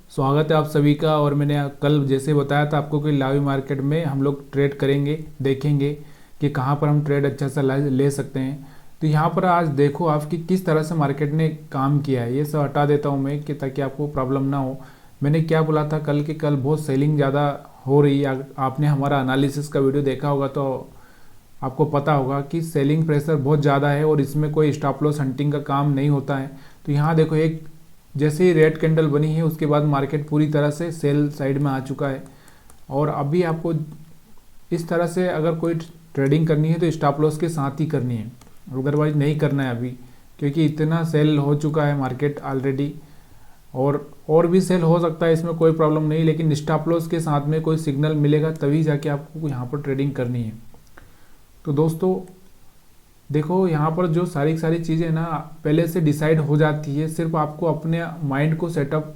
स्वागत है आप सभी का। और मैंने कल जैसे बताया था आपको कि लाइव मार्केट में हम लोग ट्रेड करेंगे, देखेंगे कि कहाँ पर हम ट्रेड अच्छा सा ले सकते हैं। तो यहाँ पर आज देखो आपकी किस तरह से मार्केट ने काम किया है। ये सब हटा देता हूँ मैं कि ताकि आपको प्रॉब्लम ना हो। मैंने क्या बोला था कल कि कल बहुत सेलिंग ज़्यादा हो रही है। आपने हमारा एनालिसिस का वीडियो देखा होगा तो आपको पता होगा कि सेलिंग प्रेशर बहुत ज़्यादा है और इसमें कोई स्टॉप लॉस हंटिंग का काम नहीं होता है। तो यहाँ देखो, एक जैसे ही रेड कैंडल बनी है उसके बाद मार्केट पूरी तरह से सेल साइड में आ चुका है। और अभी आपको इस तरह से अगर कोई ट्रेडिंग करनी है तो स्टॉप लॉस के साथ ही करनी है, अदरवाइज नहीं करना है अभी, क्योंकि इतना सेल हो चुका है मार्केट ऑलरेडी। और भी सेल हो सकता है, इसमें कोई प्रॉब्लम नहीं, लेकिन स्टॉप लॉस के साथ में कोई सिग्नल मिलेगा तभी जाके आपको यहाँ पर ट्रेडिंग करनी है। तो दोस्तों देखो, यहाँ पर जो सारी सारी चीज़ें ना पहले से डिसाइड हो जाती है। सिर्फ आपको अपने माइंड को सेटअप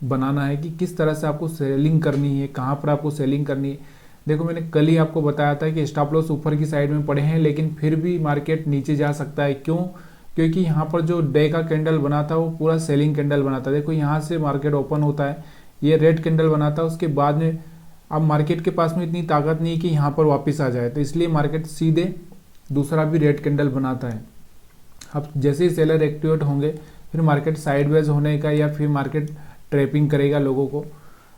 बनाना है कि किस तरह से आपको सेलिंग करनी है, कहाँ पर आपको सेलिंग करनी है। देखो, मैंने कल ही आपको बताया था कि स्टॉप लॉस ऊपर की साइड में पड़े हैं, लेकिन फिर भी मार्केट नीचे जा सकता है। क्यों? क्योंकि यहाँ पर जो डे का कैंडल बना था वो पूरा सेलिंग कैंडल बना था। देखो, यहाँ से मार्केट ओपन होता है, ये रेड कैंडल बना था, उसके बाद में अब मार्केट के पास में इतनी ताकत नहीं है कि यहाँ पर वापस आ जाए, तो इसलिए मार्केट सीधे दूसरा भी रेड कैंडल बनाता है। अब जैसे ही सेलर एक्टिवेट होंगे फिर मार्केट साइडवेज होने का या फिर मार्केट ट्रैपिंग करेगा लोगों को।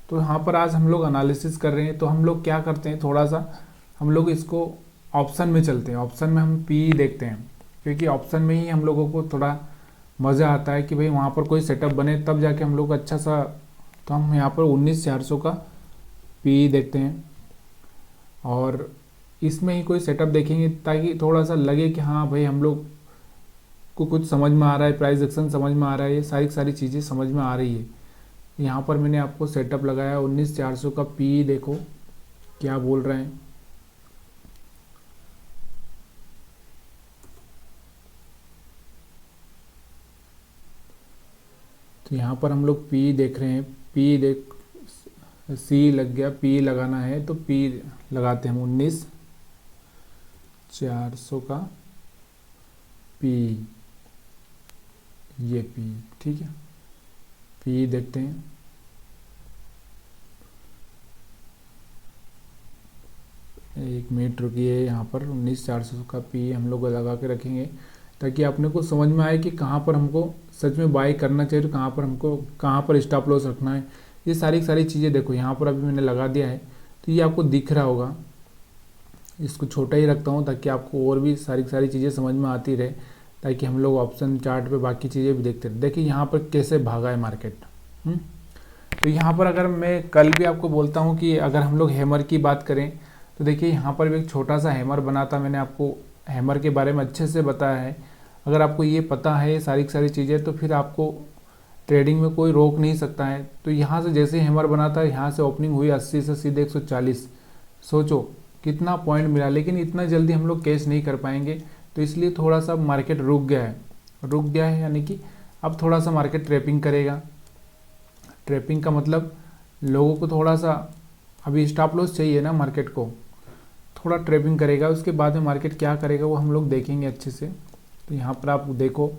तो यहाँ पर आज हम लोग एनालिसिस कर रहे हैं। तो हम लोग क्या करते हैं, थोड़ा सा हम लोग इसको ऑप्शन में चलते हैं। ऑप्शन में हम पी देखते हैं, क्योंकि ऑप्शन में ही हम लोगों को थोड़ा मज़ा आता है कि भाई वहाँ पर कोई सेटअप बने तब जाके हम लोग अच्छा सा। तो हम यहाँ पर 19,400 का पी देखते हैं और इसमें ही कोई सेटअप देखेंगे ताकि थोड़ा सा लगे कि हाँ भाई हम लोग को कुछ समझ में आ रहा है, प्राइस एक्शन समझ में आ रहा है, ये सारी सारी चीज़ें समझ में आ रही है। यहाँ पर मैंने आपको सेटअप लगाया 19,400 का पी। देखो क्या बोल रहे हैं। तो यहाँ पर हम लोग पी देख रहे हैं। पी देख, सी लग गया, पी लगाना है तो पी लगाते हैं हम 19,400 का पी। ये पी ठीक है, पी देखते हैं। एक मिनट रुकिए, यहाँ पर 19,400 का पी हम लोग लगा के रखेंगे ताकि अपने को समझ में आए कि कहाँ पर हमको सच में बाई करना चाहिए, तो कहाँ पर हमको कहाँ पर स्टॉप लॉस रखना है। ये सारी सारी चीज़ें देखो यहाँ पर अभी मैंने लगा दिया है, तो ये आपको दिख रहा होगा। इसको छोटा ही रखता हूँ ताकि आपको और भी सारी सारी चीज़ें समझ में आती रहे, ताकि हम लोग ऑप्शन चार्ट पे बाकी चीज़ें भी देखते रहे। देखिए यहाँ पर कैसे भागा है मार्केट। तो यहाँ पर अगर मैं कल भी आपको बोलता हूँ कि अगर हम लोग हैमर की बात करें तो देखिए यहाँ पर भी एक छोटा सा हैमर बना था। मैंने आपको हैमर के बारे में अच्छे से बताया है। अगर आपको ये पता है सारी सारी चीज़ें तो फिर आपको ट्रेडिंग में कोई रोक नहीं सकता है। तो यहाँ से जैसे हैमर बना था, यहाँ से ओपनिंग हुई 80 से सीधे 140। सोचो कितना पॉइंट मिला, लेकिन इतना जल्दी हम लोग कैश नहीं कर पाएंगे। तो इसलिए थोड़ा सा मार्केट रुक गया है। रुक गया है यानी कि अब थोड़ा सा मार्केट ट्रैपिंग करेगा। ट्रैपिंग का मतलब लोगों को थोड़ा सा अभी स्टॉप लॉस चाहिए ना, मार्केट को थोड़ा ट्रैपिंग करेगा। उसके बाद में मार्केट क्या करेगा वो हम लोग देखेंगे अच्छे से। तो यहाँ पर आप देखो,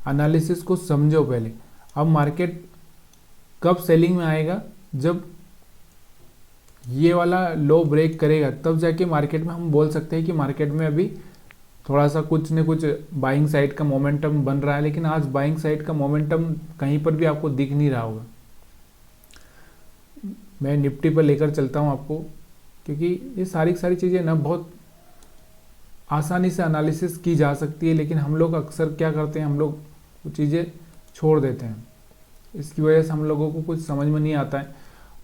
एनालिसिस को समझो पहले। अब मार्केट कब सेलिंग में आएगा, जब ये वाला लो ब्रेक करेगा तब जाके मार्केट में हम बोल सकते हैं कि मार्केट में अभी थोड़ा सा कुछ न कुछ बाइंग साइड का मोमेंटम बन रहा है। लेकिन आज बाइंग साइड का मोमेंटम कहीं पर भी आपको दिख नहीं रहा होगा। मैं निफ्टी पर लेकर चलता हूँ आपको, क्योंकि ये सारी सारी चीज़ें ना बहुत आसानी से एनालिसिस की जा सकती है, लेकिन हम लोग अक्सर क्या करते हैं, हम लोग वो चीज़ें छोड़ देते हैं। इसकी वजह से हम लोगों को कुछ समझ में नहीं आता है।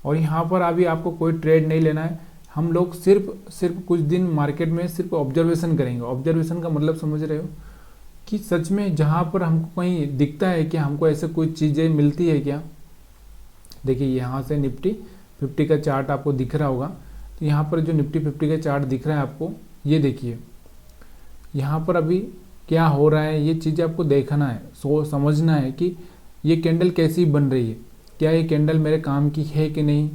और यहाँ पर अभी आपको कोई ट्रेड नहीं लेना है। हम लोग सिर्फ कुछ दिन मार्केट में सिर्फ ऑब्जर्वेशन करेंगे। ऑब्जर्वेशन का मतलब समझ रहे हो कि सच में जहाँ पर हमको कहीं दिखता है कि हमको ऐसे कोई चीज़ें मिलती है क्या। देखिए यहाँ से निफ्टी 50 का चार्ट आपको दिख रहा होगा। तो यहाँ पर जो निफ्टी 50 का चार्ट दिख रहा है आपको, ये देखिए यहाँ पर अभी क्या हो रहा है, ये चीज़ें आपको देखना है, समझना है कि ये कैंडल कैसी बन रही है, क्या ये कैंडल मेरे काम की है कि नहीं।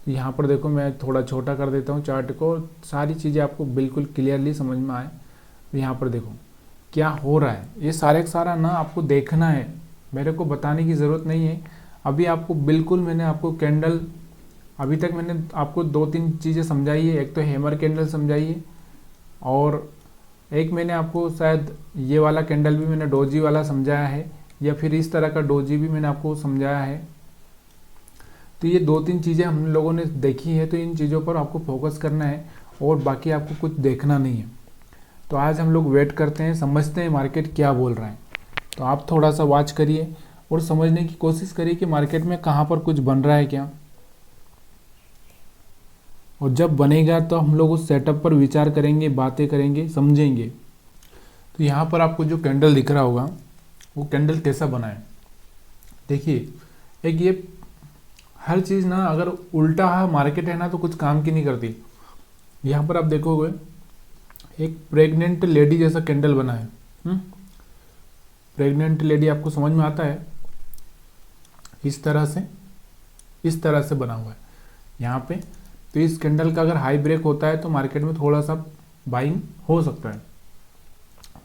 यहाँ पर देखो, मैं थोड़ा छोटा कर देता हूँ चार्ट को, सारी चीज़ें आपको बिल्कुल क्लियरली समझ में आए। यहाँ पर देखो क्या हो रहा है, ये सारे का सारा ना आपको देखना है, मेरे को बताने की ज़रूरत नहीं है। अभी आपको बिल्कुल मैंने आपको कैंडल, अभी तक मैंने आपको 2-3 चीज़ें समझाई है। एक तो हैमर कैंडल समझाई है, और एक मैंने आपको शायद ये वाला कैंडल भी मैंने डोजी वाला समझाया है, या फिर इस तरह का डोजी भी मैंने आपको समझाया है। तो ये 2-3 चीज़ें हम लोगों ने देखी है, तो इन चीज़ों पर आपको फोकस करना है और बाकी आपको कुछ देखना नहीं है। तो आज हम लोग वेट करते हैं, समझते हैं मार्केट क्या बोल रहा है। तो आप थोड़ा सा वॉच करिए और समझने की कोशिश करिए कि मार्केट में कहाँ पर कुछ बन रहा है क्या, और जब बनेगा तो हम लोग उस सेटअप पर विचार करेंगे, बातें करेंगे, समझेंगे। तो यहाँ पर आपको जो कैंडल दिख रहा होगा वो कैंडल कैसा बना है। देखिए, एक ये हर चीज़ ना अगर उल्टा मार्केट है ना तो कुछ काम की नहीं करती। यहाँ पर आप देखोगे एक प्रेग्नेंट लेडी जैसा कैंडल बना है। प्रेग्नेंट लेडी आपको समझ में आता है, इस तरह से बना हुआ है यहाँ पे। तो इस कैंडल का अगर हाई ब्रेक होता है तो मार्केट में थोड़ा सा बाइंग हो सकता है,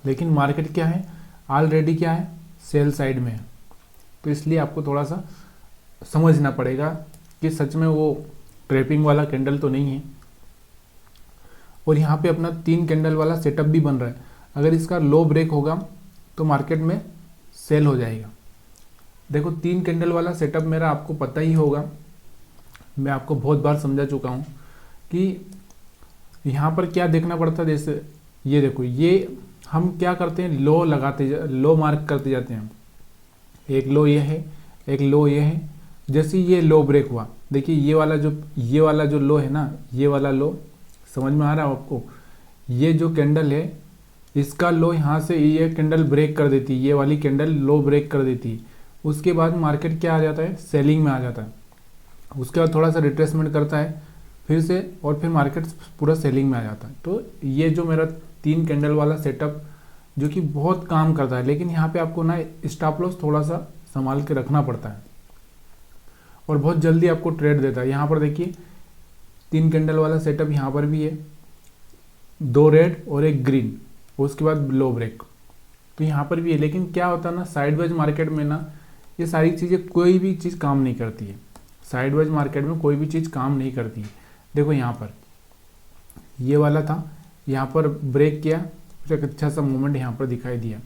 लेकिन मार्केट क्या है, ऑलरेडी क्या है, सेल साइड में है। तो इसलिए आपको थोड़ा सा समझना पड़ेगा कि सच में वो ट्रैपिंग वाला कैंडल तो नहीं है। और यहाँ पे अपना 3 कैंडल वाला सेटअप भी बन रहा है। अगर इसका लो ब्रेक होगा तो मार्केट में सेल हो जाएगा। देखो, 3 कैंडल वाला सेटअप मेरा आपको पता ही होगा, मैं आपको बहुत बार समझा चुका हूँ कि यहाँ पर क्या देखना पड़ता है। जैसे ये देखो, ये हम क्या करते हैं, लो मार्क करते जाते हैं। एक लो ये है, एक लो ये है। जैसे ये लो ब्रेक हुआ, देखिए ये वाला जो लो है ना, ये वाला लो समझ में आ रहा है आपको। ये जो कैंडल है इसका लो यहाँ से ये कैंडल ब्रेक कर देती है, ये वाली कैंडल लो ब्रेक कर देती है। उसके बाद मार्केट क्या आ जाता है, सेलिंग में आ जाता है। उसके बाद थोड़ा सा रिट्रेसमेंट करता है फिर से, और फिर मार्केट पूरा सेलिंग में आ जाता है। तो ये जो मेरा 3 कैंडल वाला सेटअप जो कि बहुत काम करता है, लेकिन यहाँ पे आपको ना स्टॉप लॉस थोड़ा सा संभाल के रखना पड़ता है और बहुत जल्दी आपको ट्रेड देता है। यहाँ पर देखिए 3 कैंडल वाला सेटअप यहाँ पर भी है, 2 रेड और 1 ग्रीन, उसके बाद लो ब्रेक। तो यहाँ पर भी है, लेकिन क्या होता है ना, साइडवेज मार्केट में ना ये सारी चीज़ें, कोई भी चीज़ काम नहीं करती है। साइडवेज मार्केट में कोई भी चीज़ काम नहीं करती है। देखो यहाँ पर ये वाला था, यहाँ पर ब्रेक किया, एक अच्छा सा मूवमेंट यहाँ पर दिखाई दिया।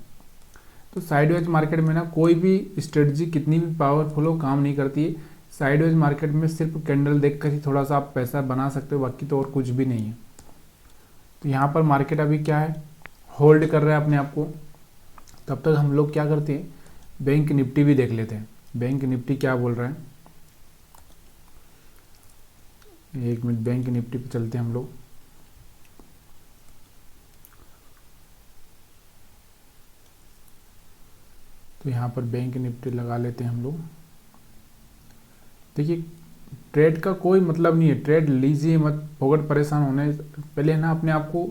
तो साइडवेज मार्केट में ना कोई भी स्ट्रेटजी कितनी भी पावरफुल हो काम नहीं करती है। साइडवेज मार्केट में सिर्फ कैंडल देखकर ही थोड़ा सा आप पैसा बना सकते हो, बाकी तो और कुछ भी नहीं है। तो यहाँ पर मार्केट अभी क्या है, होल्ड कर रहा है अपने आप को। तब तक हम लोग क्या करते हैं, बैंक निफ्टी भी देख लेते हैं। बैंक निफ्टी क्या बोल रहा है, 1 मिनट, बैंक निफ्टी पे चलते हैं हम लोग। तो यहाँ पर बैंक निफ्टी लगा लेते हैं हम लोग। देखिए, ट्रेड का कोई मतलब नहीं है, ट्रेड लीजिए मत, फोकट परेशान होने पहले ना अपने आप को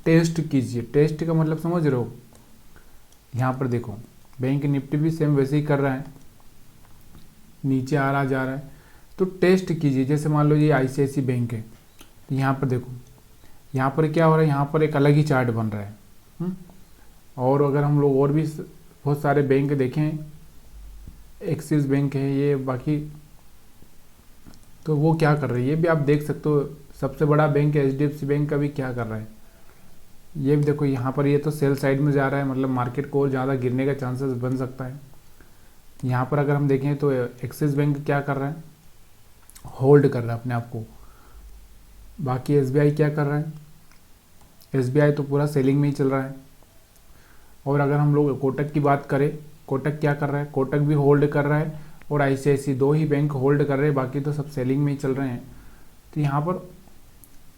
टेस्ट कीजिए। टेस्ट का मतलब समझ रहे हो। यहाँ पर देखो बैंक निफ्टी भी सेम वैसे ही कर रहा है, नीचे आ रहा जा रहा है। तो टेस्ट कीजिए। जैसे मान लो ये ICICI बैंक है, तो यहाँ पर देखो, यहाँ पर क्या हो रहा है, यहाँ पर एक अलग ही चार्ट बन रहा है। और अगर हम लोग और भी बहुत सारे बैंक देखें, एक्सिस बैंक है ये, बाकी तो वो क्या कर रही है ये भी आप देख सकते हो। सबसे बड़ा बैंक HDFC बैंक का भी क्या कर रहा है, ये भी देखो। यहाँ पर ये तो सेल साइड में जा रहा है, मतलब मार्केट को और ज़्यादा गिरने का चांसेस बन सकता है। यहाँ पर अगर हम देखें तो एक्सिस बैंक क्या कर रहा है, होल्ड कर रहा है अपने आप को। बाकी SBI क्या कर रहा है, SBI तो पूरा सेलिंग में ही चल रहा है। और अगर हम लोग कोटक की बात करें, कोटक क्या कर रहा है, कोटक भी होल्ड कर रहा है, और ICICI, 2 ही बैंक होल्ड कर रहे हैं, बाकी तो सब सेलिंग में ही चल रहे हैं। तो यहाँ पर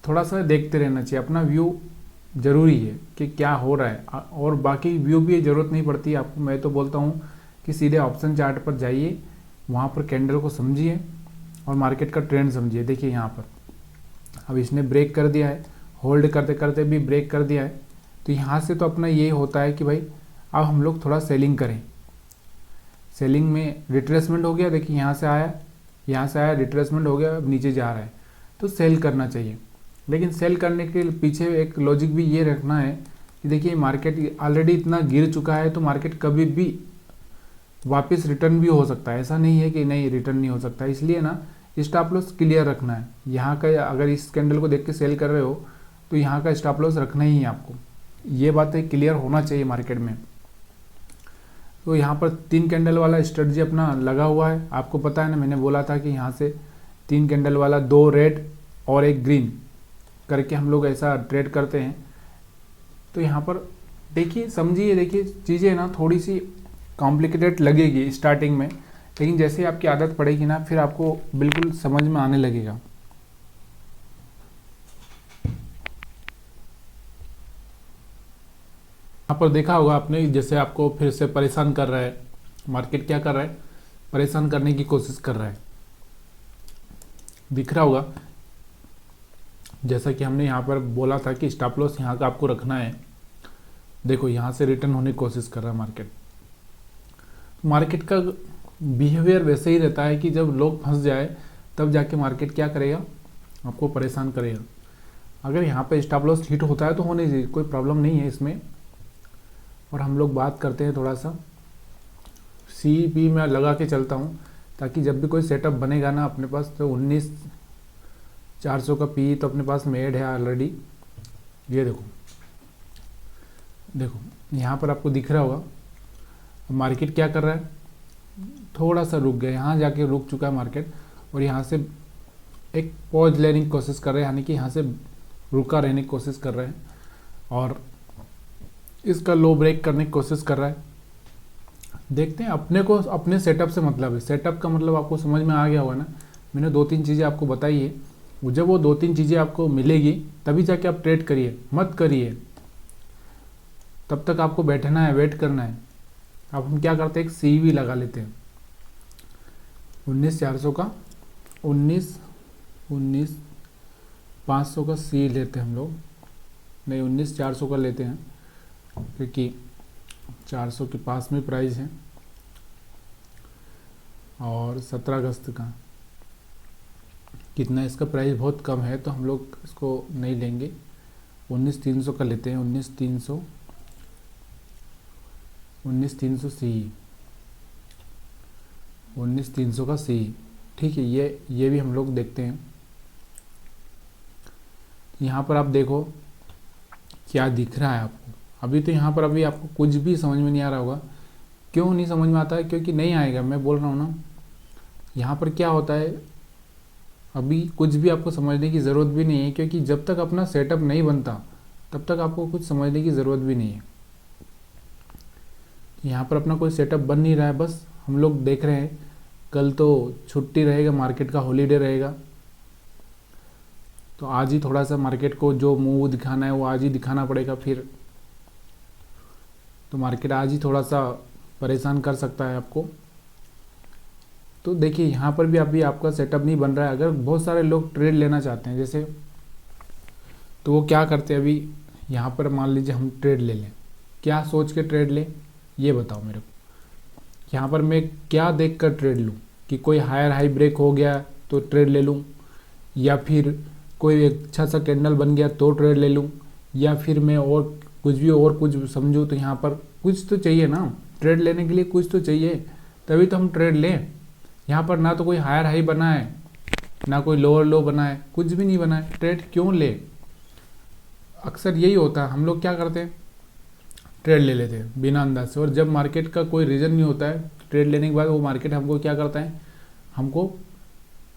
थोड़ा सा देखते रहना चाहिए। अपना व्यू ज़रूरी है कि क्या हो रहा है, और बाकी व्यू भी ज़रूरत नहीं पड़ती आपको। मैं तो बोलता हूँ कि सीधे ऑप्शन चार्ट पर जाइए, वहाँ पर कैंडल को समझिए और मार्केट का ट्रेंड समझिए। देखिए यहाँ पर अब इसने ब्रेक कर दिया है, होल्ड करते करते भी ब्रेक कर दिया है। तो यहाँ से तो अपना ये होता है कि भाई अब हम लोग थोड़ा सेलिंग करें। सेलिंग में रिट्रेसमेंट हो गया, देखिए यहाँ से आया रिट्रेसमेंट हो गया, अब नीचे जा रहा है, तो सेल करना चाहिए। लेकिन सेल करने के पीछे एक लॉजिक भी ये रखना है कि देखिए मार्केट ऑलरेडी इतना गिर चुका है, तो मार्केट कभी भी वापस रिटर्न भी हो सकता है, ऐसा नहीं है कि नहीं रिटर्न नहीं हो सकता। इसलिए ना स्टॉप लॉस क्लियर रखना है। यहाँ का अगर इस कैंडल को देख के सेल कर रहे हो तो यहाँ का स्टॉप लॉस रखना ही है आपको, ये बातें क्लियर होना चाहिए मार्केट में। तो यहाँ पर 3 कैंडल वाला स्ट्रेटजी अपना लगा हुआ है, आपको पता है ना, मैंने बोला था कि यहाँ से 3 कैंडल वाला 2 रेड और 1 ग्रीन करके हम लोग ऐसा ट्रेड करते हैं। तो यहाँ पर देखिए, समझिए, देखिए चीज़ें ना थोड़ी सी कॉम्प्लिकेटेड लगेगी स्टार्टिंग में, लेकिन जैसे ही आपकी आदत पड़ेगी ना फिर आपको बिल्कुल समझ में आने लगेगा। यहाँ पर देखा होगा आपने, जैसे आपको फिर से परेशान कर रहा है मार्केट, क्या कर रहा है, परेशान करने की कोशिश कर रहा है, दिख रहा होगा। जैसा कि हमने यहाँ पर बोला था कि स्टॉप लॉस यहाँ का आपको रखना है। देखो यहाँ से रिटर्न होने की कोशिश कर रहा है मार्केट। मार्केट का बिहेवियर वैसे ही रहता है कि जब लोग फंस जाए तब जाके मार्केट क्या करेगा, आपको परेशान करेगा। अगर यहाँ पे स्टॉप लॉस हिट होता है तो होने चाहिए, कोई प्रॉब्लम नहीं है इसमें। और हम लोग बात करते हैं थोड़ा सा CP में लगा के चलता हूँ, ताकि जब भी कोई सेटअप बनेगा ना अपने पास तो 19,400 का PE तो अपने पास मेड है ऑलरेडी। ये देखो, देखो यहाँ पर आपको दिख रहा होगा मार्केट क्या कर रहा है, थोड़ा सा रुक गया, यहाँ जाके रुक चुका है मार्केट और यहाँ से एक पॉज लेने की कोशिश कर रहे हैं, यानी कि यहाँ से रुका रहने की कोशिश कर रहे हैं और इसका लो ब्रेक करने की कोशिश कर रहा है। देखते हैं, अपने को अपने सेटअप से मतलब है। सेटअप का मतलब आपको समझ में आ गया होगा ना, मैंने 2-3 चीज़ें आपको बताई है। जब वो 2-3 चीज़ें आपको मिलेगी तभी जाके आप ट्रेड करिए, मत करिए तब तक आपको बैठना है, वेट करना है। अब हम क्या करते हैं, एक CV लगा लेते हैं 19,400 का, 19,500 का C लेते हैं हम लोग, नहीं 19,400 का लेते हैं क्योंकि 400 के पास में प्राइस है। और 17 अगस्त का कितना, इसका प्राइस बहुत कम है तो हम लोग इसको नहीं लेंगे, 19,300 का लेते हैं। 19,300 C, 19,300 का C, ठीक है। ये भी हम लोग देखते हैं। यहाँ पर आप देखो क्या दिख रहा है आपको। अभी तो यहाँ पर अभी आपको कुछ भी समझ में नहीं आ रहा होगा। क्यों नहीं समझ में आता है, क्योंकि नहीं आएगा, मैं बोल रहा हूँ ना। यहाँ पर क्या होता है, अभी कुछ भी आपको समझने की ज़रूरत भी नहीं है, क्योंकि जब तक अपना सेटअप नहीं बनता तब तक आपको कुछ समझने की ज़रूरत भी नहीं है। यहाँ पर अपना कोई सेटअप बन नहीं रहा है, बस हम लोग देख रहे हैं। कल तो छुट्टी रहेगा, मार्केट का हॉलीडे रहेगा, तो आज ही थोड़ा सा मार्केट को जो मुंह दिखाना है वो आज ही दिखाना पड़ेगा। फिर तो मार्केट आज ही थोड़ा सा परेशान कर सकता है आपको। तो देखिए यहाँ पर भी अभी आपका सेटअप नहीं बन रहा है। अगर बहुत सारे लोग ट्रेड लेना चाहते हैं जैसे, तो वो क्या करते हैं, अभी यहाँ पर मान लीजिए हम ट्रेड ले लें, क्या सोच के ट्रेड लें ये बताओ मेरे को। यहाँ पर मैं क्या देख कर ट्रेड लूँ, कि कोई हायर हाई ब्रेक हो गया तो ट्रेड ले लूँ, या फिर कोई अच्छा सा कैंडल बन गया तो ट्रेड ले लूँ, या फिर मैं और कुछ समझूँ। तो यहाँ पर कुछ तो चाहिए ना, ट्रेड लेने के लिए कुछ तो चाहिए, तभी तो हम ट्रेड लें। यहाँ पर ना तो कोई हायर हाई बना है, ना कोई लोअर लो बना है, कुछ भी नहीं बना है, ट्रेड क्यों ले। अक्सर यही होता है, हम लोग क्या करते हैं, ट्रेड ले लेते हैं बिना अंदाज से। और जब मार्केट का कोई रीज़न नहीं होता है, ट्रेड लेने के बाद वो मार्केट हमको क्या करता है, हमको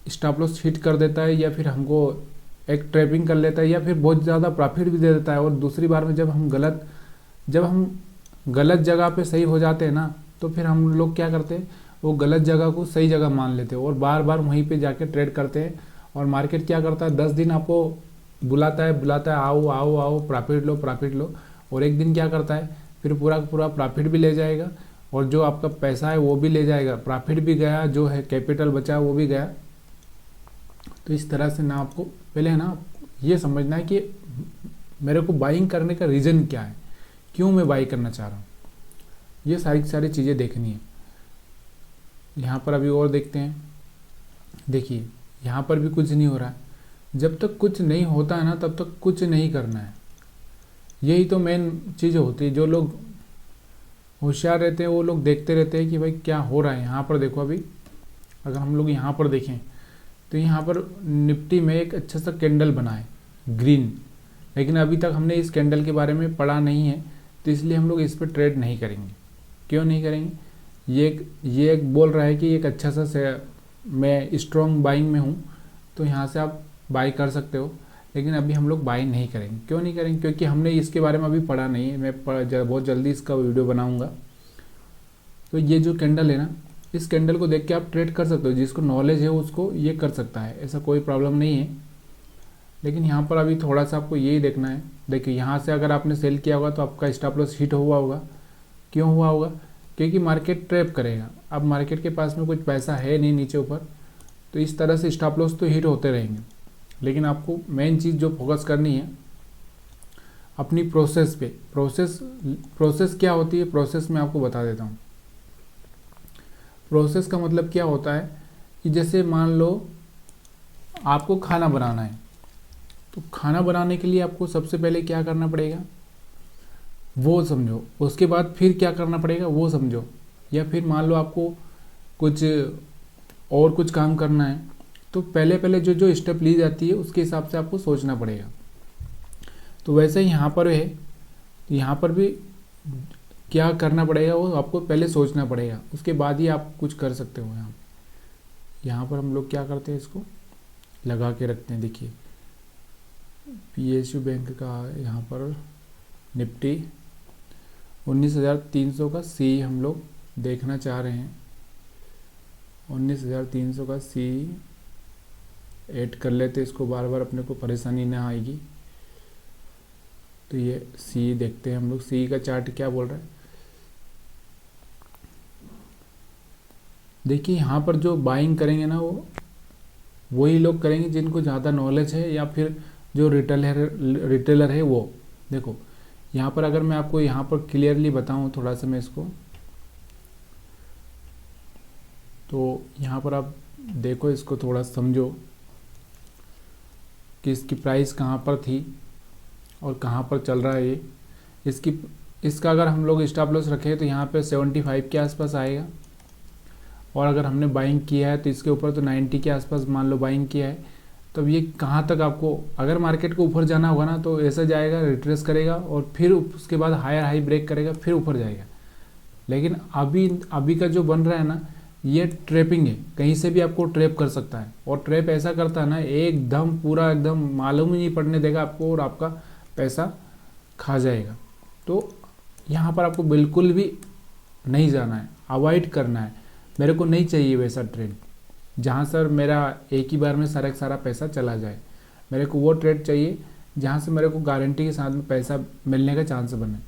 स्टॉप लॉस हिट कर देता है, या फिर हमको एक ट्रैपिंग कर लेता है, या फिर बहुत ज़्यादा प्रॉफिट भी दे देता है। और दूसरी बार में जब हम गलत जगह पे सही हो जाते हैं ना, तो फिर हम लोग क्या करते हैं, वो गलत जगह को सही जगह मान लेते हैं और बार बार वहीं पे जाके ट्रेड करते हैं। और मार्केट क्या करता है, 10 दिन आपको बुलाता है, आओ आओ आओ, प्रॉफिट लो। और एक दिन क्या करता है, फिर पूरा प्रॉफिट भी ले जाएगा, और जो आपका पैसा है वो भी ले जाएगा, प्रॉफिट भी गया, जो है कैपिटल बचा वो भी गया। तो इस तरह से ना आपको पहले है ना ये समझना है कि मेरे को बाइंग करने का रीज़न क्या है, क्यों मैं बाई करना चाह रहा हूँ, ये सारी चीज़ें देखनी है। यहाँ पर अभी और देखते हैं, देखिए यहाँ पर भी कुछ नहीं हो रहा है। जब तक कुछ नहीं होता है ना तब तक कुछ नहीं करना है, यही तो मेन चीज़ होती है। जो लोग होशियार रहते हैं वो लोग, देखते रहते हैं कि भाई क्या हो रहा है। यहाँ पर देखो अभी अगर हम लोग यहाँ पर देखें तो यहाँ पर निफ्टी में एक अच्छा सा कैंडल बना है ग्रीन, लेकिन अभी तक हमने इस कैंडल के बारे में पढ़ा नहीं है, तो इसलिए हम लोग इस पर ट्रेड नहीं करेंगे। क्यों नहीं करेंगे? ये एक बोल रहा है कि एक अच्छा सा मैं स्ट्रॉन्ग बाइंग में हूँ, तो यहाँ से आप बाई कर सकते हो, लेकिन अभी हम लोग बाई नहीं करेंगे। क्यों नहीं करेंगे? क्योंकि हमने इसके बारे में अभी पढ़ा नहीं है। मैं बहुत जल्दी इसका वीडियो बनाऊँगा। तो ये जो कैंडल है ना, इस कैंडल को देख के आप ट्रेड कर सकते हो। जिसको नॉलेज है उसको ये कर सकता है, ऐसा कोई प्रॉब्लम नहीं है। लेकिन यहाँ पर अभी थोड़ा सा आपको यही देखना है। देखिए यहाँ से अगर आपने सेल किया होगा तो आपका स्टॉप लॉस हिट हुआ होगा। क्यों हुआ होगा? क्योंकि मार्केट ट्रैप करेगा। अब मार्केट के पास में कुछ पैसा है नहीं नीचे ऊपर, तो इस तरह से स्टॉप लॉस तो हिट होते रहेंगे। लेकिन आपको मेन चीज़ जो फोकस करनी है अपनी प्रोसेस पे। प्रोसेस क्या होती है? प्रोसेस मैं आपको बता देता हूँ। प्रोसेस का मतलब क्या होता है कि जैसे मान लो आपको खाना बनाना है, तो खाना बनाने के लिए आपको सबसे पहले क्या करना पड़ेगा वो समझो, उसके बाद फिर क्या करना पड़ेगा वो समझो। या फिर मान लो आपको कुछ काम करना है, तो पहले जो स्टेप ली जाती है उसके हिसाब से आपको सोचना पड़ेगा। तो वैसे ही यहाँ पर है, यहाँ पर भी क्या करना पड़ेगा वो आपको पहले सोचना पड़ेगा, उसके बाद ही आप कुछ कर सकते हो। यहाँ पर हम लोग क्या करते हैं, इसको लगा के रखते हैं। देखिए PSU बैंक का यहाँ पर निफ्टी 19,300 का सी हम लोग देखना चाह रहे हैं। 19,300 का सी ऐड कर लेते, इसको बार बार अपने को परेशानी ना आएगी। तो ये सी देखते हैं हम लोग, सी का चार्ट क्या बोल रहा है। देखिए यहाँ पर जो बाइंग करेंगे ना वो वही लोग करेंगे जिनको ज़्यादा नॉलेज है, या फिर जो रिटेलर है वो। देखो यहाँ पर अगर मैं आपको यहाँ पर क्लियरली बताऊँ थोड़ा सा मैं इसको, तो यहाँ पर आप देखो, इसको थोड़ा समझो कि इसकी प्राइस कहाँ पर थी और कहाँ पर चल रहा है ये। इसका अगर हम लोग स्टॉप लॉस रखें तो यहाँ पे 75 के आसपास आएगा, और अगर हमने बाइंग किया है तो इसके ऊपर तो 90 के आसपास मान लो बाइंग किया है। तब ये कहाँ तक आपको, अगर मार्केट को ऊपर जाना होगा ना तो ऐसा जाएगा, रिट्रेस करेगा और फिर उसके बाद हायर हाई ब्रेक करेगा, फिर ऊपर जाएगा। लेकिन अभी का जो बन रहा है ना, ये ट्रैपिंग है, कहीं से भी आपको ट्रैप कर सकता है। और ट्रैप ऐसा करता है ना, एकदम पूरा एकदम मालूम ही नहीं पड़ने देगा आपको, और आपका पैसा खा जाएगा। तो यहाँ पर आपको बिल्कुल भी नहीं जाना है, अवॉइड करना है। मेरे को नहीं चाहिए वैसा ट्रेड जहाँ सर मेरा एक ही बार में सारा पैसा चला जाए। मेरे को वो ट्रेड चाहिए जहाँ से मेरे को गारंटी के साथ में पैसा मिलने का चांस बने।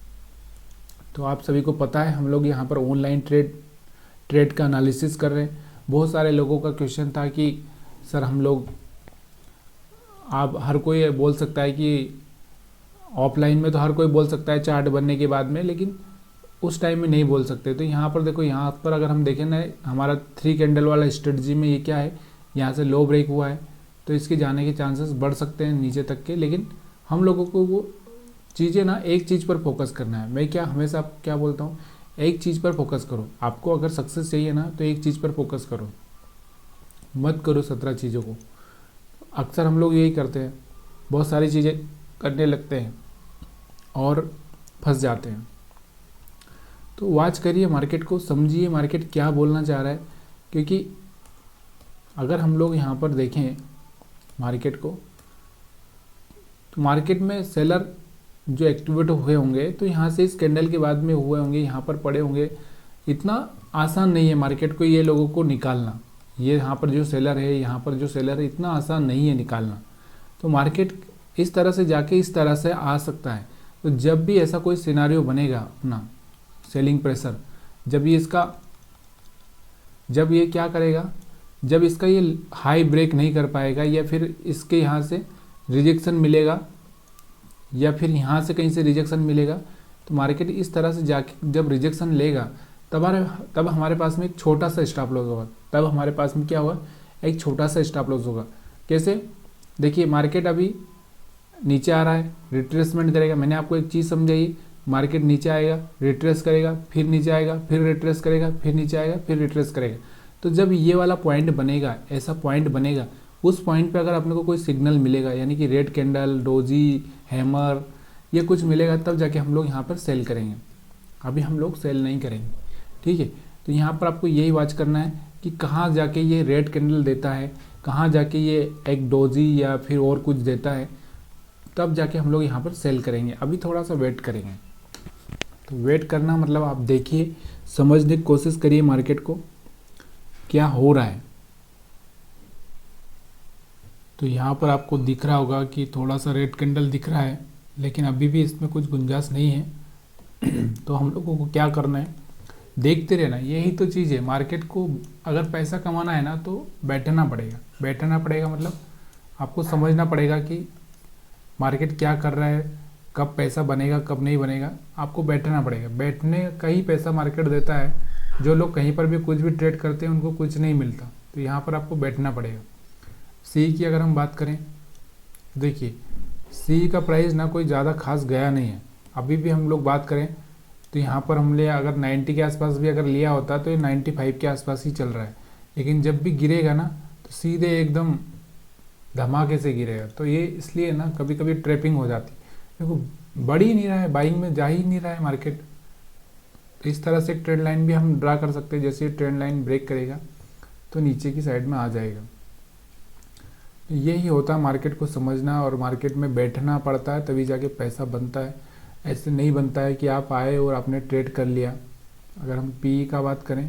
तो आप सभी को पता है हम लोग यहाँ पर ऑनलाइन ट्रेड का एनालिसिस कर रहे हैं। बहुत सारे लोगों का क्वेश्चन था कि सर हम लोग, आप हर कोई बोल सकता है कि ऑफलाइन में तो हर कोई बोल सकता है चार्ट बनने के बाद में, लेकिन उस टाइम में नहीं बोल सकते। तो यहाँ पर देखो, यहाँ पर अगर हम देखें ना, हमारा 3 कैंडल वाला स्ट्रेटजी में ये क्या है, यहाँ से लो ब्रेक हुआ है, तो इसके जाने के चांसेस बढ़ सकते हैं नीचे तक के। लेकिन हम लोगों को वो चीज़ें ना, एक चीज़ पर फोकस करना है। मैं हमेशा क्या बोलता हूँ, एक चीज़ पर फोकस करो। आपको अगर सक्सेस चाहिए ना तो एक चीज़ पर फोकस करो, मत करो 17 चीज़ों को। अक्सर हम लोग यही करते हैं, बहुत सारी चीज़ें करने लगते हैं और फंस जाते हैं। तो वॉच करिए मार्केट को, समझिए मार्केट क्या बोलना चाह रहा है। क्योंकि अगर हम लोग यहाँ पर देखें मार्केट को, तो मार्केट में सेलर जो एक्टिवेट हुए होंगे तो यहाँ से इस कैंडल के बाद में हुए होंगे, यहाँ पर पड़े होंगे। इतना आसान नहीं है मार्केट को ये लोगों को निकालना। ये यहाँ पर जो सेलर है, यहाँ पर जो सेलर है, इतना आसान नहीं है निकालना। तो मार्केट इस तरह से जाके इस तरह से आ सकता है। तो जब भी ऐसा कोई सिनारियो बनेगा अपना सेलिंग प्रेशर, जब ये क्या करेगा, जब इसका ये हाई ब्रेक नहीं कर पाएगा, या फिर इसके यहाँ से रिजेक्शन मिलेगा, या फिर यहाँ से कहीं से रिजेक्शन मिलेगा, तो मार्केट इस तरह से जाके जब रिजेक्शन लेगा तब हमारे पास में एक छोटा सा स्टॉप लॉस होगा। तब हमारे पास में क्या होगा, एक छोटा सा स्टॉप लॉस होगा। कैसे? देखिए मार्केट अभी नीचे आ रहा है, रिट्रेसमेंट करेगा। मैंने आपको एक चीज़ समझाई, मार्केट नीचे आएगा, रिट्रेस करेगा, फिर नीचे आएगा, फिर रिट्रेस करेगा, फिर नीचे आएगा, फिर रिट्रेस करेगा। तो जब ये वाला पॉइंट बनेगा, ऐसा पॉइंट बनेगा, उस पॉइंट पे अगर अपने को कोई सिग्नल मिलेगा, यानी कि रेड कैंडल, डोजी, हैमर, ये कुछ मिलेगा, तब जाके हम लोग यहाँ पर सेल करेंगे। अभी हम लोग सेल नहीं करेंगे, ठीक है। तो यहाँ पर आपको यही वॉच करना है कि कहाँ जाके ये रेड कैंडल देता है, कहाँ जाके ये एक डोजी या फिर और कुछ देता है, तब जाके हम लोग यहाँ पर सेल करेंगे। अभी थोड़ा सा वेट करेंगे। तो वेट करना मतलब आप देखिए, समझने की कोशिश करिए मार्केट को क्या हो रहा है। तो यहाँ पर आपको दिख रहा होगा कि थोड़ा सा रेड कैंडल दिख रहा है, लेकिन अभी भी इसमें कुछ गुंजाइश नहीं है। तो हम लोगों को क्या करना है, देखते रहना। यही तो चीज़ है, मार्केट को अगर पैसा कमाना है ना तो बैठना पड़ेगा। बैठना पड़ेगा मतलब आपको समझना पड़ेगा कि मार्केट क्या कर रहा है, कब पैसा बनेगा, कब नहीं बनेगा, आपको बैठना पड़ेगा। बैठने का ही पैसा मार्केट देता है। जो लोग कहीं पर भी कुछ भी ट्रेड करते हैं उनको कुछ नहीं मिलता। तो यहाँ पर आपको बैठना पड़ेगा। सी की अगर हम बात करें, देखिए सी का प्राइस ना कोई ज़्यादा खास गया नहीं है। अभी भी हम लोग बात करें तो यहाँ पर हमने अगर 90 के आसपास भी अगर लिया होता तो ये 95 के आसपास ही चल रहा है। लेकिन जब भी गिरेगा ना तो सीधे एकदम धमाके से गिरेगा। तो ये इसलिए ना कभी कभी ट्रैपिंग हो जाती है। देखो बढ़ ही नहीं रहा है, बाइंग में जा ही नहीं रहा है मार्केट। तो इस तरह से ट्रेंड लाइन भी हम ड्रा कर सकते हैं। जैसे ट्रेंड लाइन ब्रेक करेगा तो नीचे की साइड में आ जाएगा। यही होता है, मार्केट को समझना और मार्केट में बैठना पड़ता है, तभी जाके पैसा बनता है। ऐसे नहीं बनता है कि आप आए और आपने ट्रेड कर लिया। अगर हम पी का बात करें,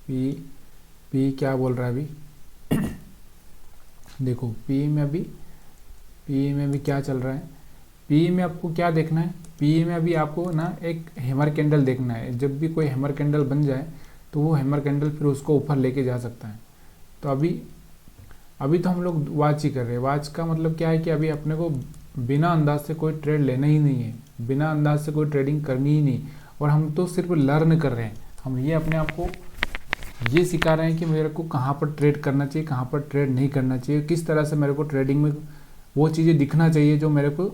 पी क्या बोल रहा है अभी देखो पी में अभी क्या चल रहा है। पी में आपको क्या देखना है, पी में अभी आपको ना एक हैमर कैंडल देखना है। जब भी कोई हैमर कैंडल बन जाए तो वो हैमर कैंडल फिर उसको ऊपर लेके जा सकता है। तो अभी तो हम लोग वॉच ही कर रहे हैं। वॉच का मतलब क्या है कि अभी अपने को बिना अंदाज से कोई ट्रेड लेना ही नहीं है, बिना अंदाज से कोई ट्रेडिंग करनी ही नहीं। और हम तो सिर्फ लर्न कर रहे हैं। हम ये अपने आप को ये सिखा रहे हैं कि मेरे को कहाँ पर ट्रेड करना चाहिए, कहाँ पर ट्रेड नहीं करना चाहिए, किस तरह से मेरे को ट्रेडिंग में वो चीज़ें दिखना चाहिए जो मेरे को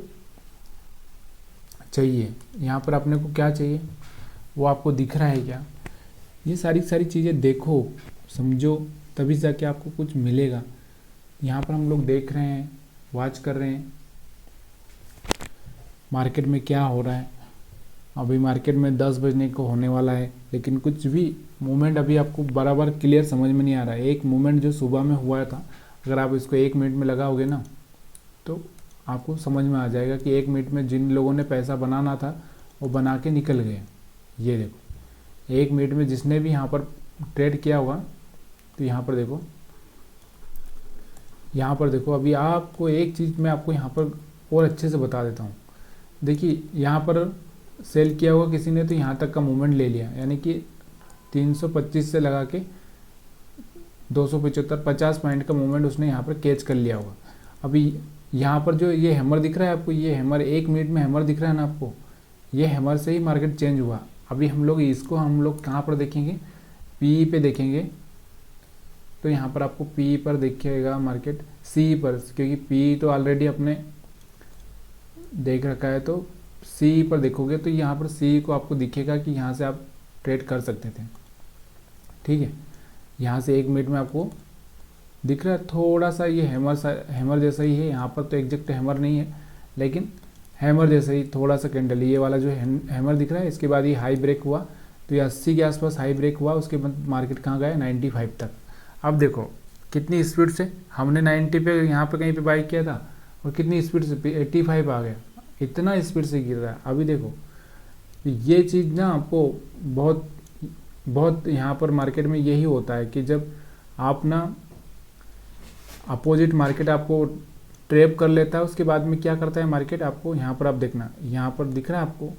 चाहिए। यहाँ पर अपने को क्या चाहिए वो आपको दिख रहा है क्या, ये सारी चीज़ें देखो, समझो, तभी जाके आपको कुछ मिलेगा। यहाँ पर हम लोग देख रहे हैं, वॉच कर रहे हैं मार्केट में क्या हो रहा है। अभी मार्केट में 10 बजने को होने वाला है, लेकिन कुछ भी मूवमेंट अभी आपको बराबर क्लियर समझ में नहीं आ रहा है। एक मूवमेंट जो सुबह में हुआ था, अगर आप इसको 1 मिनट में लगाओगे ना तो आपको समझ में आ जाएगा कि 1 मिनट में जिन लोगों ने पैसा बनाना था वो बना के निकल गए। ये देखो 1 मिनट में जिसने भी यहाँ पर ट्रेड किया होगा, तो यहाँ पर देखो अभी आपको एक चीज़ मैं आपको यहाँ पर और अच्छे से बता देता हूँ। देखिए यहाँ पर सेल किया होगा किसी ने तो यहाँ तक का मूवमेंट ले लिया, यानी कि 325 से लगा के 275 50 पॉइंट का मूवमेंट उसने यहाँ पर कैच कर लिया होगा। अभी यहाँ पर जो ये हैमर दिख रहा है आपको, ये हैमर 1 मिनट में हैमर दिख रहा है ना आपको, ये हैमर से ही मार्केट चेंज हुआ। अभी हम लोग कहाँ पर देखेंगे, पी पे देखेंगे। तो यहाँ पर आपको पी पर देखिएगा मार्केट, सी पर, क्योंकि पी तो ऑलरेडी अपने देख रखा है। तो सी पर देखोगे तो यहाँ पर सी को आपको दिखेगा कि यहाँ से आप ट्रेड कर सकते थे, ठीक है। यहाँ से 1 मिनट में आपको दिख रहा है थोड़ा सा ये हैमर जैसा ही है। यहाँ पर तो एग्जैक्ट हैमर नहीं है, लेकिन हैमर जैसा ही थोड़ा सा कैंडल, ये वाला जो हैमर दिख रहा है। इसके बाद ये हाई ब्रेक हुआ, तो ये 80 के आसपास हाई ब्रेक हुआ। उसके बाद मार्केट कहाँ गया, 95 तक। अब देखो कितनी स्पीड से हमने 90 पे यहाँ पे कहीं पे बाई किया था, और कितनी स्पीड से 85 आ गया। इतना स्पीड से गिर रहा है। अभी देखो ये चीज़ ना आपको बहुत यहाँ पर मार्केट में यही होता है कि जब आप ना अपोजिट मार्केट आपको ट्रैप कर लेता है, उसके बाद में क्या करता है मार्केट आपको, यहाँ पर आप देखना, यहाँ पर दिख रहा है आपको।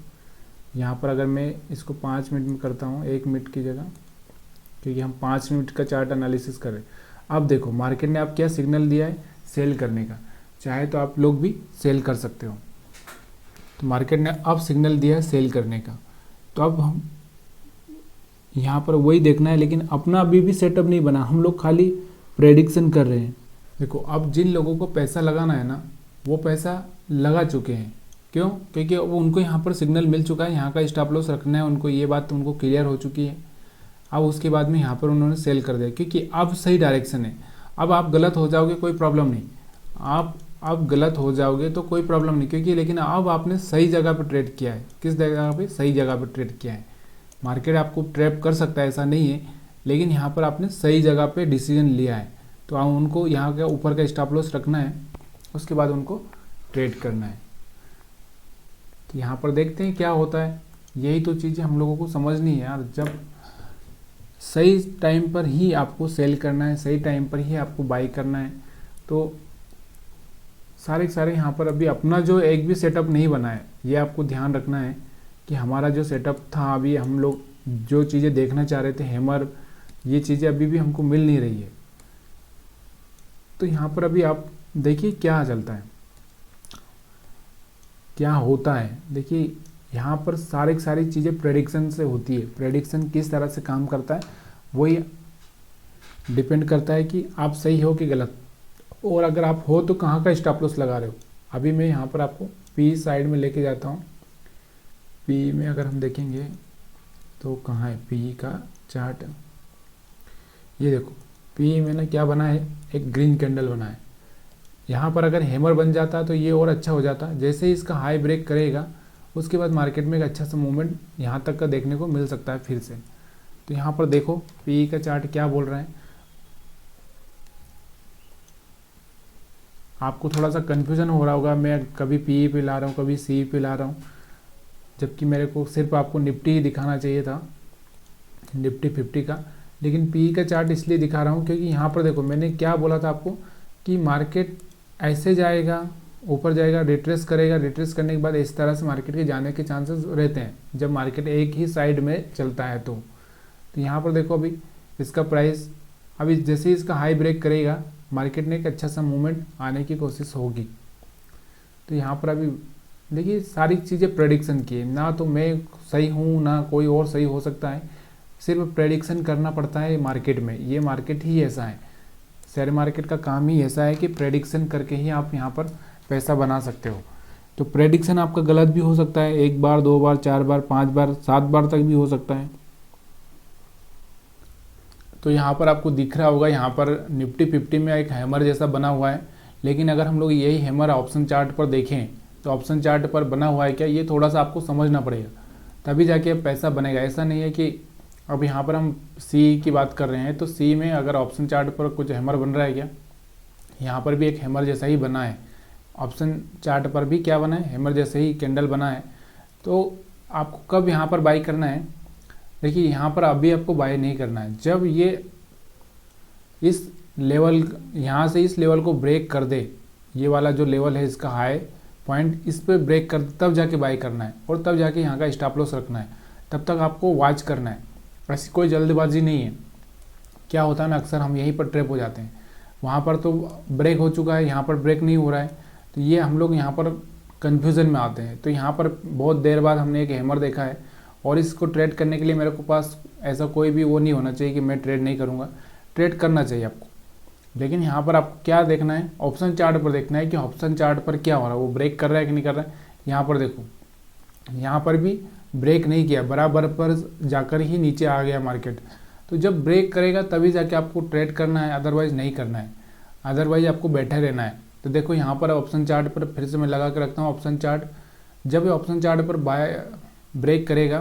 यहाँ पर अगर मैं इसको 5 मिनट में करता हूँ 1 मिनट की जगह, क्योंकि हम 5 मिनट का चार्ट एनालिसिस कर रहे हैं। अब देखो मार्केट ने आप क्या सिग्नल दिया है, सेल करने का। चाहे तो आप लोग भी सेल कर सकते हो। तो मार्केट ने अब सिग्नल दिया है सेल करने का। तो अब हम यहाँ पर वही देखना है, लेकिन अपना अभी भी सेटअप नहीं बना, हम लोग खाली प्रेडिक्शन कर रहे हैं। देखो अब जिन लोगों को पैसा लगाना है ना, वो पैसा लगा चुके हैं, क्यों? क्योंकि वो उनको यहाँ पर सिग्नल मिल चुका है, यहाँ का स्टॉप लॉस रखना है उनको, ये बात उनको क्लियर हो चुकी है। अब उसके बाद में यहाँ पर उन्होंने सेल कर दिया, क्योंकि अब सही डायरेक्शन है। अब आप गलत हो जाओगे कोई प्रॉब्लम नहीं, आप अब गलत हो जाओगे तो कोई प्रॉब्लम नहीं, क्योंकि लेकिन अब आपने सही जगह पर ट्रेड किया है। किस जगह पे? सही जगह पर ट्रेड किया है। मार्केट आपको ट्रैप कर सकता है, ऐसा नहीं है, लेकिन यहाँ पर आपने सही जगह पे डिसीजन लिया है। तो आप उनको यहाँ का ऊपर का स्टॉप लॉस रखना है, उसके बाद उनको ट्रेड करना है। तो यहाँ पर देखते हैं क्या होता है। यही तो चीज़ें हम लोगों को समझनी है यार। जब सही टाइम पर ही आपको सेल करना है, सही टाइम पर ही आपको बाई करना है। तो सारे के सारे यहाँ पर अभी अपना जो एक भी सेटअप नहीं बना है, ये आपको ध्यान रखना है कि हमारा जो सेटअप था, अभी हम लोग जो चीज़ें देखना चाह रहे थे, हैमर, ये चीज़ें अभी भी हमको मिल नहीं रही है। तो यहाँ पर अभी आप देखिए क्या चलता है, क्या होता है। देखिए यहाँ पर सारी की सारी चीज़ें प्रेडिक्शन से होती है। प्रेडिक्शन किस तरह से काम करता है वही डिपेंड करता है कि आप सही हो कि गलत, और अगर आप हो तो कहाँ का स्टॉप लॉस लगा रहे हो। अभी मैं यहाँ पर आपको पी साइड में लेके जाता हूँ। पी में अगर हम देखेंगे तो कहाँ है पी का चार्ट, ये देखो पी में ना क्या बना है, एक ग्रीन कैंडल बना है। यहाँ पर अगर हैमर बन जाता तो ये और अच्छा हो जाता। जैसे ही इसका हाई ब्रेक करेगा उसके बाद मार्केट में एक अच्छा सा मूवमेंट यहाँ तक का देखने को मिल सकता है फिर से। तो यहाँ पर देखो पी का चार्ट क्या बोल रहा है। आपको थोड़ा सा कन्फ्यूज़न हो रहा होगा, मैं कभी पी पे ला रहा हूँ कभी सी पे ला रहा हूँ, जबकि मेरे को सिर्फ आपको निफ्टी ही दिखाना चाहिए था, निफ्टी 50 का। लेकिन पी का चार्ट इसलिए दिखा रहा हूँ क्योंकि यहाँ पर देखो मैंने क्या बोला था आपको कि मार्केट ऐसे जाएगा, ऊपर जाएगा, रिट्रेस करेगा, रिट्रेस करने के बाद इस तरह से मार्केट के जाने के चांसेस रहते हैं जब मार्केट एक ही साइड में चलता है। तो यहाँ पर देखो अभी इसका प्राइस अभी जैसे ही इसका हाई ब्रेक करेगा मार्केट ने एक अच्छा सा मूवमेंट आने की कोशिश होगी। तो यहाँ पर अभी देखिए सारी चीज़ें प्रेडिक्शन की है, ना तो मैं सही हूँ ना कोई और सही हो सकता है, सिर्फ प्रेडिक्शन करना पड़ता है मार्केट में। ये मार्केट ही ऐसा है, शेयर मार्केट का काम ही ऐसा है कि प्रेडिक्शन करके ही आप यहाँ पर पैसा बना सकते हो। तो प्रेडिक्शन आपका गलत भी हो सकता है, 1 बार 2 बार 4 बार 5 बार 7 बार तक भी हो सकता है। तो यहाँ पर आपको दिख रहा होगा, यहाँ पर निफ्टी 50 में एक हैमर जैसा बना हुआ है। लेकिन अगर हम लोग यही हैमर ऑप्शन चार्ट पर देखें तो ऑप्शन चार्ट पर बना हुआ है क्या, ये थोड़ा सा आपको समझना पड़ेगा, तभी जाके पैसा बनेगा। ऐसा नहीं है कि अब यहाँ पर हम सी की बात कर रहे हैं तो सी में अगर ऑप्शन चार्ट पर कुछ हैमर बन रहा है क्या, यहाँ पर भी एक हैमर जैसा ही बना है। ऑप्शन चार्ट पर भी क्या बना है, हैमर जैसे ही कैंडल बना है। तो आपको कब यहाँ पर बाई करना है, देखिए यहाँ पर अभी आपको बाय नहीं करना है। जब ये इस लेवल यहाँ से इस लेवल को ब्रेक कर दे, ये वाला जो लेवल है इसका हाई पॉइंट, इस पर ब्रेक कर तब जाके बाय करना है, और तब जाके यहाँ का स्टॉप लॉस रखना है। तब तक आपको वॉच करना है, ऐसी कोई जल्दबाजी नहीं है। क्या होता है ना, अक्सर हम यहीं पर ट्रैप हो जाते हैं, वहाँ पर तो ब्रेक हो चुका है, यहाँ पर ब्रेक नहीं हो रहा है, तो ये हम लोग यहाँ पर कन्फ्यूज़न में आते हैं। तो यहाँ पर बहुत देर बाद हमने एक हैमर देखा है, और इसको ट्रेड करने के लिए मेरे को पास ऐसा कोई भी वो नहीं होना चाहिए कि मैं ट्रेड नहीं करूँगा, ट्रेड करना चाहिए आपको। लेकिन यहाँ पर आपको क्या देखना है, ऑप्शन चार्ट पर देखना है कि ऑप्शन चार्ट पर क्या हो रहा है, वो ब्रेक कर रहा है कि नहीं कर रहा है। यहाँ पर देखो, यहाँ पर भी ब्रेक नहीं किया, बराबर पर जाकर ही नीचे आ गया मार्केट। तो जब ब्रेक करेगा तभी जाके आपको ट्रेड करना है, अदरवाइज़ नहीं करना है, अदरवाइज आपको बैठे रहना है। तो देखो यहाँ पर ऑप्शन चार्ट पर फिर से मैं लगा के रखता हूँ ऑप्शन चार्ट। जब ये ऑप्शन चार्ट पर बाय ब्रेक करेगा,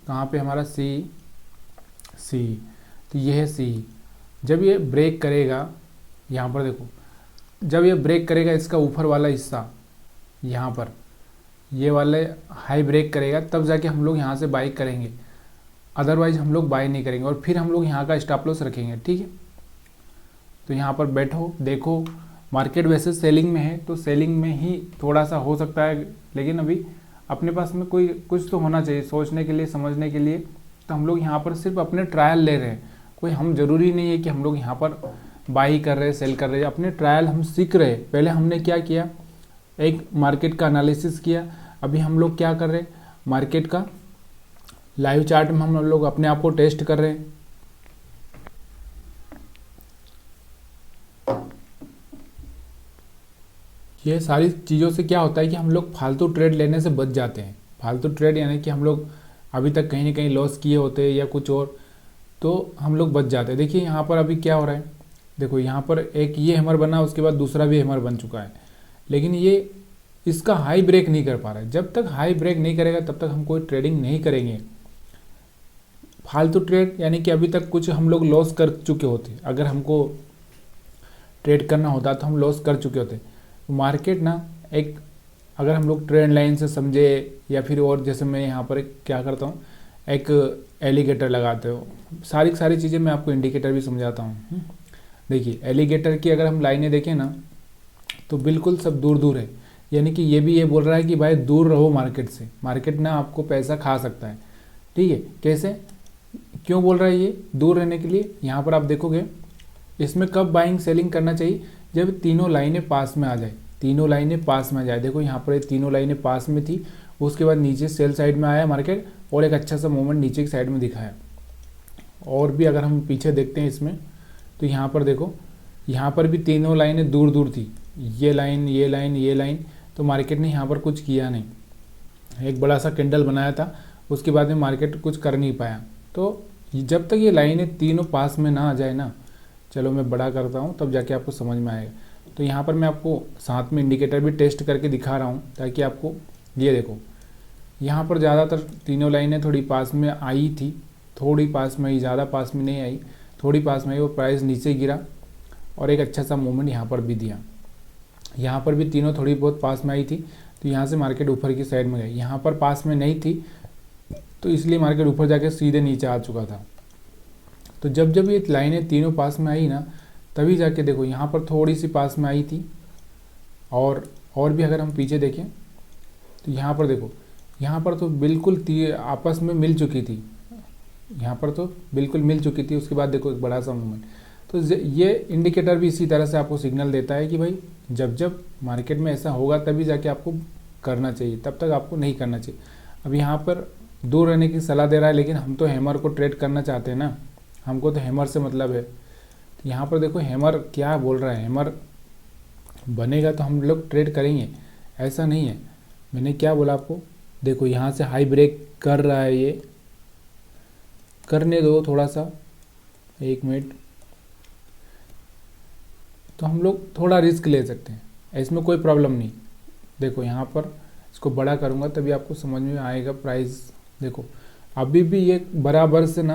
कहाँ पे हमारा सी, तो ये है सी। जब ये ब्रेक करेगा, यहाँ पर देखो, जब ये ब्रेक करेगा इसका ऊपर वाला हिस्सा, यहाँ पर ये वाले हाई ब्रेक करेगा, तब जाके हम लोग यहाँ से बाई करेंगे, अदरवाइज हम लोग बाई नहीं करेंगे, और फिर हम लोग यहाँ का स्टॉप लॉस रखेंगे। ठीक है, तो यहाँ पर बैठो, देखो मार्केट वैसे सेलिंग में है, तो सेलिंग में ही थोड़ा सा हो सकता है, लेकिन अभी अपने पास में कोई कुछ तो होना चाहिए सोचने के लिए, समझने के लिए। तो हम लोग यहाँ पर सिर्फ अपने ट्रायल ले रहे हैं, कोई हम जरूरी नहीं है कि हम लोग यहाँ पर बाई कर रहे हैं सेल कर रहे हैं, अपने ट्रायल हम सीख रहे हैं। पहले हमने क्या किया, एक मार्केट का एनालिसिस किया, अभी हम लोग क्या कर रहे हैं, मार्केट का लाइव चार्ट में हम लोग अपने आप को टेस्ट कर रहे हैं। ये सारी चीज़ों से क्या होता है कि हम लोग फालतू ट्रेड लेने से बच जाते हैं। फालतू ट्रेड यानी कि हम लोग अभी तक कहीं ना कहीं लॉस किए होते हैं या कुछ और, तो हम लोग बच जाते हैं। देखिए यहाँ पर अभी क्या हो रहा है, देखो यहाँ पर एक ये हैमर बना, उसके बाद दूसरा भी हैमर बन चुका है, लेकिन ये इसका हाई ब्रेक नहीं कर पा रहा है। जब तक हाई ब्रेक नहीं करेगा तब तक हम कोई ट्रेडिंग नहीं करेंगे। फालतू ट्रेड यानी कि अभी तक कुछ हम लोग लॉस कर चुके होते, अगर हमको ट्रेड करना होता तो हम लॉस कर चुके होते। मार्केट ना एक, अगर हम लोग ट्रेंड लाइन से समझे या फिर और, जैसे मैं यहाँ पर एक क्या करता हूँ, एक एलिगेटर लगाते हो, सारी चीज़ें मैं आपको इंडिकेटर भी समझाता हूँ। देखिए एलिगेटर की अगर हम लाइनें देखें ना तो बिल्कुल सब दूर दूर है, यानी कि ये भी ये बोल रहा है कि भाई दूर रहो मार्केट से, मार्केट ना आपको पैसा खा सकता है। ठीक है, कैसे, क्यों बोल रहा है ये दूर रहने के लिए? यहाँ पर आप देखोगे इसमें कब बाइंग सेलिंग करना चाहिए, जब तीनों लाइनें पास में आ जाए, तीनों लाइनें पास में आ जाए। देखो यहाँ पर ये तीनों लाइनें पास में थी, उसके बाद नीचे सेल साइड में आया मार्केट और एक अच्छा सा मूवमेंट नीचे की साइड में दिखाया। और भी अगर हम पीछे देखते हैं इसमें तो यहाँ पर देखो, यहाँ पर भी तीनों लाइनें दूर दूर थी, ये लाइन ये लाइन ये लाइन, तो मार्केट ने यहाँ पर कुछ किया नहीं, एक बड़ा सा कैंडल बनाया था, उसके बाद में मार्केट कुछ कर नहीं पाया। तो जब तक ये लाइनें तीनों पास में ना आ जाए ना, चलो मैं बड़ा करता हूँ तब जाके आपको समझ में आएगा। तो यहाँ पर मैं आपको साथ में इंडिकेटर भी टेस्ट करके दिखा रहा हूँ ताकि आपको, ये देखो यहाँ पर ज़्यादातर तीनों लाइनें थोड़ी पास में आई थी, थोड़ी पास में आई, ज़्यादा पास में नहीं आई, थोड़ी पास में आई, वो प्राइस नीचे गिरा और एक अच्छा सा मूवमेंट यहाँ पर भी दिया। यहाँ पर भी तीनों थोड़ी बहुत पास में आई थी, तो यहाँ से मार्केट ऊपर की साइड में गई। यहाँ पर पास में नहीं थी तो इसलिए मार्केट ऊपर जाके सीधे नीचे आ चुका था। तो जब जब ये लाइनें तीनों पास में आई ना, तभी जाके देखो यहाँ पर थोड़ी सी पास में आई थी, और भी अगर हम पीछे देखें तो यहाँ पर देखो, यहाँ पर तो बिल्कुल आपस में मिल चुकी थी, यहाँ पर तो बिल्कुल मिल चुकी थी। उसके बाद देखो एक बड़ा सा मूवमेंट, तो ये इंडिकेटर भी इसी तरह से आपको सिग्नल देता है कि भाई जब जब मार्केट में ऐसा होगा तभी जाके आपको करना चाहिए, तब तक आपको नहीं करना चाहिए। अब यहाँ पर दूर रहने की सलाह दे रहा है, लेकिन हम तो हैमर को ट्रेड करना चाहते हैं ना, हमको तो हैमर से मतलब है। तो यहाँ पर देखो हैमर क्या बोल रहा है, हैमर बनेगा तो हम लोग ट्रेड करेंगे, ऐसा नहीं है। मैंने क्या बोला आपको, देखो यहाँ से हाई ब्रेक कर रहा है, ये करने दो थोड़ा सा, 1 मिनट, तो हम लोग थोड़ा रिस्क ले सकते हैं, इसमें कोई प्रॉब्लम नहीं। देखो यहाँ पर इसको बड़ा करूँगा तभी आपको समझ में आएगा प्राइस। देखो अभी भी ये बराबर से ना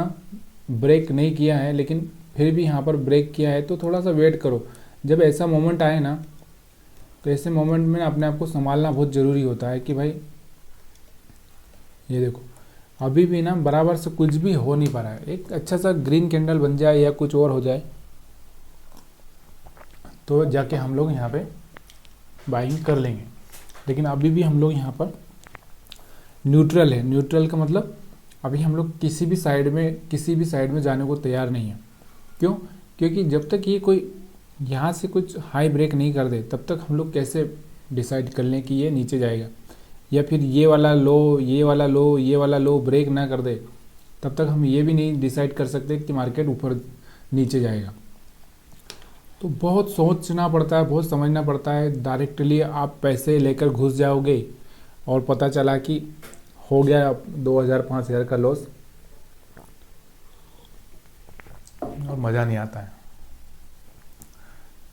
ब्रेक नहीं किया है, लेकिन फिर भी यहाँ पर ब्रेक किया है, तो थोड़ा सा वेट करो। जब ऐसा मोमेंट आए ना, तो ऐसे मोमेंट में अपने आप को संभालना बहुत ज़रूरी होता है कि भाई ये देखो अभी भी ना बराबर से कुछ भी हो नहीं पा रहा है। एक अच्छा सा ग्रीन कैंडल बन जाए या कुछ और हो जाए तो जाके हम लोग यहाँ पे बाइंग कर लेंगे, लेकिन अभी भी हम लोग यहाँ पर न्यूट्रल है। न्यूट्रल का मतलब अभी हम लोग किसी भी साइड में जाने को तैयार नहीं है। क्यों? क्योंकि जब तक ये कोई यहाँ से कुछ हाई ब्रेक नहीं कर दे तब तक हम लोग कैसे डिसाइड कर लें कि ये नीचे जाएगा, या फिर ये वाला लो ये वाला लो ब्रेक ना कर दे, तब तक हम ये भी नहीं डिसाइड कर सकते कि मार्केट ऊपर नीचे जाएगा। तो बहुत सोचना पड़ता है, बहुत समझना पड़ता है। डायरेक्टली आप पैसे लेकर घुस जाओगे और पता चला कि हो गया 2000-5000 का लॉस, और मज़ा नहीं आता है।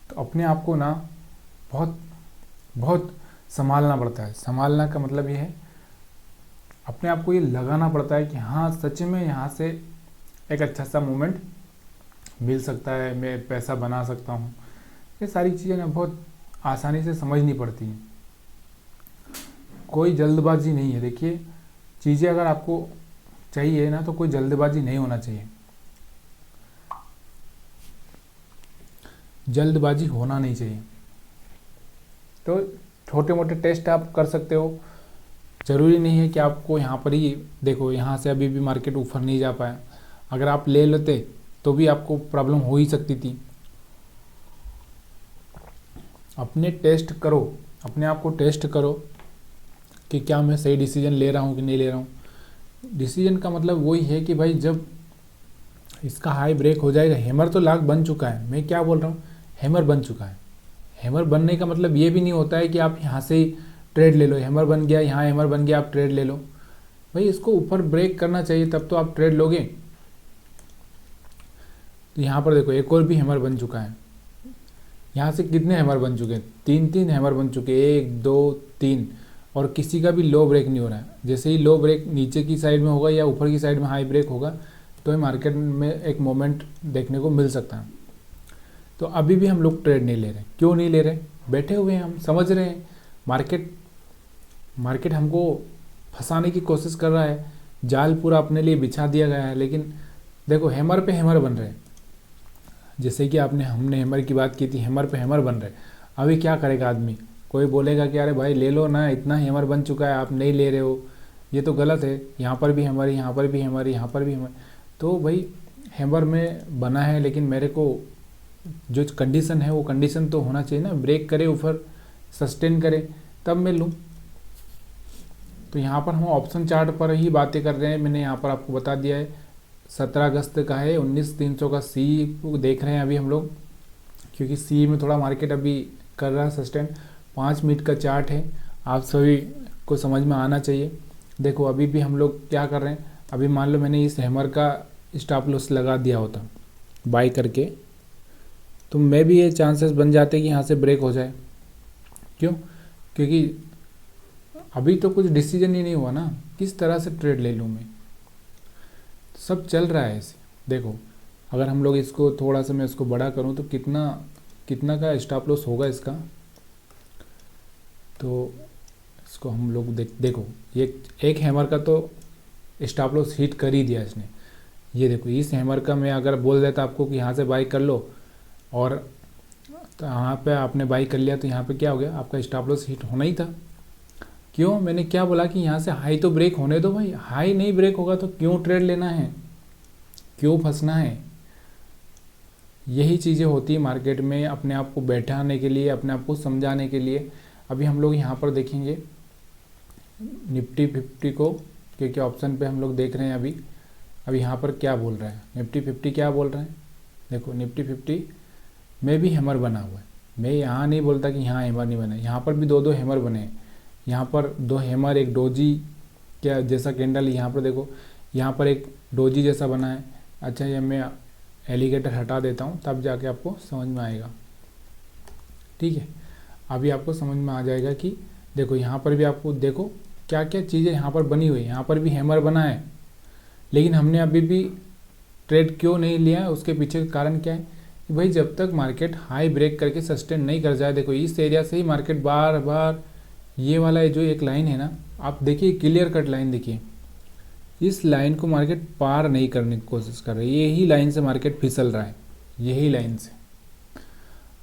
तो अपने आप को ना बहुत बहुत संभालना पड़ता है। संभालना का मतलब ये है, अपने आप को ये लगाना पड़ता है कि हाँ सच में यहाँ से एक अच्छा सा मूवमेंट मिल सकता है, मैं पैसा बना सकता हूँ। ये सारी चीज़ें ना बहुत आसानी से समझनी पड़ती हैं, कोई जल्दबाजी नहीं है। देखिए चीज़ें अगर आपको चाहिए ना तो कोई जल्दबाजी नहीं होना चाहिए, जल्दबाजी होना नहीं चाहिए। तो छोटे मोटे टेस्ट आप कर सकते हो, ज़रूरी नहीं है कि आपको यहाँ पर ही, देखो यहाँ से अभी भी मार्केट ऊपर नहीं जा पाया, अगर आप ले लेते तो भी आपको प्रॉब्लम हो ही सकती थी। अपने टेस्ट करो, अपने आप को टेस्ट करो कि क्या मैं सही डिसीजन ले रहा हूँ कि नहीं ले रहा हूँ। डिसीजन का मतलब वही है कि भाई जब इसका हाई ब्रेक हो जाएगा, हैमर तो लाख बन चुका है, मैं क्या बोल रहा हूँ, हैमर बन चुका है, हैमर बनने का मतलब ये भी नहीं होता है कि आप यहाँ से ही ट्रेड ले लो, हैमर बन गया, यहाँ हैमर बन गया, आप ट्रेड ले लो। भाई इसको ऊपर ब्रेक करना चाहिए, तब तो आप ट्रेड लोगे। तो यहाँ पर देखो एक और भी हैमर बन चुका है। यहाँ से कितने हैमर बन चुके हैं? 3 हैमर बन चुके हैं, 1 2 3, और किसी का भी लो ब्रेक नहीं हो रहा है। जैसे ही लो ब्रेक नीचे की साइड में होगा या ऊपर की साइड में हाई ब्रेक होगा तो मार्केट में एक मोमेंट देखने को मिल सकता है। तो अभी भी हम लोग ट्रेड नहीं ले रहे। क्यों नहीं ले रहे? बैठे हुए हैं, हम समझ रहे हैं मार्केट हमको फंसाने की कोशिश कर रहा है, जाल पूरा अपने लिए बिछा दिया गया है। लेकिन देखो हैमर पे हैमर बन रहे हैं, जैसे कि हमने हैमर की बात की थी, हैमर पे हैमर बन रहे। अभी क्या करेगा आदमी? कोई बोलेगा कि अरे भाई ले लो ना, इतना हैमर बन चुका है, आप नहीं ले रहे हो, ये तो गलत है, यहाँ पर भी हैमर, यहाँ पर भी हैमर, यहाँ पर भी हैमर। तो भाई हैमर में बना है, लेकिन मेरे को जो कंडीशन है वो कंडीशन तो होना चाहिए ना, ब्रेक करे ऊपर, सस्टेन करे, तब मैं लूँ। तो यहाँ पर हम ऑप्शन चार्ट पर ही बातें कर रहे हैं। मैंने यहाँ पर आपको बता दिया है 17 अगस्त का है, 19,300 का सी देख रहे हैं अभी हम लोग, क्योंकि सी में थोड़ा मार्केट अभी कर रहा है सस्टेन। 5 मिनट का चार्ट है, आप सभी को समझ में आना चाहिए। देखो अभी भी हम लोग क्या कर रहे हैं, अभी मान लो मैंने इस हैमर का स्टॉप लॉस लगा दिया होता बाई करके, तो मैं भी ये चांसेस बन जाते कि यहाँ से ब्रेक हो जाए। क्यों? क्योंकि अभी तो कुछ डिसीजन ही नहीं हुआ ना, किस तरह से ट्रेड ले लूँ मैं, सब चल रहा है ऐसे। देखो अगर हम लोग इसको थोड़ा सा मैं इसको बड़ा करूँ तो कितना का स्टॉप लॉस होगा इसका। तो इसको हम लोग देखो ये एक हैमर का तो स्टॉप लॉस हिट कर ही दिया इसने। ये देखो इस हैमर का मैं अगर बोल देता आपको कि यहाँ से बाई कर लो, और तो यहाँ पे आपने बाई कर लिया, तो यहाँ पे क्या हो गया, आपका स्टॉप लॉस हिट होना ही था। क्यों? मैंने क्या बोला कि यहाँ से हाई तो ब्रेक होने दो भाई, हाई नहीं ब्रेक होगा तो क्यों ट्रेड लेना है, क्यों फंसना है? यही चीज़ें होती है मार्केट में, अपने आप को बैठाने के लिए, अपने आप को समझाने के लिए। अभी हम लोग यहाँ पर देखेंगे निफ्टी 50 को, क्योंकि ऑप्शन पे हम लोग देख रहे हैं अभी यहाँ पर क्या बोल रहा है निफ्टी 50, क्या बोल रहा है। देखो निफ्टी 50 में भी हैमर बना हुआ है। मैं यहाँ नहीं बोलता कि यहाँ हैमर नहीं बना है, यहाँ पर भी 2 हैमर बने हैं। यहाँ पर 2 हैमर, एक डोजी क्या जैसा कैंडल, यहाँ पर देखो यहाँ पर एक डोजी जैसा बना है। अच्छा ये मैं एलिगेटर हटा देता हूँ, तब जाके आपको समझ में आएगा। ठीक है, अभी आपको समझ में आ जाएगा कि देखो यहाँ पर भी आपको देखो क्या क्या चीज़ें यहाँ पर बनी हुई है। यहाँ पर भी हैमर बना है, लेकिन हमने अभी भी ट्रेड क्यों नहीं लिया है, उसके पीछे का कारण क्या है कि भाई जब तक मार्केट हाई ब्रेक करके सस्टेन नहीं कर जाए, देखो इस एरिया से ही मार्केट बार बार, ये वाला जो एक लाइन है ना, आप देखिए क्लियर कट लाइन देखिए, इस लाइन को मार्केट पार नहीं करने की कोशिश कर रही है। यही लाइन से मार्केट फिसल रहा है, यही लाइन से।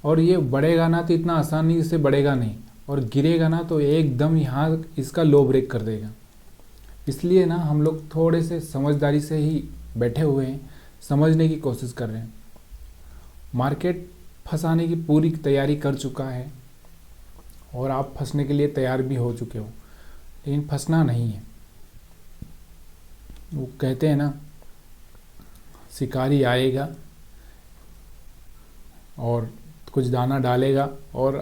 और ये बढ़ेगा ना तो इतना आसानी से बढ़ेगा नहीं, और गिरेगा ना तो एकदम यहाँ इसका लो ब्रेक कर देगा। इसलिए ना हम लोग थोड़े से समझदारी से ही बैठे हुए हैं, समझने की कोशिश कर रहे हैं। मार्केट फंसाने की पूरी तैयारी कर चुका है, और आप फंसने के लिए तैयार भी हो चुके हो, लेकिन फंसना नहीं है। वो कहते हैं ना, शिकारी आएगा और कुछ दाना डालेगा और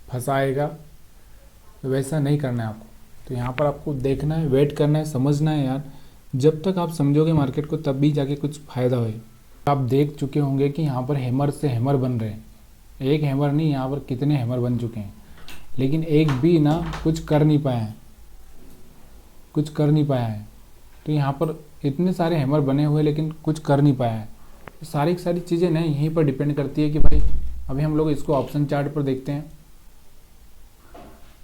फंसाएगा, तो वैसा नहीं करना है आपको। तो यहाँ पर आपको देखना है, वेट करना है, समझना है यार। जब तक आप समझोगे मार्केट को, तब भी जाके कुछ फ़ायदा होए। आप देख चुके होंगे कि यहाँ पर हैमर से हैमर बन रहे हैं, एक हैमर नहीं, यहाँ पर कितने हैमर बन चुके हैं, लेकिन एक भी ना कुछ कर नहीं पाया है, कुछ कर नहीं पाया है। तो यहाँ पर इतने सारे हैमर बने हुए लेकिन कुछ कर नहीं पाया है। तो सारी की सारी चीज़ें ना यहीं पर डिपेंड करती है कि भाई, अभी हम लोग इसको ऑप्शन चार्ट पर देखते हैं।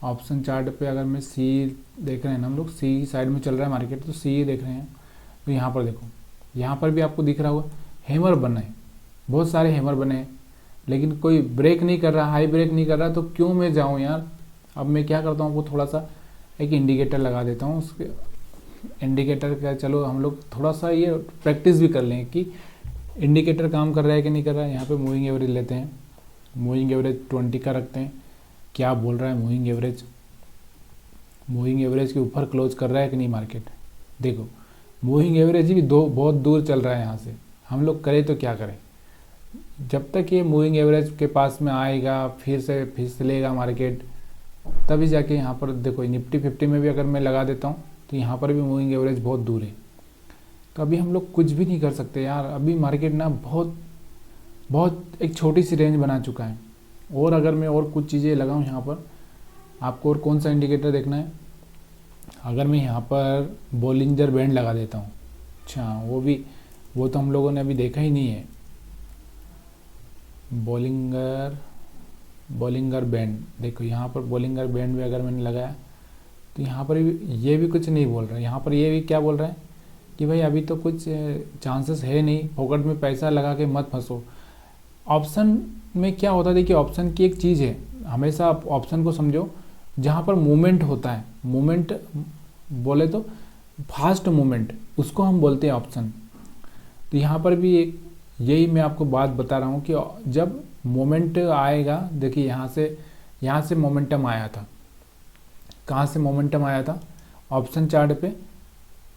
ऑप्शन चार्ट पे अगर मैं सी देख रहे हैं ना, हम लोग सी साइड में चल रहा है मार्केट, तो सी देख रहे हैं। तो यहाँ पर देखो, यहाँ पर भी आपको दिख रहा होगा हैमर बने हैं, बहुत सारे हैमर बने हैं, लेकिन कोई ब्रेक नहीं कर रहा, हाई ब्रेक नहीं कर रहा। तो क्यों मैं जाऊँ यार? अब मैं क्या करता हूँ, आपको थोड़ा सा एक इंडिकेटर लगा देता हूँ। उसके इंडिकेटर का चलो हम लोग थोड़ा सा ये प्रैक्टिस भी कर लें कि इंडिकेटर काम कर रहा है कि नहीं कर रहा है। यहाँ पे मूविंग एवरेज लेते हैं, मूविंग एवरेज 20 का रखते हैं। क्या बोल रहा है मूविंग एवरेज? मूविंग एवरेज के ऊपर क्लोज कर रहा है कि नहीं मार्केट? देखो मूविंग एवरेज भी बहुत दूर चल रहा है यहाँ से। हम लोग करें तो क्या करें? जब तक ये मूविंग एवरेज के पास में आएगा, फिर से फिसलेगा मार्केट, तभी जाके यहाँ पर देखो निफ्टी 50 में भी अगर मैं लगा देता हूँ तो यहाँ पर भी मूविंग एवरेज बहुत दूर है। तो अभी हम लोग कुछ भी नहीं कर सकते यार, अभी मार्केट ना बहुत बहुत एक छोटी सी रेंज बना चुका है। और अगर मैं और कुछ चीज़ें लगाऊँ यहाँ पर, आपको और कौन सा इंडिकेटर देखना है, अगर मैं यहाँ पर बोलिंजर बैंड लगा देता हूँ, अच्छा वो तो हम लोगों ने अभी देखा ही नहीं है। बोलिंगर बैंड, देखो यहाँ पर बोलिंगर बैंड भी अगर मैंने लगाया तो यहाँ पर ये भी कुछ नहीं बोल रहा है। यहाँ पर ये भी क्या बोल रहा है कि भाई अभी तो कुछ चांसेस है नहीं, फोकट में पैसा लगा के मत फंसो। ऑप्शन में क्या होता है, देखिए ऑप्शन की एक चीज़ है, हमेशा आप ऑप्शन को समझो जहाँ पर मूवमेंट होता है, मूवमेंट बोले तो फास्ट मूवमेंट, उसको हम बोलते हैं ऑप्शन। तो यहाँ पर भी एक यही मैं आपको बात बता रहा हूँ कि जब मोमेंट आएगा, देखिए यहाँ से मोमेंटम आया था, कहाँ से मोमेंटम आया था, ऑप्शन चार्ट पे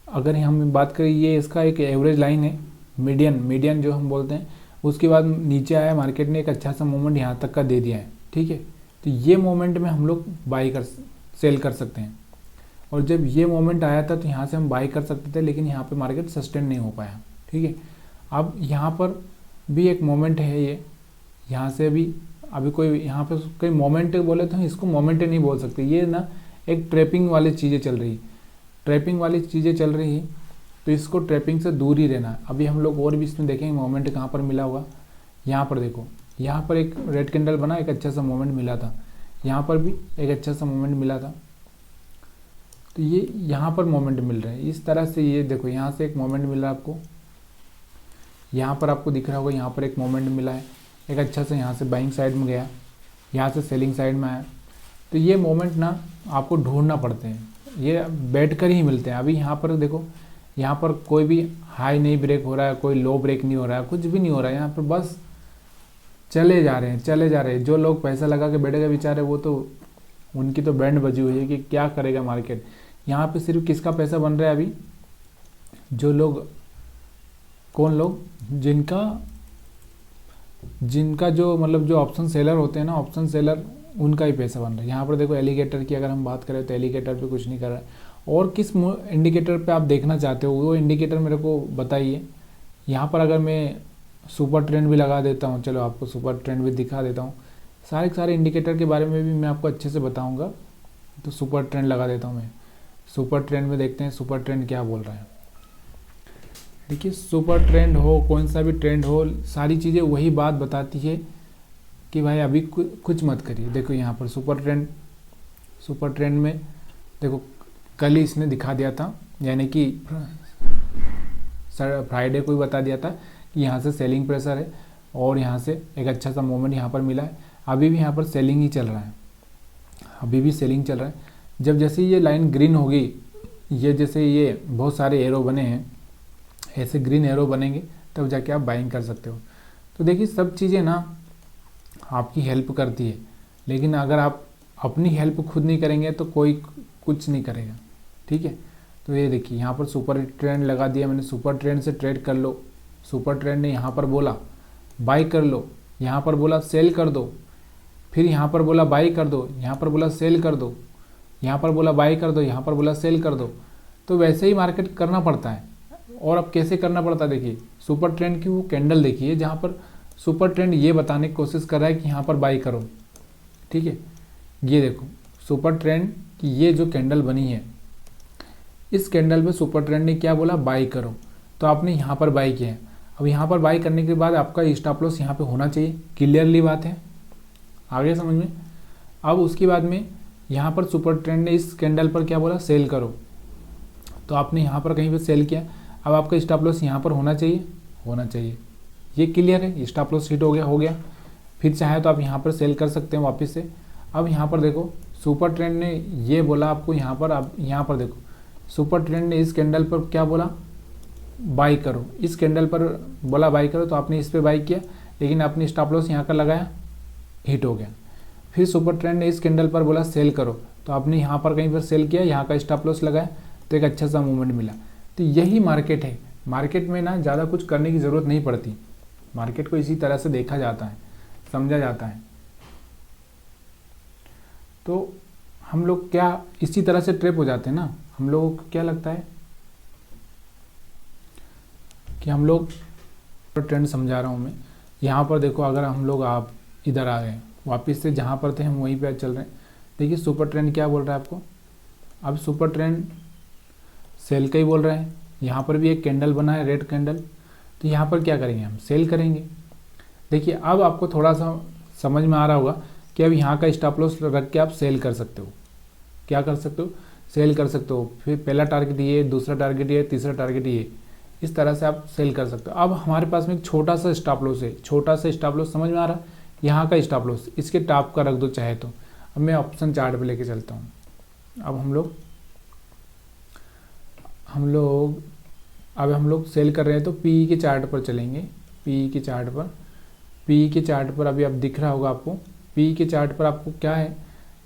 अगर हम बात करें, ये इसका एक एवरेज लाइन है, मीडियन जो हम बोलते हैं, उसके बाद नीचे आया, मार्केट ने एक अच्छा सा मोमेंट यहाँ तक का दे दिया है, ठीक है। तो ये मोमेंट में हम लोग सेल कर सकते हैं, और जब ये मोमेंट आया था तो यहाँ से हम बाई कर सकते थे, लेकिन यहाँ पे मार्केट सस्टेन नहीं हो पाया, ठीक है। अब यहाँ पर भी एक मोमेंट है, ये यहाँ से अभी कोई यहाँ पे कोई मोमेंट बोले तो इसको मोमेंट नहीं बोल सकते, ये ना एक ट्रैपिंग वाली चीज़ें चल रही है, तो इसको ट्रैपिंग से दूर ही रहना। अभी हम लोग और भी इसमें देखेंगे मोमेंट कहाँ पर मिला होगा। यहाँ पर देखो, यहाँ पर एक रेड कैंडल बना, एक अच्छा सा मोमेंट मिला था, यहाँ पर भी एक अच्छा सा मोमेंट मिला था। तो ये यहाँ पर मोमेंट मिल रहा है इस तरह से, ये देखो यहाँ से एक मोमेंट मिल रहा है आपको, यहाँ पर आपको दिख रहा होगा, यहाँ पर एक मोमेंट मिला है, एक अच्छा से यहाँ से बाइंग साइड में गया, यहाँ से सेलिंग साइड में आया। तो ये मोमेंट ना आपको ढूंढना पड़ते हैं, ये बैठ कर ही मिलते हैं। अभी यहाँ पर देखो, यहाँ पर कोई भी हाई नहीं ब्रेक हो रहा है, कोई लो ब्रेक नहीं हो रहा है, कुछ भी नहीं हो रहा है, यहाँ पर बस चले जा रहे हैं। जो लोग पैसा लगा के बैठे गए बेचारे, वो तो उनकी तो बैंड बजी हुई है कि क्या करेगा मार्केट। यहाँ पे सिर्फ किसका पैसा बन रहा है अभी, जो लोग, कौन लोग, जिनका जो मतलब जो ऑप्शन सेलर होते हैं ना, ऑप्शन सेलर, उनका ही पैसा बन रहा है। यहाँ पर देखो एलिगेटर की अगर हम बात करें तो एलिगेटर पे कुछ नहीं कर रहा है। और किस इंडिकेटर पे आप देखना चाहते हो वो इंडिकेटर मेरे को बताइए। यहाँ पर अगर मैं सुपर ट्रेंड भी लगा देता हूँ, चलो आपको सुपर ट्रेंड भी दिखा देता हूँ, सारे इंडिकेटर के बारे में भी मैं आपको अच्छे से बताऊँगा। तो सुपर ट्रेंड लगा देता हूँ मैं, सुपर ट्रेंड में देखते हैं सुपर ट्रेंड क्या बोल रहा है। देखिए ट्रेंड ट्रेंड हो, कौन सा भी ट्रेंड हो, सारी चीज़ें वही बात बताती है कि भाई अभी कुछ मत करिए। देखो यहाँ पर सुपर ट्रेंड में देखो कल ही इसने दिखा दिया था, यानी कि फ्राइडे को ही बता दिया था कि यहाँ से सेलिंग प्रेशर है और यहाँ से एक अच्छा सा मोमेंट यहाँ पर मिला है। अभी भी यहाँ पर सेलिंग ही चल रहा है, अभी भी सेलिंग चल रहा है। जब जैसे ये लाइन ग्रीन होगी, ये जैसे ये बहुत सारे एरो बने हैं, ऐसे ग्रीन एरो बनेंगे तब जाके आप बाइंग कर सकते हो। तो देखिए सब चीज़ें ना आपकी हेल्प करती है, लेकिन अगर आप अपनी हेल्प खुद नहीं करेंगे तो कोई कुछ नहीं करेगा, ठीक है। तो ये देखिए यहाँ पर सुपर ट्रेंड लगा दिया मैंने, सुपर ट्रेंड से ट्रेड कर लो। सुपर ट्रेंड ने यहाँ पर बोला बाई कर लो, यहाँ पर बोला सेल कर दो, फिर यहाँ पर बोला बाई कर दो, यहाँ पर बोला सेल कर दो, यहाँ पर बोला बाई कर दो, यहाँ पर बोला सेल कर दो। तो वैसे ही मार्केट करना पड़ता है। और अब कैसे करना पड़ता है, देखिए सुपर ट्रेंड की वो कैंडल देखिए जहाँ पर सुपर ट्रेंड ये बताने की कोशिश कर रहा है कि यहाँ पर बाई करो, ठीक है। ये देखो सुपर ट्रेंड की ये जो कैंडल बनी है, इस कैंडल पे सुपर ट्रेंड ने क्या बोला, बाई करो, तो आपने यहाँ पर बाई किया है। अब यहाँ पर बाई करने के बाद आपका स्टॉप लॉस यहाँ पे होना चाहिए, क्लियरली बात है, आ गया समझ में। अब उसके बाद में यहाँ पर सुपर ट्रेंड ने इस कैंडल पर क्या बोला, सेल करो, तो आपने यहाँ पर कहीं पे सेल किया। अब आपका स्टॉप लॉस यहाँ पर होना चाहिए, ये क्लियर है, स्टॉप लॉस हिट हो गया। फिर चाहे तो आप यहाँ पर सेल कर सकते हैं वापस से। अब यहाँ पर देखो सुपर ट्रेंड ने ये बोला आपको यहाँ पर, अब यहाँ पर देखो सुपर ट्रेंड ने इस कैंडल पर क्या बोला, बाई करो, इस कैंडल पर बोला बाई करो, तो आपने इस पर बाई किया, लेकिन आपने स्टॉप लॉस यहाँ का लगाया, हिट हो गया। फिर सुपर ट्रेंड ने इस कैंडल पर बोला सेल करो, तो आपने यहाँ पर कहीं पर सेल किया, यहाँ का स्टॉप लॉस लगाया, तो एक अच्छा सा मूवमेंट मिला। तो यही मार्केट है, मार्केट में ना ज़्यादा कुछ करने की ज़रूरत नहीं पड़ती, मार्केट को इसी तरह से देखा जाता है, समझा जाता है। तो हम लोग क्या इसी तरह से ट्रैप हो जाते हैं ना। हम लोगों को क्या लगता है कि हम लोग ट्रेंड समझा रहा हूँ मैं। यहाँ पर देखो, अगर हम लोग आप इधर आ गए वापस से जहाँ पर थे हम वहीं पे चल रहे हैं। देखिए सुपर ट्रेंड क्या बोल रहा है आपको, अब सुपर ट्रेंड सेल का ही बोल रहे हैं। यहाँ पर भी एक कैंडल बना है, रेड कैंडल, तो यहाँ पर क्या करेंगे, हम सेल करेंगे। देखिए अब आपको थोड़ा सा समझ में आ रहा होगा कि अब यहाँ का स्टॉप लॉस रख के आप सेल कर सकते हो। क्या कर सकते हो, सेल कर सकते हो। फिर पहला टारगेट ये, दूसरा टारगेट ये, तीसरा टारगेट ये, इस तरह से आप सेल कर सकते हो। अब हमारे पास में एक छोटा सा स्टॉप लॉस है, छोटा सा स्टॉप लॉस समझ में आ रहा है, यहाँ का स्टॉप लॉस इसके टॉप का रख दो चाहे तो। अब मैं ऑप्शन चार्ट पे लेके चलता हूँ। अब हम लोग सेल कर रहे हैं तो पीई के चार्ट पर चलेंगे। पीई के चार्ट पर अभी अब दिख रहा होगा आपको। पीई के चार्ट पर आपको क्या है,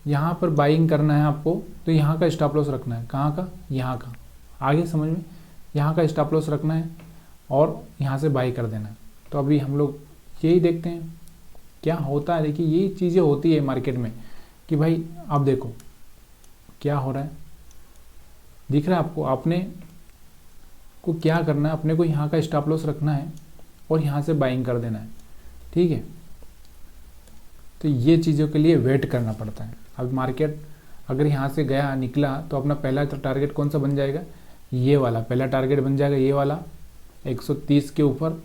यहाँ पर बाइंग करना है आपको, तो यहाँ का स्टॉप लॉस रखना है। कहाँ का, यहाँ का, आगे समझ में, यहाँ का स्टॉप लॉस रखना है और यहाँ से बाई कर देना है। तो अभी हम लोग यही देखते हैं क्या होता है। देखिए यही चीज़ें होती है मार्केट में कि भाई अब देखो क्या हो रहा है, दिख रहा है आपको। आपने को क्या करना है, अपने को यहाँ का स्टॉप लॉस रखना है और यहाँ से बाइंग कर देना है, ठीक है। तो ये चीज़ों के लिए वेट करना पड़ता है। अब मार्केट अगर यहाँ से गया निकला तो अपना पहला टारगेट कौन सा बन जाएगा, ये वाला पहला टारगेट बन जाएगा, ये वाला 130 के ऊपर,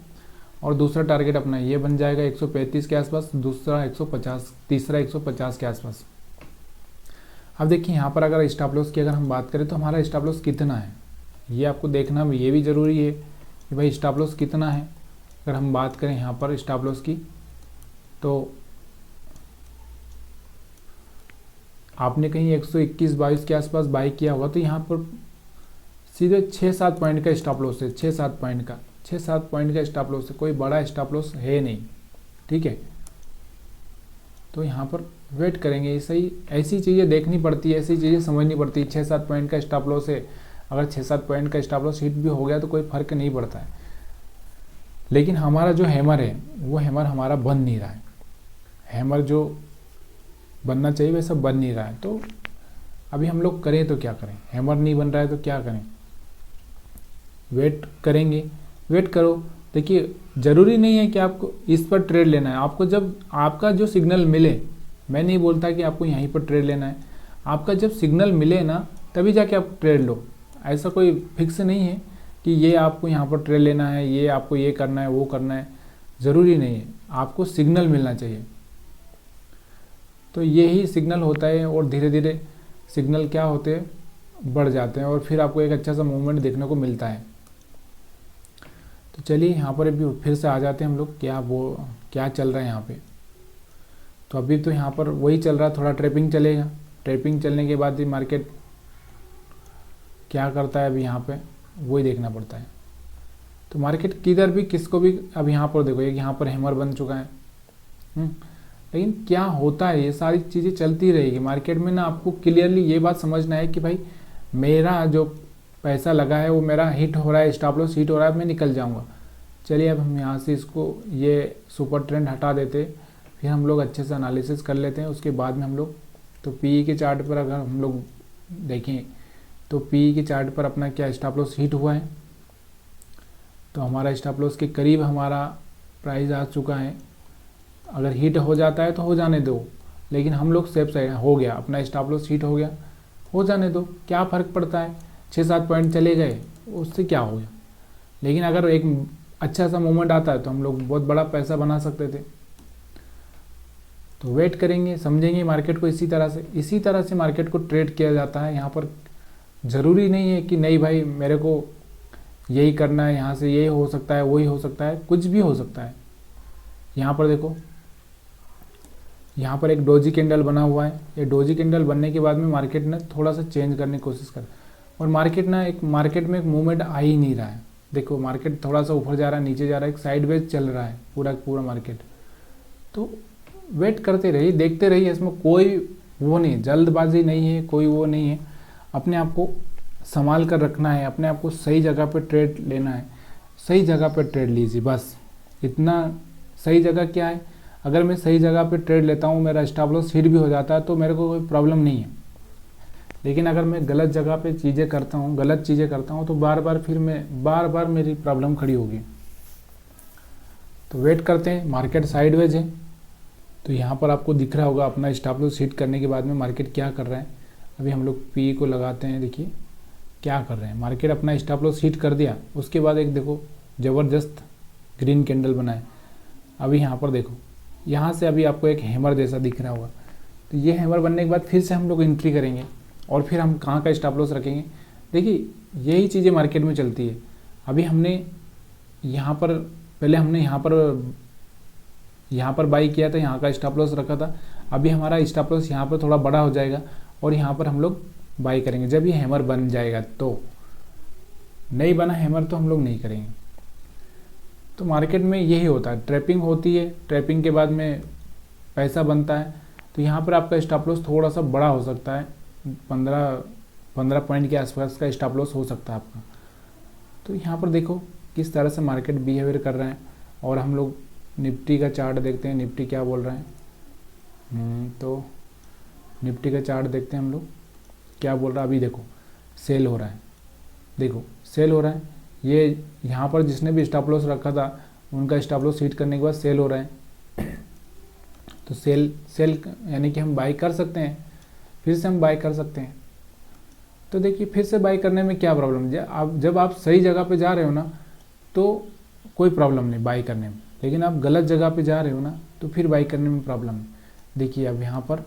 और दूसरा टारगेट अपना ये बन जाएगा 135 के आसपास, दूसरा 150, तीसरा 150 के आसपास। अब देखिए यहाँ पर अगर स्टॉप लॉस की अगर हम बात करें तो हमारा स्टॉप लॉस कितना है, ये आपको देखना भी ये भी ज़रूरी है कि भाई स्टॉप लॉस कितना है। अगर हम बात करें यहाँ पर स्टॉप लॉस की, तो आपने कहीं 121-22 के आसपास बाई किया होगा, तो यहाँ पर सीधे 6-7 पॉइंट का स्टॉप लॉस है, 6-7 पॉइंट का स्टॉप लॉस है, कोई बड़ा स्टॉप लॉस है नहीं, ठीक है। तो यहाँ पर वेट करेंगे, सही ऐसी चीज़ें देखनी पड़ती है, ऐसी चीज़ें समझनी पड़ती है। 6-7 पॉइंट का स्टॉप लॉस है, अगर 6-7 पॉइंट का स्टॉप लॉस हिट भी हो गया तो कोई फ़र्क नहीं पड़ता है। लेकिन हमारा जो हैमर है वो हैमर हमारा बन नहीं रहा है, हैमर जो बनना चाहिए वैसा बन नहीं रहा है। तो अभी हम लोग करें तो क्या करें, हैमर नहीं बन रहा है तो क्या करें, वेट करेंगे। वेट करो। देखिए ज़रूरी नहीं है कि आपको इस पर ट्रेड लेना है, आपको जब आपका जो सिग्नल मिले, मैं नहीं बोलता कि आपको यहीं पर ट्रेड लेना है, आपका जब सिग्नल मिले ना तभी जाके आप ट्रेड लो। ऐसा कोई फिक्स नहीं है कि ये आपको यहाँ पर ट्रेड लेना है, ये आपको ये करना है वो करना है, ज़रूरी नहीं है, आपको सिग्नल मिलना चाहिए। तो यही सिग्नल होता है और धीरे धीरे सिग्नल क्या होते हैं, बढ़ जाते हैं और फिर आपको एक अच्छा सा मूवमेंट देखने को मिलता है। तो चलिए यहाँ पर अभी फिर से आ जाते हैं हम लोग, क्या चल रहा है यहाँ पे। तो अभी तो यहाँ पर वही चल रहा है, थोड़ा ट्रेपिंग चलेगा। ट्रेपिंग चलने के बाद ही मार्केट क्या करता है अभी यहाँ पे वही देखना पड़ता है। तो मार्केट किधर भी किसको भी, अब यहाँ पर देखो एक यहाँ पर हैमर बन चुका है, लेकिन क्या होता है, ये सारी चीज़ें चलती रहेगी मार्केट में ना। आपको क्लियरली ये बात समझना है कि भाई मेरा जो पैसा लगा है वो मेरा हिट हो रहा है, स्टॉप लॉस हिट हो रहा है, मैं निकल जाऊंगा। चलिए अब हम यहाँ से इसको ये सुपर ट्रेंड हटा देते, फिर हम लोग अच्छे से एनालिसिस कर लेते हैं। उसके बाद में हम लोग तो पीई के चार्ट पर अगर हम लोग देखें तो पीई के चार्ट पर अपना क्या स्टॉप लॉस हिट हुआ है, तो हमारा स्टॉप लॉस के करीब हमारा प्राइस आ चुका है। अगर हिट हो जाता है तो हो जाने दो, लेकिन हम लोग सेफ साइड हो गया, अपना स्टॉप लॉस हिट हो गया, हो जाने दो, क्या फ़र्क पड़ता है, 6-7 पॉइंट चले गए उससे क्या हो गया। लेकिन अगर एक अच्छा सा मूवमेंट आता है तो हम लोग बहुत बड़ा पैसा बना सकते थे। तो वेट करेंगे, समझेंगे मार्केट को, इसी तरह से मार्केट को ट्रेड किया जाता है। यहाँ पर ज़रूरी नहीं है कि नहीं भाई मेरे को यही करना है, यहाँ से यही हो सकता है वही हो सकता है, कुछ भी हो सकता है। यहाँ पर देखो, यहाँ पर एक डोजी कैंडल बना हुआ है। ये डोजी कैंडल बनने के बाद में मार्केट ने थोड़ा सा चेंज करने की कोशिश कर, और मार्केट में एक मूवमेंट आ ही नहीं रहा है। देखो मार्केट थोड़ा सा ऊपर जा रहा है, नीचे जा रहा है, एक साइडवेज चल रहा है पूरा मार्केट। तो वेट करते रहिए, देखते रहिए, इसमें कोई वो नहीं, जल्दबाजी नहीं है, कोई वो नहीं है। अपने आप को संभाल कर रखना है, अपने आप को सही जगह पर ट्रेड लेना है, सही जगह पर ट्रेड लीजिए बस। इतना सही जगह क्या है, अगर मैं सही जगह पे ट्रेड लेता हूँ, मेरा स्टॉप लॉस हिट भी हो जाता है तो मेरे को कोई प्रॉब्लम नहीं है। लेकिन अगर मैं गलत जगह पे चीज़ें करता हूँ, गलत चीज़ें करता हूँ, तो बार बार मेरी प्रॉब्लम खड़ी होगी। तो वेट करते हैं, मार्केट साइडवेज है। तो यहाँ पर आपको दिख रहा होगा अपना स्टॉप लॉस हिट करने के बाद में मार्केट क्या कर रहा है। अभी हम लोग पी को लगाते हैं, देखिए क्या कर रहे हैं। मार्केट अपना स्टॉप लॉस हिट कर दिया, उसके बाद एक देखो ज़बरदस्त ग्रीन कैंडल बनाए। अभी यहाँ पर देखो, यहाँ से अभी आपको एक हैमर जैसा दिख रहा होगा। तो ये हैमर बनने के बाद फिर से हम लोग एंट्री करेंगे और फिर हम कहाँ का स्टॉप लॉस रखेंगे। देखिए यही चीज़ें मार्केट में चलती है। अभी हमने यहाँ पर पहले हमने यहाँ पर बाई किया था, यहाँ का स्टॉप लॉस रखा था। अभी हमारा स्टॉप लॉस यहाँ पर थोड़ा बड़ा हो जाएगा और यहाँ पर हम लोग बाई करेंगे जब ये हैमर बन जाएगा। तो नहीं बना हैमर तो हम लोग नहीं करेंगे। तो मार्केट में यही होता है, ट्रैपिंग होती है, ट्रैपिंग के बाद में पैसा बनता है। तो यहाँ पर आपका स्टॉप लॉस थोड़ा सा बड़ा हो सकता है, 15 पॉइंट के आसपास का स्टॉप लॉस हो सकता है आपका। तो यहाँ पर देखो किस तरह से मार्केट बिहेवियर कर रहे हैं। और हम लोग निफ्टी का चार्ट देखते हैं, निफ्टी क्या बोल रहे हैं। तो निफ्टी का चार्ट देखते हैं हम लोग क्या बोल रहा है। अभी देखो सेल हो रहा है, देखो सेल हो रहा है। ये यहाँ पर जिसने भी स्टॉप लॉस रखा था उनका स्टॉप लॉस हिट करने के बाद सेल हो रहा है। तो सेल यानी कि हम बाई कर सकते हैं, फिर से हम बाई कर सकते हैं। तो देखिए फिर से बाई करने में क्या प्रॉब्लम है। जब आप सही जगह पे जा रहे हो ना तो कोई प्रॉब्लम नहीं बाई करने में, लेकिन आप गलत जगह पे जा रहे हो ना तो फिर बाई करने में प्रॉब्लम है। देखिए अब यहाँ पर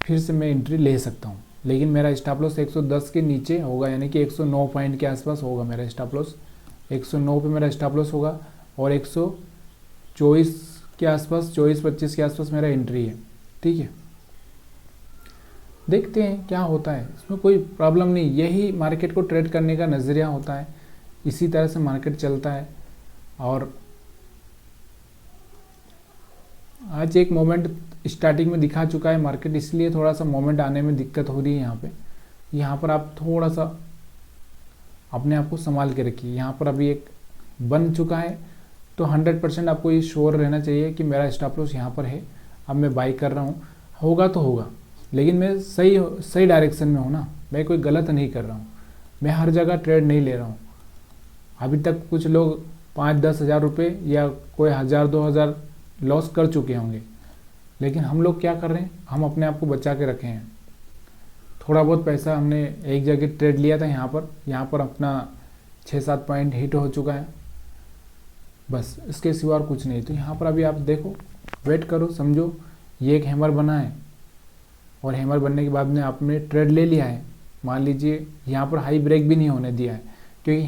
फिर से मैं एंट्री ले सकता हूँ, लेकिन मेरा स्टॉप लॉस 110 के नीचे होगा, यानी कि 109 पॉइंट के आसपास होगा मेरा स्टॉप लॉस। 109 पे मेरा स्टॉप लॉस होगा और 124 के आसपास, 24-25 के आसपास मेरा एंट्री है। ठीक है, देखते हैं क्या होता है, इसमें कोई प्रॉब्लम नहीं। यही मार्केट को ट्रेड करने का नज़रिया होता है, इसी तरह से मार्केट चलता है। और आज एक मोमेंट स्टार्टिंग में दिखा चुका है मार्केट, इसलिए थोड़ा सा मोमेंट आने में दिक्कत हो रही है। यहाँ पर आप थोड़ा सा अपने आप को संभाल के रखिए। यहाँ पर अभी एक बन चुका है तो 100% आपको ये श्योर रहना चाहिए कि मेरा स्टॉप लॉस यहाँ पर है, अब मैं बाई कर रहा हूँ। होगा तो होगा, लेकिन मैं सही डायरेक्शन में हूँ ना, मैं कोई गलत नहीं कर रहा हूँ, मैं हर जगह ट्रेड नहीं ले रहा हूँ। अभी तक कुछ लोग 5-10 हज़ार रुपये या कोई 1000-2000 लॉस कर चुके होंगे, लेकिन हम लोग क्या कर रहे हैं, हम अपने आप को बचा के रखे हैं। थोड़ा बहुत पैसा हमने एक जगह ट्रेड लिया था, यहाँ पर अपना 6-7 पॉइंट हिट हो चुका है, बस इसके सिवा और कुछ नहीं। तो यहाँ पर अभी आप देखो, वेट करो, समझो ये एक हैमर बना है और हैमर बनने के बाद में आपने ट्रेड ले लिया है। मान लीजिए यहाँ पर हाई ब्रेक भी नहीं होने दिया है, क्योंकि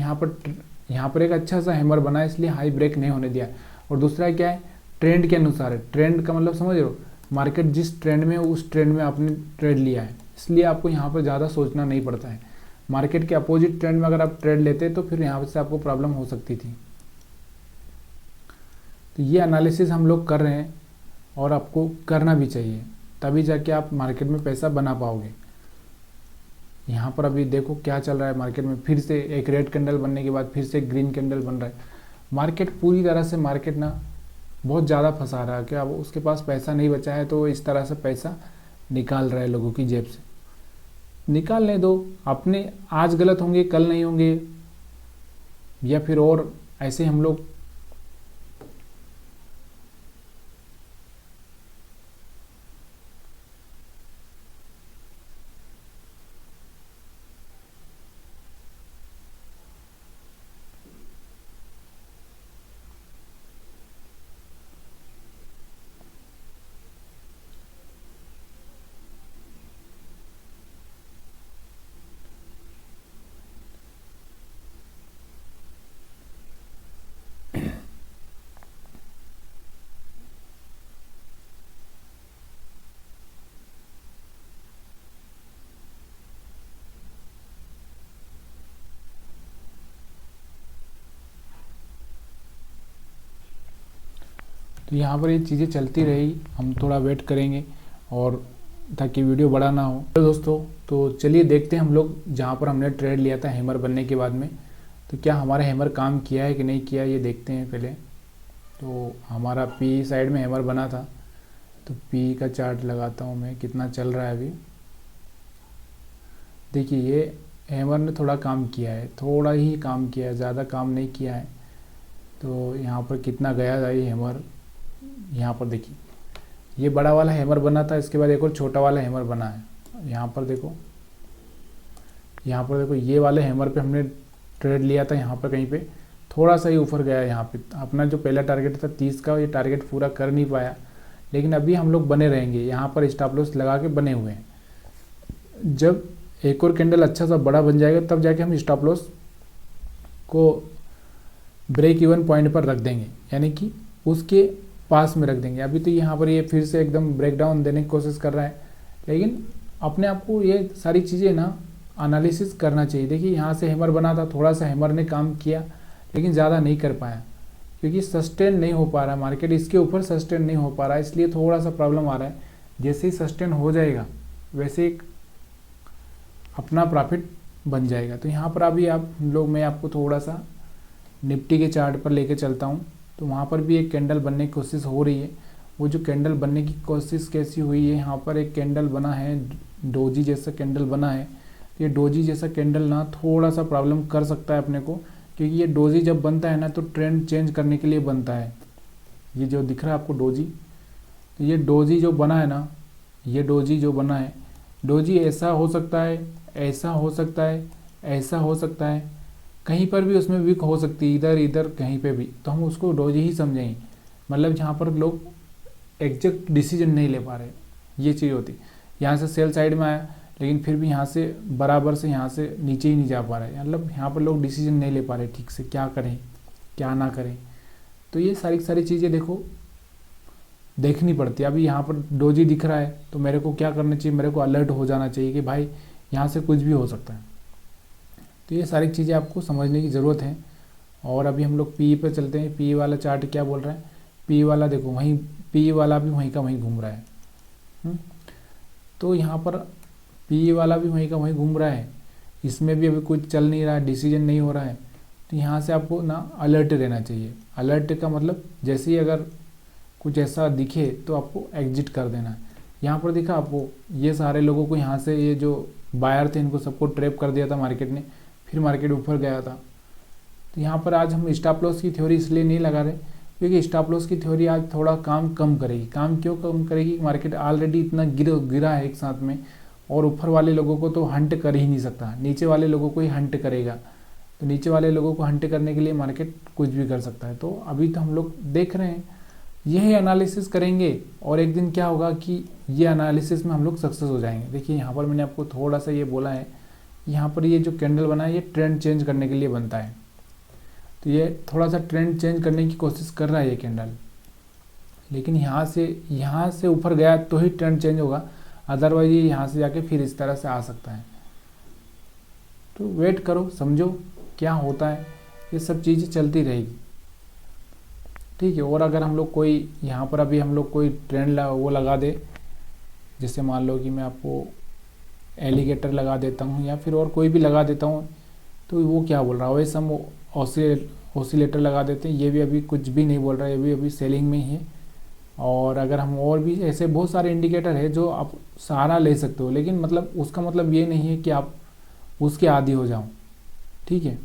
यहाँ पर एक अच्छा सा हैमर बना है, इसलिए हाई ब्रेक नहीं होने दिया है। और दूसरा क्या है, ट्रेंड के अनुसार है। ट्रेंड का मतलब समझ रहे हो, मार्केट जिस ट्रेंड में उस ट्रेंड में आपने ट्रेड लिया है, इसलिए आपको यहाँ पर ज़्यादा सोचना नहीं पड़ता है। मार्केट के अपोजिट ट्रेंड में अगर आप ट्रेड लेते तो फिर यहाँ से आपको प्रॉब्लम हो सकती थी। तो ये एनालिसिस हम लोग कर रहे हैं और आपको करना भी चाहिए, तभी जाके आप मार्केट में पैसा बना पाओगे। यहाँ पर अभी देखो क्या चल रहा है मार्केट में, फिर से एक रेड कैंडल बनने के बाद फिर से ग्रीन कैंडल बन रहा है। मार्केट पूरी तरह से ना बहुत ज़्यादा फंसा रहा है कि अब उसके पास पैसा नहीं बचा है, तो वो इस तरह से पैसा निकाल रहा है लोगों की जेब से। निकालने दो, अपने आज गलत होंगे कल नहीं होंगे, या फिर और ऐसे हम लोग तो यहाँ पर ये चीज़ें चलती रही, हम थोड़ा वेट करेंगे और ताकि वीडियो बड़ा ना हो। तो दोस्तों, तो चलिए देखते हैं हम लोग जहाँ पर हमने ट्रेड लिया था हैमर बनने के बाद में। तो क्या हमारा हैमर काम किया है कि नहीं किया ये देखते हैं पहले। तो हमारा पी साइड में हैमर बना था, तो पी का चार्ट लगाता हूँ मैं, कितना चल रहा है अभी। देखिए ये हैमर ने थोड़ा काम किया है, थोड़ा ही काम किया है, ज़्यादा काम नहीं किया है। तो यहाँ पर कितना गया था ये हैमर, यहाँ पर देखिए ये बड़ा वाला हैमर बना था, इसके बाद एक और छोटा वाला हैमर बना है। यहाँ पर देखो, यहाँ पर देखो ये वाले हैमर पे हमने ट्रेड लिया था, यहाँ पर कहीं पे थोड़ा सा ही ऊपर गया है। यहाँ पे अपना जो पहला टारगेट था 30 का, ये टारगेट पूरा कर नहीं पाया, लेकिन अभी हम लोग बने रहेंगे। यहाँ पर स्टॉप लॉस लगा के बने हुए हैं। जब एक और कैंडल अच्छा सा बड़ा बन जाएगा तब जाके हम स्टॉप लॉस को ब्रेक इवन पॉइंट पर रख देंगे, यानी कि उसके पास में रख देंगे। अभी तो यहाँ पर ये फिर से एकदम ब्रेकडाउन देने की कोशिश कर रहा है, लेकिन अपने आप को ये सारी चीज़ें ना एनालिसिस करना चाहिए। देखिए यहाँ से हैमर बना था, थोड़ा सा हैमर ने काम किया, लेकिन ज़्यादा नहीं कर पाया, क्योंकि सस्टेन नहीं हो पा रहा मार्केट, इसके ऊपर सस्टेन नहीं हो पा रहा है, इसलिए थोड़ा सा प्रॉब्लम आ रहा है। जैसे ही सस्टेन हो जाएगा वैसे एक अपना प्रॉफिट बन जाएगा। तो यहाँ पर अभी आप लोग, मैं आपको थोड़ा सा निफ्टी के चार्ट पर लेके चलता हूँ। तो वहाँ पर भी एक कैंडल बनने की कोशिश हो रही है। वो जो कैंडल बनने की कोशिश कैसी हुई है, यहाँ पर एक कैंडल बना है, डोजी जैसा कैंडल बना है। ये डोजी जैसा कैंडल ना थोड़ा सा प्रॉब्लम कर सकता है अपने को, क्योंकि ये डोजी जब बनता है ना तो ट्रेंड चेंज करने के लिए बनता है। ये जो दिख रहा है आपको डोजी, तो ये डोजी जो बना है ना, ये डोजी जो बना है, डोजी ऐसा हो सकता है, ऐसा हो सकता है, ऐसा हो सकता है, कहीं पर भी उसमें विक हो सकती है, इधर इधर कहीं पे भी, तो हम उसको डोजी ही समझेंगे। मतलब जहाँ पर लोग एग्जैक्ट डिसीजन नहीं ले पा रहे, ये चीज़ होती। यहाँ से सेल साइड में आया, लेकिन फिर भी यहाँ से बराबर से यहाँ से नीचे ही नहीं जा पा रहे, मतलब यहाँ पर लोग डिसीजन नहीं ले पा रहे ठीक से, क्या करें क्या ना करें। तो ये सारी चीज़ें देखो देखनी पड़ती है। अभी यहाँ पर डोजी दिख रहा है, तो मेरे को क्या करना चाहिए, मेरे को अलर्ट हो जाना चाहिए कि भाई यहाँ से कुछ भी हो सकता है। तो ये सारी चीज़ें आपको समझने की ज़रूरत है। और अभी हम लोग पी पर चलते हैं। पी वाला चार्ट क्या बोल रहा है, पी वाला देखो वहीं, पी वाला भी वहीं का वहीं घूम रहा है। तो यहाँ पर पी वाला भी वहीं का वहीं घूम रहा है, इसमें भी अभी कुछ चल नहीं रहा है, डिसीजन नहीं हो रहा है। तो यहाँ से आपको ना अलर्ट रहना चाहिए। अलर्ट का मतलब जैसे ही अगर कुछ ऐसा दिखे तो आपको एग्जिट कर देना है। यहाँ पर दिखा आपको, ये सारे लोगों को यहाँ से, ये जो बायर थे इनको सबको ट्रैप कर दिया था मार्केट ने, फिर मार्केट ऊपर गया था। तो यहाँ पर आज हम स्टॉप लॉस की थ्योरी इसलिए नहीं लगा रहे क्योंकि स्टॉप लॉस की थ्योरी आज थोड़ा काम कम करेगी। काम क्यों कम करेगी, मार्केट ऑलरेडी इतना गिरा है एक साथ में, और ऊपर वाले लोगों को तो हंट कर ही नहीं सकता, नीचे वाले लोगों को ही हंट करेगा। तो नीचे वाले लोगों को हंट करने के लिए मार्केट कुछ भी कर सकता है। तो अभी तो हम लोग देख रहे हैं, यही एनालिसिस करेंगे और एक दिन क्या होगा कि ये एनालिसिस में हम लोग सक्सेस हो जाएंगे। देखिए यहाँ पर मैंने आपको थोड़ा सा ये बोला है, यहाँ पर ये जो कैंडल बना है ये ट्रेंड चेंज करने के लिए बनता है। तो ये थोड़ा सा ट्रेंड चेंज करने की कोशिश कर रहा है ये कैंडल, लेकिन यहाँ से ऊपर गया तो ही ट्रेंड चेंज होगा, अदरवाइज ये यहाँ से जाके फिर इस तरह से आ सकता है। तो वेट करो, समझो क्या होता है, ये सब चीज़ें चलती रहेगी, ठीक है। और अगर हम लोग कोई यहाँ पर अभी हम लोग कोई ट्रेंड वो लगा दे, जैसे मान लो कि मैं आपको एलिगेटर लगा देता हूँ या फिर और कोई भी लगा देता हूँ, तो वो क्या बोल रहा है, वैसे हम ऑसिलेटर लगा देते हैं, ये भी अभी कुछ भी नहीं बोल रहा है, ये भी अभी सेलिंग में ही है। और अगर हम और भी ऐसे बहुत सारे इंडिकेटर है जो आप सहारा ले सकते हो, लेकिन मतलब उसका मतलब ये नहीं है कि आप उसके आदी हो जाओ, ठीक है।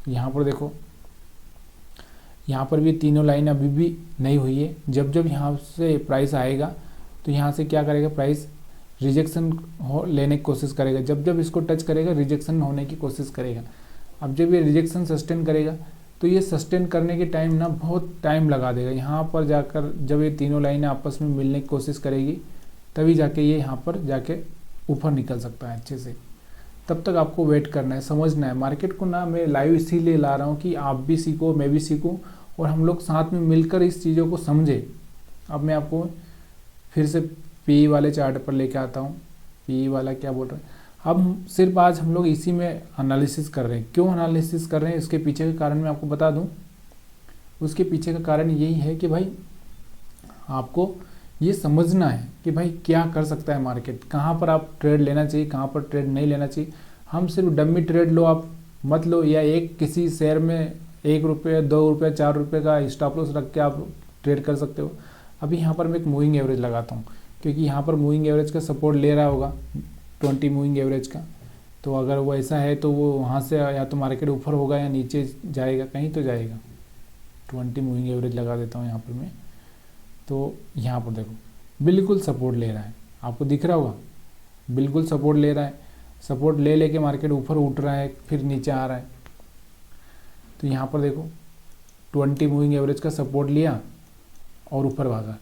यहाँ पर देखो, यहाँ पर भी तीनों लाइन अभी भी नहीं हुई है। जब जब यहाँ से प्राइस आएगा तो यहाँ से क्या करेगा, प्राइस रिजेक्शन लेने की कोशिश करेगा, जब जब इसको टच करेगा रिजेक्शन होने की कोशिश करेगा। अब जब ये रिजेक्शन सस्टेन करेगा तो ये सस्टेन करने के टाइम ना बहुत टाइम लगा देगा। यहाँ पर जाकर जब ये तीनों लाइनें आपस में मिलने की कोशिश करेगी तभी जाके ये यहाँ पर जाके ऊपर निकल सकता है अच्छे से। तब तक आपको वेट करना है, समझना है मार्केट को ना। मैं लाइव इसीलिए ला रहा हूँ कि आप भी सीखो, मैं भी सीखूँ और हम लोग साथ में मिलकर इस चीज़ों को समझे। अब मैं आपको फिर से पी वाले चार्ट पर लेके आता हूँ। पी वाला क्या बोल रहा है, अब सिर्फ आज हम लोग इसी में एनालिसिस कर रहे हैं। क्यों एनालिसिस कर रहे हैं, इसके पीछे का कारण मैं आपको बता दूं। उसके पीछे का कारण यही है कि भाई आपको ये समझना है कि भाई क्या कर सकता है मार्केट, कहाँ पर आप ट्रेड लेना चाहिए, कहाँ पर ट्रेड नहीं लेना चाहिए। हम सिर्फ डमी ट्रेड लो आप मत लो, या एक किसी शेयर में 1 रुपये 2 रुपये 4 रुपये का स्टॉप लॉस रख के आप ट्रेड कर सकते हो। अभी यहाँ पर मैं एक मूविंग एवरेज लगाता हूँ, क्योंकि यहाँ पर मूविंग एवरेज का सपोर्ट ले रहा होगा 20 मूविंग एवरेज का। तो अगर वो ऐसा है तो वो वहाँ से या तो मार्केट ऊपर होगा या नीचे जाएगा, कहीं तो जाएगा। 20 मूविंग एवरेज लगा देता हूँ यहाँ पर मैं। तो यहाँ पर देखो बिल्कुल सपोर्ट ले रहा है, आपको दिख रहा होगा, बिल्कुल सपोर्ट ले रहा है। सपोर्ट ले लेके मार्केट ऊपर उठ रहा है, फिर नीचे आ रहा है। तो यहाँ पर देखो 20 मूविंग एवरेज का सपोर्ट लिया और ऊपर भागा।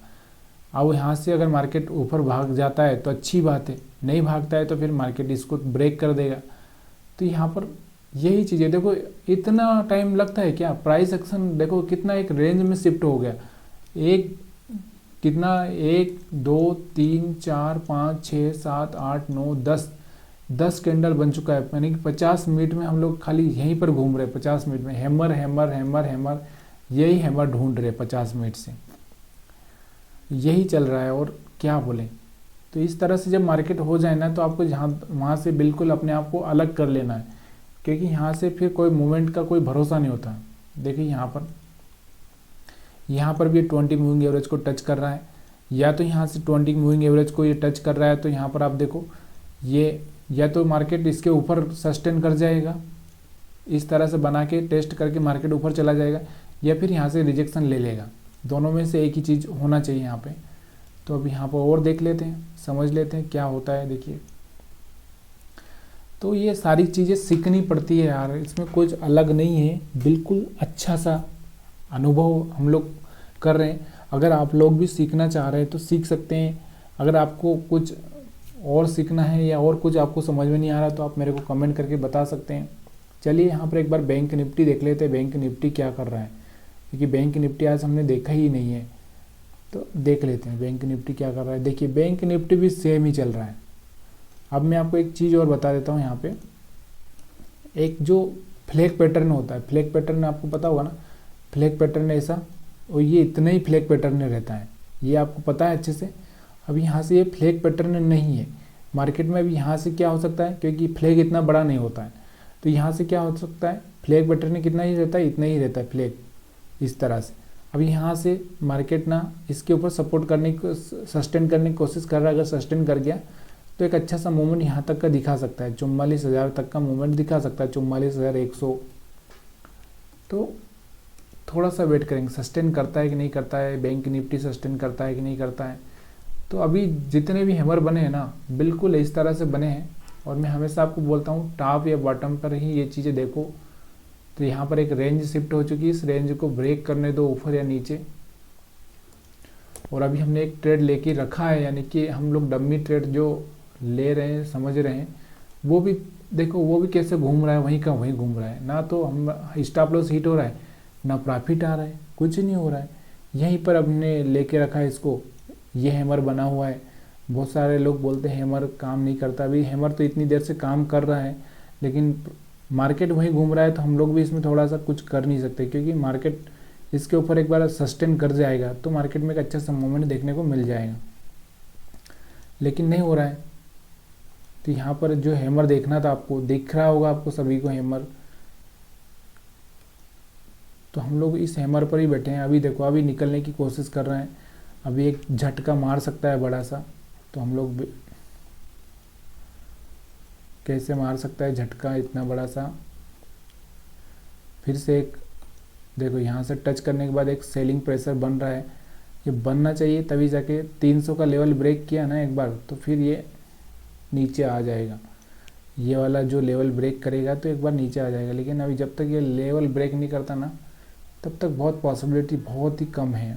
अब यहाँ से अगर मार्केट ऊपर भाग जाता है तो अच्छी बात है, नहीं भागता है तो फिर मार्केट इसको ब्रेक कर देगा। तो यहाँ पर यही चीज़ें देखो, इतना टाइम लगता है क्या? प्राइस एक्शन देखो कितना एक रेंज में शिफ्ट हो गया। एक कितना 1 2 3 4 5 6 7 8 9 10 कैंडल बन चुका है। यानी कि 50 मिनट में हम लोग खाली यहीं पर घूम रहे हैं। 50 मिनट में हैमर हैमर हैमर हैमर, यही हैमर ढूंढ रहे 50 मिनट से, यही चल रहा है। और क्या बोले, तो इस तरह से जब मार्केट हो जाए ना, तो आपको जहाँ वहाँ से बिल्कुल अपने आप को अलग कर लेना है, क्योंकि यहाँ से फिर कोई मूवमेंट का कोई भरोसा नहीं होता। देखिए यहाँ पर भी 20 मूविंग एवरेज को टच कर रहा है, या तो यहाँ से 20 मूविंग एवरेज को ये टच कर रहा है, तो यहाँ पर आप देखो ये या तो मार्केट इसके ऊपर सस्टेन कर जाएगा, इस तरह से बना के टेस्ट करके मार्केट ऊपर चला जाएगा, या फिर यहाँ से रिजेक्शन ले लेगा। दोनों में से एक ही चीज़ होना चाहिए यहाँ पे। तो अब यहाँ पर और देख लेते हैं, समझ लेते हैं क्या होता है। देखिए, तो ये सारी चीज़ें सीखनी पड़ती है यार, इसमें कुछ अलग नहीं है, बिल्कुल अच्छा सा अनुभव हम लोग कर रहे हैं। अगर आप लोग भी सीखना चाह रहे हैं तो सीख सकते हैं। अगर आपको कुछ और सीखना है या और कुछ आपको समझ में नहीं आ रहा तो आप मेरे को कमेंट करके बता सकते हैं। चलिए यहाँ पर एक बार बैंक निफ्टी देख लेते हैं, बैंक निफ्टी क्या कर रहा है, क्योंकि बैंक निफ्टी आज हमने देखा ही नहीं है। तो देख लेते हैं बैंक निफ्टी क्या कर रहा है। देखिए बैंक निफ्टी भी सेम ही चल रहा है। अब मैं आपको एक चीज़ और बता देता हूँ। यहाँ पे एक जो फ्लैग पैटर्न होता है, फ्लैग पैटर्न आपको पता होगा ना, फ्लैग पैटर्न ऐसा, और ये इतना ही फ्लैग पैटर्न रहता है, ये आपको पता है अच्छे से। अब यहाँ से ये फ्लैग पैटर्न नहीं है मार्केट में। अभी यहाँ से क्या हो सकता है, क्योंकि फ्लैग इतना बड़ा नहीं होता है, तो यहाँ से क्या हो सकता है, फ्लैग पैटर्न कितना ही रहता है, इतना ही रहता है फ्लैग, इस तरह से। अब यहाँ से मार्केट ना इसके ऊपर सपोर्ट करने की, सस्टेन करने की कोशिश कर रहा है। अगर सस्टेन कर गया तो एक अच्छा सा मूवमेंट यहाँ तक का दिखा सकता है, 44,000 तक का मूवमेंट दिखा सकता है, 44,100। तो थोड़ा सा वेट करेंगे, सस्टेन करता है कि नहीं करता है, बैंक निफ्टी सस्टेन करता है कि नहीं करता है। तो अभी जितने भी हैमर बने हैं ना, बिल्कुल इस तरह से बने हैं। और मैं हमेशा आपको बोलता हूँ टॉप या बॉटम पर ही ये चीज़ें देखो। तो यहाँ पर एक रेंज शिफ्ट हो चुकी है, इस रेंज को ब्रेक करने दो ऊपर या नीचे। और अभी हमने एक ट्रेड लेके रखा है, यानी कि हम लोग डम्मी ट्रेड जो ले रहे हैं, समझ रहे हैं, वो भी देखो वो भी कैसे घूम रहा है, वहीं का वहीं घूम रहा है। ना तो हम स्टॉप लॉस हिट हो रहा है, ना प्रॉफिट आ रहा है, कुछ नहीं हो रहा है। यहीं पर हमने लेके रखा है इसको, ये हैमर बना हुआ है। बहुत सारे लोग बोलते हैं हैमर काम नहीं करता। अभी हैमर तो इतनी देर से काम कर रहा है, लेकिन मार्केट वहीं घूम रहा है, तो हम लोग भी इसमें थोड़ा सा कुछ कर नहीं सकते, क्योंकि मार्केट इसके ऊपर एक बार सस्टेन कर जाएगा तो मार्केट में एक अच्छा सा मूवमेंट देखने को मिल जाएगा, लेकिन नहीं हो रहा है। तो यहाँ पर जो हैमर देखना था आपको, दिख रहा होगा आपको सभी को हैमर, तो हम लोग इस हैमर पर ही बैठे हैं। अभी देखो अभी निकलने की कोशिश कर रहे हैं, अभी एक झटका मार सकता है बड़ा सा। तो हम लोग कैसे मार सकता है झटका इतना बड़ा सा, फिर से एक देखो यहाँ से टच करने के बाद एक सेलिंग प्रेशर बन रहा है। ये बनना चाहिए तभी जाके 300 का लेवल ब्रेक किया ना एक बार, तो फिर ये नीचे आ जाएगा। ये वाला जो लेवल ब्रेक करेगा तो एक बार नीचे आ जाएगा, लेकिन अभी जब तक ये लेवल ब्रेक नहीं करता ना, तब तक बहुत पॉसिबिलिटी बहुत ही कम है।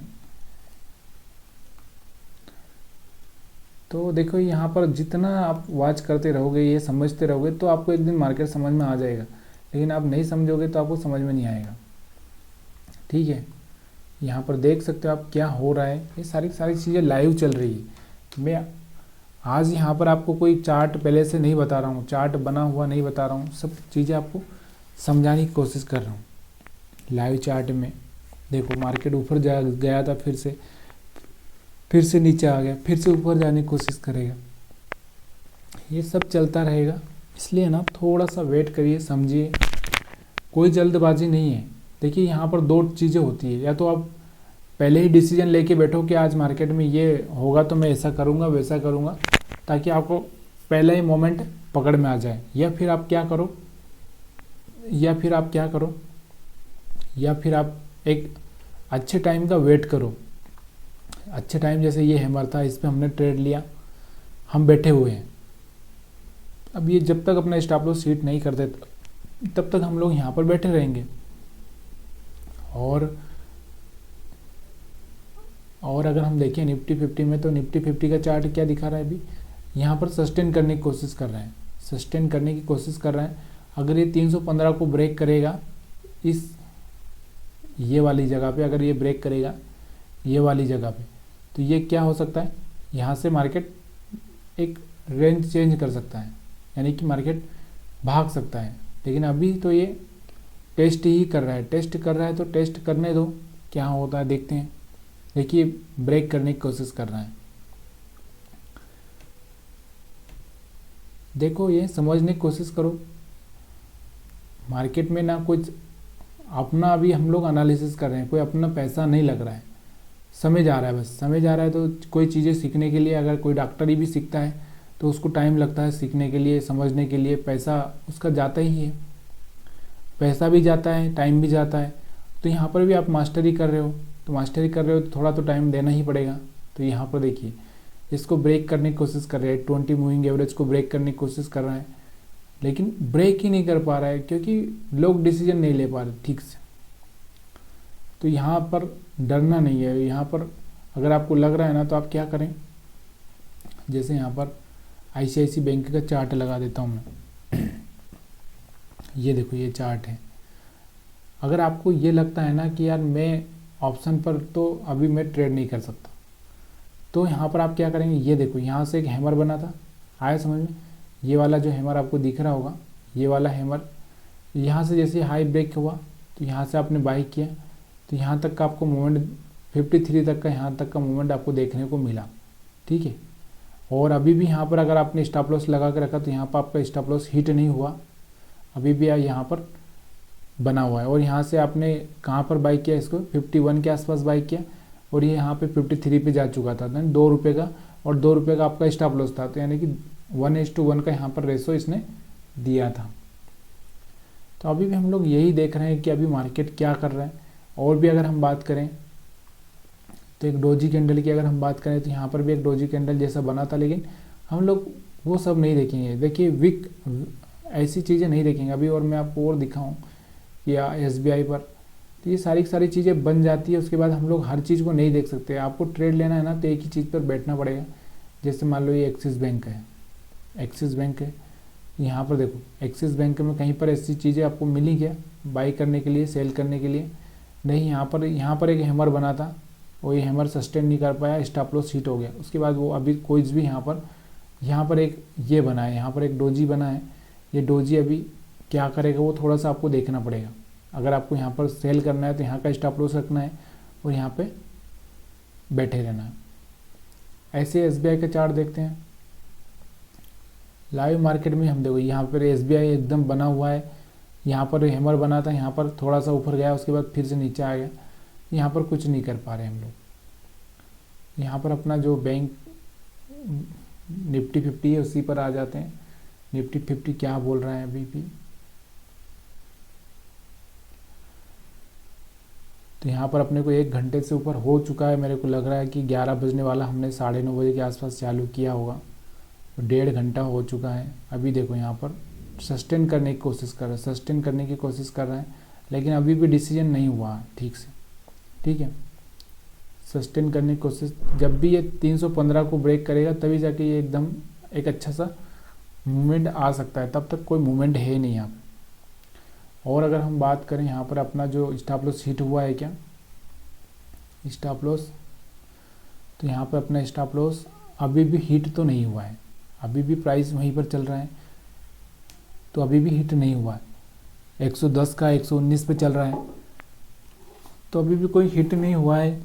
तो देखो यहाँ पर जितना आप वॉच करते रहोगे, ये समझते रहोगे, तो आपको एक दिन मार्केट समझ में आ जाएगा। लेकिन आप नहीं समझोगे तो आपको समझ में नहीं आएगा। ठीक है, यहाँ पर देख सकते हो आप क्या हो रहा है। ये सारी चीज़ें लाइव चल रही है। मैं आज यहाँ पर आपको कोई चार्ट पहले से नहीं बता रहा हूँ, चार्ट बना हुआ नहीं बता रहा हूँ, सब चीज़ें आपको समझाने की कोशिश कर रहा हूँ। लाइव चार्ट में देखो मार्केट ऊपर जा गया था, फिर से नीचे आ गया, फिर से ऊपर जाने की कोशिश करेगा। ये सब चलता रहेगा, इसलिए ना थोड़ा सा वेट करिए, समझिए, कोई जल्दबाजी नहीं है। देखिए यहाँ पर दो चीज़ें होती है, या तो आप पहले ही डिसीजन लेके बैठो कि आज मार्केट में ये होगा तो मैं ऐसा करूँगा वैसा करूँगा, ताकि आपको पहले ही मोमेंट पकड़ में आ जाए। या फिर आप क्या करो, या फिर आप क्या करो, या फिर आप एक अच्छे टाइम का वेट करो। अच्छे टाइम जैसे ये हैमर था, इस पर हमने ट्रेड लिया, हम बैठे हुए हैं। अब ये जब तक अपना स्टॉप लॉस हिट नहीं करते तब तक हम लोग यहाँ पर बैठे रहेंगे। और अगर हम देखें निफ्टी 50 में, तो निफ्टी 50 का चार्ट क्या दिखा रहा है अभी, यहाँ पर सस्टेन करने की कोशिश कर रहे हैं, सस्टेन करने की कोशिश कर रहे हैं। अगर ये 315 को ब्रेक करेगा, ये वाली जगह पे अगर ये ब्रेक करेगा ये वाली जगह पे, तो ये क्या हो सकता है, यहाँ से मार्केट एक रेंज चेंज कर सकता है, यानी कि मार्केट भाग सकता है। लेकिन अभी तो ये टेस्ट ही कर रहा है, टेस्ट कर रहा है तो टेस्ट करने दो, क्या होता है देखते हैं। देखिए ब्रेक करने की कोशिश कर रहा है। देखो ये समझने की कोशिश करो, मार्केट में ना कुछ अपना अभी हम लोग एनालिसिस कर रहे हैं, कोई अपना पैसा नहीं लग रहा है, समय जा रहा है, बस समय जा रहा है। तो कोई चीज़ें सीखने के लिए, अगर कोई डॉक्टरी भी सीखता है तो उसको टाइम लगता है सीखने के लिए, समझने के लिए, पैसा उसका जाता ही है, पैसा भी जाता है, टाइम भी जाता है। तो यहाँ पर भी आप मास्टरी कर रहे हो, तो मास्टरी कर रहे हो तो थोड़ा तो टाइम देना ही पड़ेगा। तो यहाँ पर देखिए इसको ब्रेक करने की कोशिश कर रहे हैं, 20 मूविंग एवरेज को ब्रेक करने की कोशिश कर रहा है, लेकिन ब्रेक ही नहीं कर पा रहा है क्योंकि लोग डिसीजन नहीं ले पा रहे ठीक से। तो यहाँ पर डरना नहीं है। यहाँ पर अगर आपको लग रहा है ना, तो आप क्या करें, जैसे यहाँ पर ICICI बैंक का चार्ट लगा देता हूँ मैं। ये देखो ये चार्ट है। अगर आपको ये लगता है ना कि यार मैं ऑप्शन पर तो अभी मैं ट्रेड नहीं कर सकता, तो यहाँ पर आप क्या करेंगे, ये देखो यहाँ से एक हैमर बना था, आया समझ में, ये वाला जो हैमर आपको दिख रहा होगा, ये वाला हैमर, यहाँ से जैसे हाई ब्रेक हुआ तो यहाँ से आपने बाई किया, तो यहाँ तक का आपको मूवमेंट 53 तक का, यहाँ तक का मूवमेंट आपको देखने को मिला, ठीक है। और अभी भी यहाँ पर अगर आपने स्टॉप लॉस लगा के रखा तो यहाँ पर आपका स्टॉप लॉस हिट नहीं हुआ, अभी भी यहाँ पर बना हुआ है। और यहाँ से आपने कहाँ पर बाई किया, इसको 51 के आसपास बाई किया, और ये यहाँ पे 53 पे जा चुका था, देन 2 रुपये का, और 2 रुपये का आपका स्टॉप लॉस था। तो यानी कि 1:1 का यहाँ पर रेशो इसने दिया था। तो अभी भी हम लोग यही देख रहे हैं कि अभी मार्केट क्या कर रहा है। और भी अगर हम बात करें तो एक डोजी कैंडल की अगर हम बात करें, तो यहाँ पर भी एक डोजी कैंडल जैसा बना था, लेकिन हम लोग वो सब नहीं देखेंगे। देखिए विक ऐसी चीज़ें नहीं देखेंगे अभी। और मैं आपको और दिखाऊँ या SBI पर, तो ये सारी सारी चीज़ें बन जाती है। उसके बाद हम लोग हर चीज़ को नहीं देख सकते। आपको ट्रेड लेना है ना, तो एक ही चीज़ पर बैठना पड़ेगा। जैसे मान लो ये एक्सिस बैंक है, एक्सिस बैंक है, यहाँ पर देखो एक्सिस बैंक में कहीं पर ऐसी चीज़ें आपको मिली क्या बाई करने के लिए, सेल करने के लिए? नहीं। यहाँ पर एक हैमर बना था, वो ये हैमर सस्टेन नहीं कर पाया, स्टॉप लॉस हिट हो गया। उसके बाद वो अभी कोई भी यहाँ पर एक ये बना है, यहाँ पर एक डोजी बना है। ये डोजी अभी क्या करेगा वो थोड़ा सा आपको देखना पड़ेगा। अगर आपको यहाँ पर सेल करना है तो यहाँ का स्टॉप लॉस रखना है और यहाँ पे बैठे रहना है। ऐसे SBI का चार्ट देखते हैं लाइव मार्केट में। हम देखो यहाँ पर SBI एकदम बना हुआ है, यहाँ पर हैमर बना था, यहाँ पर थोड़ा सा ऊपर गया, उसके बाद फिर से नीचे आ गया। यहाँ पर कुछ नहीं कर पा रहे हम लोग। यहाँ पर अपना जो बैंक निफ्टी 50 है उसी पर आ जाते हैं। निफ्टी 50 क्या बोल रहा है अभी भी, तो यहाँ पर अपने को 1 घंटे से ऊपर हो चुका है। मेरे को लग रहा है कि 11 बजने वाला, हमने 9:30 बजे के आसपास चालू किया होगा, 1.5 घंटा हो चुका है। अभी देखो यहाँ पर सस्टेन करने की कोशिश कर रहा है, सस्टेन करने की कोशिश कर रहा है, लेकिन अभी भी डिसीजन नहीं हुआ ठीक से, ठीक है। सस्टेन करने की कोशिश, जब भी ये 315 को ब्रेक करेगा तभी जाके ये एकदम एक अच्छा सा मूवमेंट आ सकता है, तब तक कोई मूवमेंट है नहीं यहाँ पे। और अगर हम बात करें यहाँ पर अपना जो स्टॉप लॉस हिट हुआ है क्या, स्टॉप लॉस, तो यहाँ पर अपना स्टॉप लॉस अभी भी हिट तो नहीं हुआ है, अभी भी प्राइस वहीं पर चल रहा है, तो अभी भी हिट नहीं हुआ है। 110 का 119 पे चल रहा है, तो अभी भी कोई हिट नहीं हुआ है।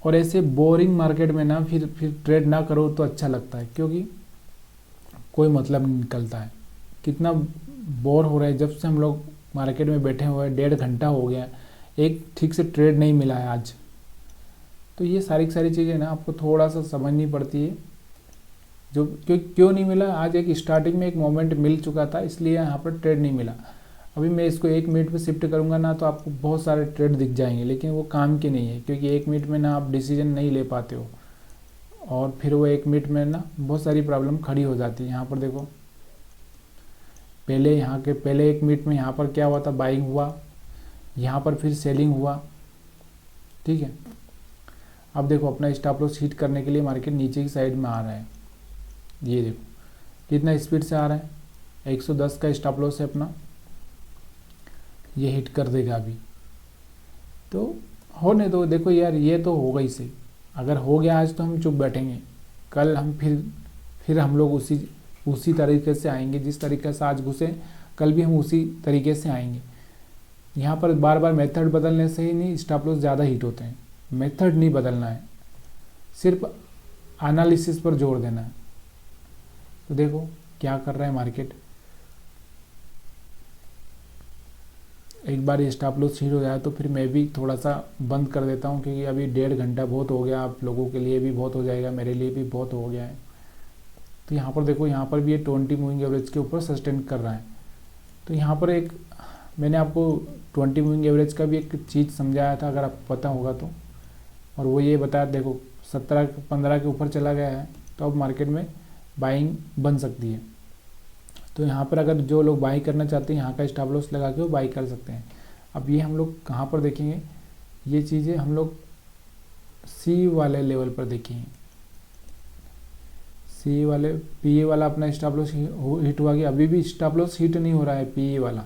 और ऐसे बोरिंग मार्केट में ना फिर ट्रेड ना करो तो अच्छा लगता है, क्योंकि कोई मतलब नहीं निकलता है। कितना बोर हो रहा है, जब से हम लोग मार्केट में बैठे हुए 1.5 घंटा हो गया, एक ठीक से ट्रेड नहीं मिला है आज। तो ये सारी की सारी चीज़ें ना आपको थोड़ा सा समझनी पड़ती है, जो क्यों नहीं मिला। आज एक स्टार्टिंग में एक मोमेंट मिल चुका था, इसलिए यहाँ पर ट्रेड नहीं मिला। अभी मैं इसको 1 मिनट में शिफ्ट करूँगा ना, तो आपको बहुत सारे ट्रेड दिख जाएंगे, लेकिन वो काम के नहीं है, क्योंकि 1 मिनट में ना आप डिसीजन नहीं ले पाते हो, और फिर वो 1 मिनट में ना बहुत सारी प्रॉब्लम खड़ी हो जाती है। यहाँ पर देखो, पहले 1 मिनट में यहाँ पर क्या हुआ था, बाइंग हुआ, यहाँ पर फिर सेलिंग हुआ, ठीक है। अब देखो अपना स्टॉप लॉस हिट करने के लिए मार्केट नीचे की साइड में आ रहा है। ये देखो कितना स्पीड से आ रहा है, 110 का स्टॉप लॉस है अपना, ये हिट कर देगा अभी। तो होने दो, देखो यार ये तो होगा ही से, अगर हो गया आज तो हम चुप बैठेंगे, कल हम फिर हम लोग उसी तरीके से आएंगे, जिस तरीके से आज घुसे कल भी हम उसी तरीके से आएंगे। यहाँ पर बार बार मेथड बदलने से ही नहीं स्टॉप लॉस ज़्यादा हिट होते हैं, मेथड नहीं बदलना है, सिर्फ एनालिसिस पर जोर देना है। तो देखो क्या कर रहा है मार्केट, एक बार ये स्टॉप लॉस हिट हो जाए तो फिर मैं भी थोड़ा सा बंद कर देता हूँ, क्योंकि अभी 1.5 घंटा बहुत हो गया, आप लोगों के लिए भी बहुत हो जाएगा, मेरे लिए भी बहुत हो गया है। तो यहाँ पर देखो, यहाँ पर भी ये 20 मूविंग एवरेज के ऊपर सस्टेन कर रहा है। तो यहाँ पर एक मैंने आपको 20 मूविंग एवरेज का भी एक चीज़ समझाया था, अगर आपको पता होगा तो, और वो ये बताया, देखो 17-15 के ऊपर चला गया है, तो अब मार्केट में बाइंग बन सकती है। तो यहाँ पर अगर जो लोग बाई करना चाहते हैं, यहाँ का स्टॉप लॉस लगा के वो बाई कर सकते हैं। अब ये हम लोग कहाँ पर देखेंगे, ये चीज़ें हम लोग सी वाले लेवल पर देखेंगे। सी वाले पीए वाला अपना स्टॉप लॉस हिट हुआ कि अभी भी स्टॉप लॉस हिट नहीं हो रहा है पीए वाला,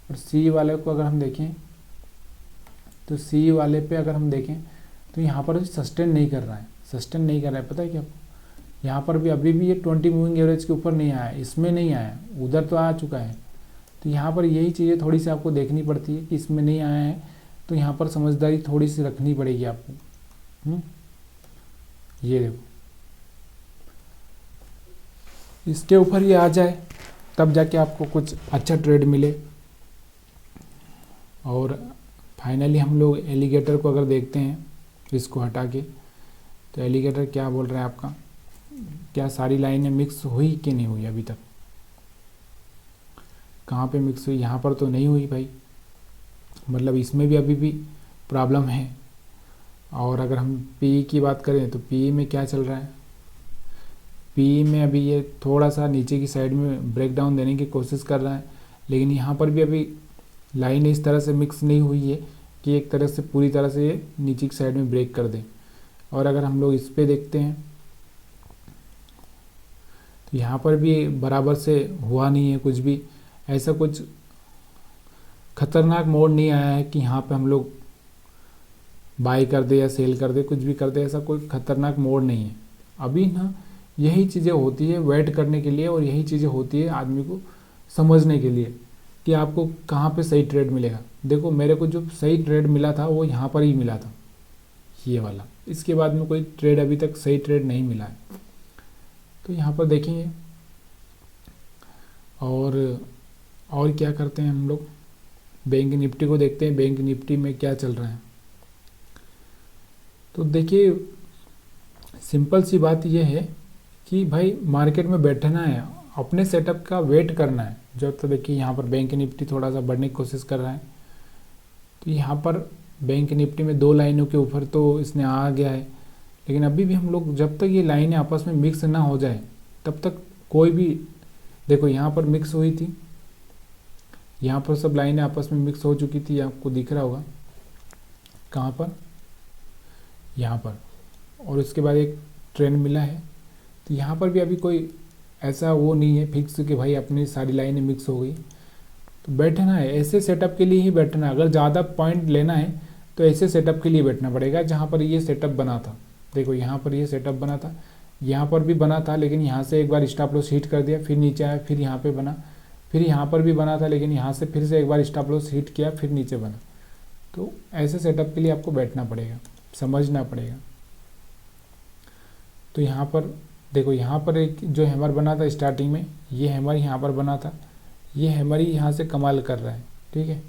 और सी वाले को अगर हम देखें तो सी वाले पे अगर हम देखें तो यहाँ पर सस्टेन नहीं कर रहा है, पता है क्या आपको, यहाँ पर भी अभी भी ये 20 मूविंग एवरेज के ऊपर नहीं आया, इसमें नहीं आया, उधर तो आ चुका है। तो यहाँ पर यही चीज़ें थोड़ी सी आपको देखनी पड़ती है कि इसमें नहीं आया है, तो यहाँ पर समझदारी थोड़ी सी रखनी पड़ेगी आपको। ये देखो इसके ऊपर ये आ जाए, तब जाके आपको कुछ अच्छा ट्रेड मिले। और फाइनली हम लोग एलिगेटर को अगर देखते हैं, इसको हटा के, तो एलिगेटर क्या बोल रहा है आपका, क्या सारी लाइनें मिक्स हुई कि नहीं हुई अभी तक, कहाँ पे मिक्स हुई, यहाँ पर तो नहीं हुई भाई, मतलब इसमें भी अभी भी प्रॉब्लम है। और अगर हम पी की बात करें तो पी में क्या चल रहा है, पी में अभी ये थोड़ा सा नीचे की साइड में ब्रेकडाउन देने की कोशिश कर रहा है, लेकिन यहाँ पर भी अभी लाइन इस तरह से मिक्स नहीं हुई है कि एक तरह से पूरी तरह से ये नीचे की साइड में ब्रेक कर दे। और अगर हम लोग इस पे देखते हैं तो यहाँ पर भी बराबर से हुआ नहीं है कुछ भी, ऐसा कुछ खतरनाक मोड नहीं आया है कि यहाँ पे हम लोग बाई कर दे या सेल कर दे, कुछ भी कर दे, ऐसा कोई खतरनाक मोड नहीं है अभी ना। यही चीज़ें होती है वेट करने के लिए, और यही चीज़ें होती है आदमी को समझने के लिए कि आपको कहाँ पे सही ट्रेड मिलेगा। देखो मेरे को जो सही ट्रेड मिला था वो यहाँ पर ही मिला था, ये वाला, इसके बाद में कोई ट्रेड अभी तक सही ट्रेड नहीं मिला है। तो यहाँ पर देखेंगे और क्या करते हैं हम लोग, बैंक निफ्टी को देखते हैं, बैंक निफ्टी में क्या चल रहा है। तो देखिए सिंपल सी बात यह है कि भाई मार्केट में बैठना है, अपने सेटअप का वेट करना है। जब तो देखिए यहाँ पर बैंक निफ्टी थोड़ा सा बढ़ने की कोशिश कर रहा है, तो यहाँ पर बैंक निफ्टी में 2 लाइनों के ऊपर तो इसने आ गया है, लेकिन अभी भी हम लोग जब तक ये लाइनें आपस में मिक्स ना हो जाए तब तक कोई भी, देखो यहाँ पर मिक्स हुई थी, यहाँ पर सब लाइनें आपस में मिक्स हो चुकी थी, आपको दिख रहा होगा कहाँ पर, यहाँ पर, और उसके बाद एक ट्रेंड मिला है। तो यहाँ पर भी अभी कोई ऐसा वो नहीं है फिक्स कि भाई अपनी सारी लाइनें मिक्स हो गई। तो बैठना है, ऐसे सेटअप के लिए ही बैठना है। अगर ज़्यादा पॉइंट लेना है तो ऐसे सेटअप के लिए बैठना पड़ेगा जहाँ पर ये सेटअप बना था। देखो यहाँ पर ये सेटअप बना था, यहाँ पर भी बना था, लेकिन यहाँ से एक बार स्टॉप लॉस हिट कर दिया, फिर नीचे आया, फिर यहाँ पे बना, फिर यहाँ पर भी बना था, लेकिन यहाँ से फिर से एक बार स्टॉप लॉस हिट किया, फिर नीचे बना। तो ऐसे सेटअप के लिए आपको बैठना पड़ेगा, समझना पड़ेगा। तो यहाँ पर देखो, यहाँ पर एक जो हैमर बना था स्टार्टिंग में, ये हैमर यहाँ पर बना था, ये हैमर ही यहाँ से कमाल कर रहा है, ठीक है।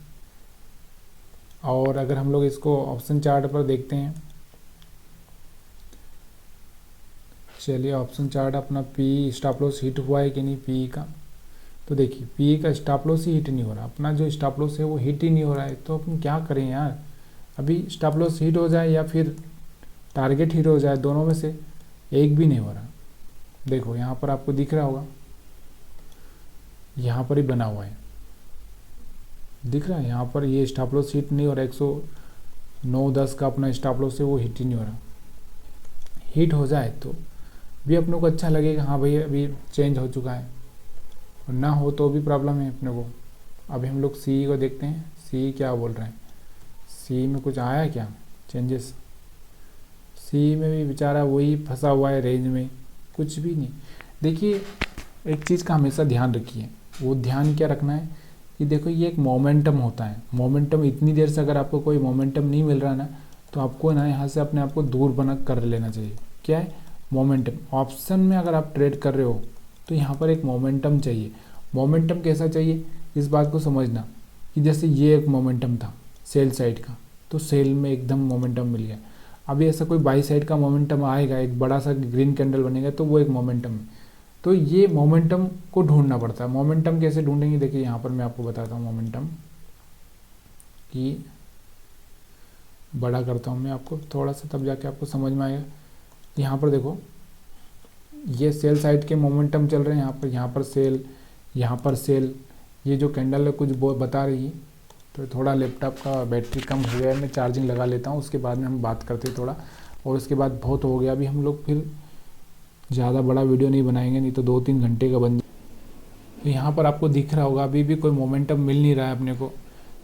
और अगर हम लोग इसको ऑप्शन चार्ट पर देखते हैं, चलिए ऑप्शन चार्ट अपना पी स्टॉप लॉस हिट हुआ है कि नहीं पी का, तो देखिए पी का स्टॉप लॉस ही हिट नहीं हो रहा, अपना जो स्टॉप लॉस है वो हिट ही नहीं हो रहा है। तो अपन क्या करें यार, अभी स्टॉप लॉस हिट हो जाए या फिर टारगेट हिट हो जाए, दोनों में से एक भी नहीं हो रहा। देखो यहाँ पर आपको दिख रहा होगा, यहाँ पर ही बना हुआ है, दिख रहा है यहाँ पर, ये स्टॉप लॉस हिट नहीं हो रहा, 109.10 का अपना स्टॉप लॉस है वो हिट ही नहीं हो रहा। हिट हो जाए तो भी अपने को अच्छा लगेगा, हाँ भाई अभी चेंज हो चुका है, और ना हो तो भी प्रॉब्लम है अपने को। अभी हम लोग सी को देखते हैं, सी क्या बोल रहे हैं, सी में कुछ आया क्या चेंजेस, सी में भी बेचारा वही फंसा हुआ है रेंज में, कुछ भी नहीं। देखिए एक चीज़ का हमेशा ध्यान रखिए, वो ध्यान क्या रखना है कि देखो ये एक मोमेंटम होता है, मोमेंटम इतनी देर से अगर आपको कोई मोमेंटम नहीं मिल रहा ना, तो आपको ना यहाँ से अपने आप को दूर बना कर लेना चाहिए। क्या है मोमेंटम, ऑप्शन में अगर आप ट्रेड कर रहे हो तो यहाँ पर एक मोमेंटम चाहिए। मोमेंटम कैसा चाहिए, इस बात को समझना कि जैसे ये एक मोमेंटम था सेल साइड का, तो सेल में एकदम मोमेंटम मिल गया। अभी ऐसा कोई बाई साइड का मोमेंटम आएगा, एक बड़ा सा ग्रीन कैंडल बनेगा, तो वो एक मोमेंटम है। तो ये मोमेंटम को ढूंढना पड़ता है। मोमेंटम कैसे ढूंढेंगे, देखिए यहाँ पर मैं आपको बताता हूँ मोमेंटम की, बड़ा करता हूँ मैं आपको थोड़ा सा, तब जाके आपको समझ में आएगा। यहाँ पर देखो ये सेल साइड के मोमेंटम चल रहे हैं, यहाँ पर सेल, यहाँ पर सेल, ये जो कैंडल है कुछ बता रही है। तो थोड़ा लैपटॉप का बैटरी कम हो गया है, मैं चार्जिंग लगा लेता हूँ, उसके बाद में हम बात करते हैं थोड़ा। और उसके बाद बहुत हो गया, अभी हम लोग फिर ज़्यादा बड़ा वीडियो नहीं बनाएंगे, नहीं तो 2-3 घंटे का बन। तो यहाँ पर आपको दिख रहा होगा अभी भी कोई मोमेंटम मिल नहीं रहा है अपने को,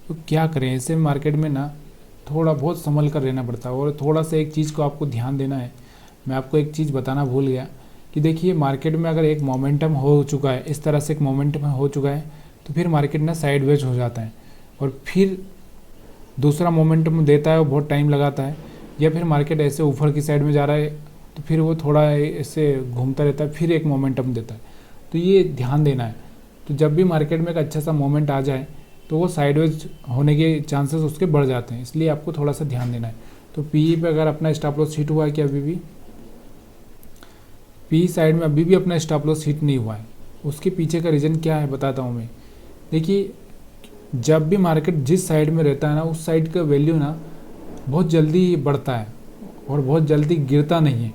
तो क्या करें ऐसे मार्केट में ना, थोड़ा बहुत संभल कर रहना पड़ता है। और थोड़ा सा एक चीज़ को आपको ध्यान देना है, मैं आपको एक चीज़ बताना भूल गया कि देखिए मार्केट में अगर एक मोमेंटम हो चुका है, इस तरह से एक मोमेंटम हो चुका है, तो फिर मार्केट ना साइडवेज हो जाता है, और फिर दूसरा मोमेंटम देता है वो बहुत टाइम लगाता है। या फिर मार्केट ऐसे ऊपर की साइड में जा रहा है, तो फिर वो थोड़ा ऐसे घूमता रहता है, फिर एक मोमेंटम देता है। तो ये ध्यान देना है। तो जब भी मार्केट में एक अच्छा सा मोमेंट आ जाए, तो वो साइडवेज होने के चांसेस उसके बढ़ जाते हैं, इसलिए आपको थोड़ा सा ध्यान देना है। तो पी पे अगर अपना स्टॉप लॉस हिट हुआ है कि अभी भी पी साइड में अभी भी अपना स्टॉप लॉस हिट नहीं हुआ है, उसके पीछे का रीज़न क्या है बताता हूँ मैं। देखिए जब भी मार्केट जिस साइड में रहता है ना, उस साइड का वैल्यू ना बहुत जल्दी बढ़ता है और बहुत जल्दी गिरता नहीं है।